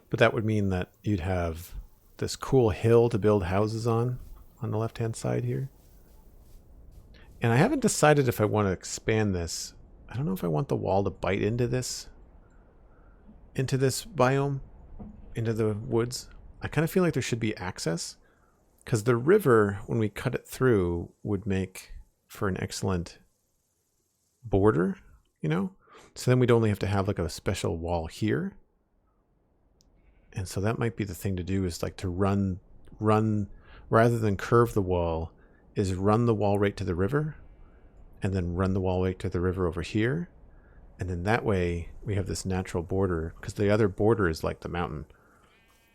But that would mean that you'd have this cool hill to build houses on the left-hand side here. And I haven't decided if I want to expand this. I don't know if I want the wall to bite into this biome, into the woods. I kind of feel like there should be access, because the river, when we cut it through, would make for an excellent border, you know? So then we'd only have to have like a special wall here. And so that might be the thing to do, is like to run rather than curve the wall, is run the wall right to the river, and then run the wall right to the river over here. And then that way we have this natural border, because the other border is like the mountain,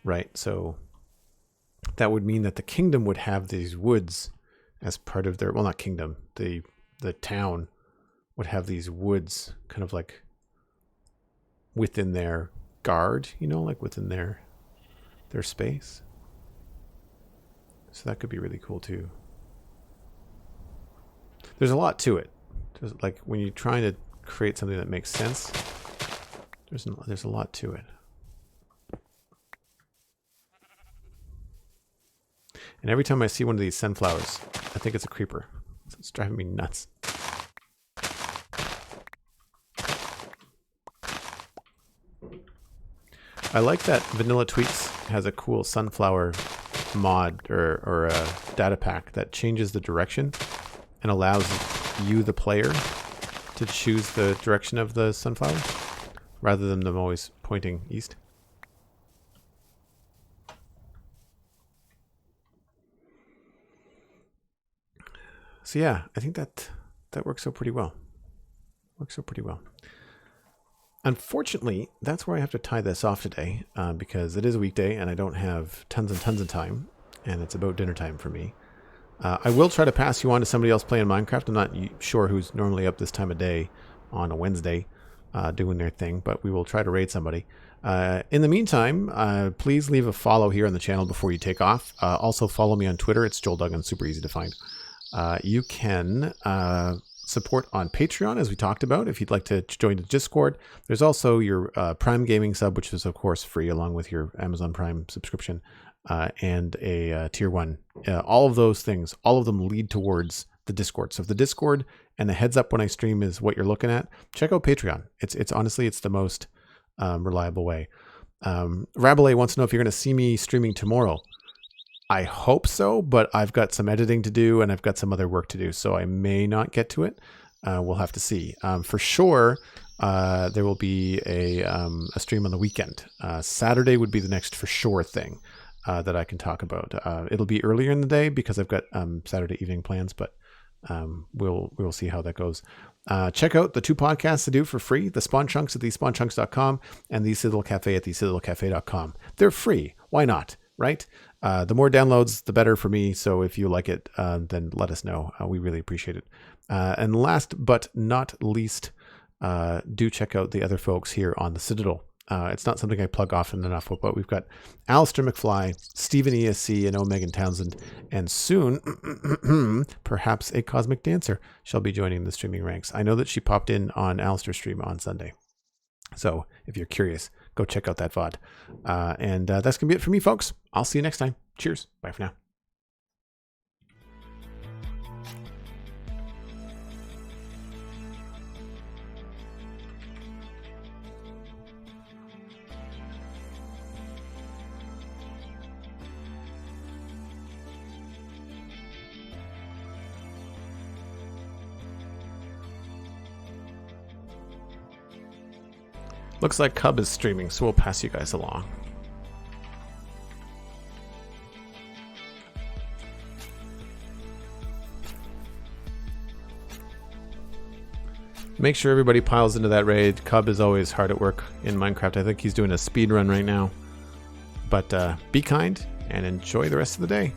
right? So that would mean that the kingdom would have these woods as part of their, well, not kingdom, the town would have these woods kind of like within their guard, you know, like within their space. So that could be really cool too. There's a lot to it. like when you're trying to create something that makes sense, there's a lot to it. And every time I see one of these sunflowers, I think it's a creeper. It's driving me nuts. I like that Vanilla Tweaks has a cool sunflower mod or a data pack that changes the direction and allows you, the player, to choose the direction of the sunflower rather than them always pointing east. So yeah, I think that works out pretty well. Unfortunately, that's where I have to tie this off today because it is a weekday and I don't have tons and tons of time, and it's about dinner time for me. I will try to pass you on to somebody else playing Minecraft. I'm not sure who's normally up this time of day on a Wednesday doing their thing, but we will try to raid somebody. In the meantime, please leave a follow here on the channel before you take off. Also follow me on Twitter. It's Joel Duggan, super easy to find. You can support on Patreon, as we talked about, if you'd like to join the Discord. There's also your Prime Gaming sub, which is, of course, free, along with your Amazon Prime subscription, and a Tier 1. All of those things, all of them lead towards the Discord. So if the Discord and the heads up when I stream is what you're looking at, check out Patreon. It's honestly, it's the most reliable way. Rabelais wants to know if you're going to see me streaming tomorrow. I hope so, but I've got some editing to do and I've got some other work to do, so I may not get to it. We'll have to see. For sure, there will be a stream on the weekend. Saturday would be the next for sure thing that I can talk about. It'll be earlier in the day because I've got Saturday evening plans, but we'll see how that goes. Check out the two podcasts I do for free, the Spawn Chunks at thespawnchunks.com and the Citadel Cafe at thecitadelcafe.com. They're free. Why not? Right? The more downloads, the better for me. So if you like it, then let us know. We really appreciate it. And last but not least, do check out the other folks here on the Citadel. It's not something I plug often enough, but we've got Alistair McFly, Stephen ESC, and Megan Townsend, and soon, perhaps a Cosmic Dancer shall be joining the streaming ranks. I know that she popped in on Alistair's stream on Sunday. So if you're curious, go check out that VOD. And that's going to be it for me, folks. I'll see you next time. Cheers. Bye for now. Looks like Cub is streaming, so we'll pass you guys along. Make sure everybody piles into that raid. Cub is always hard at work in Minecraft. I think he's doing a speed run right now. But be kind and enjoy the rest of the day.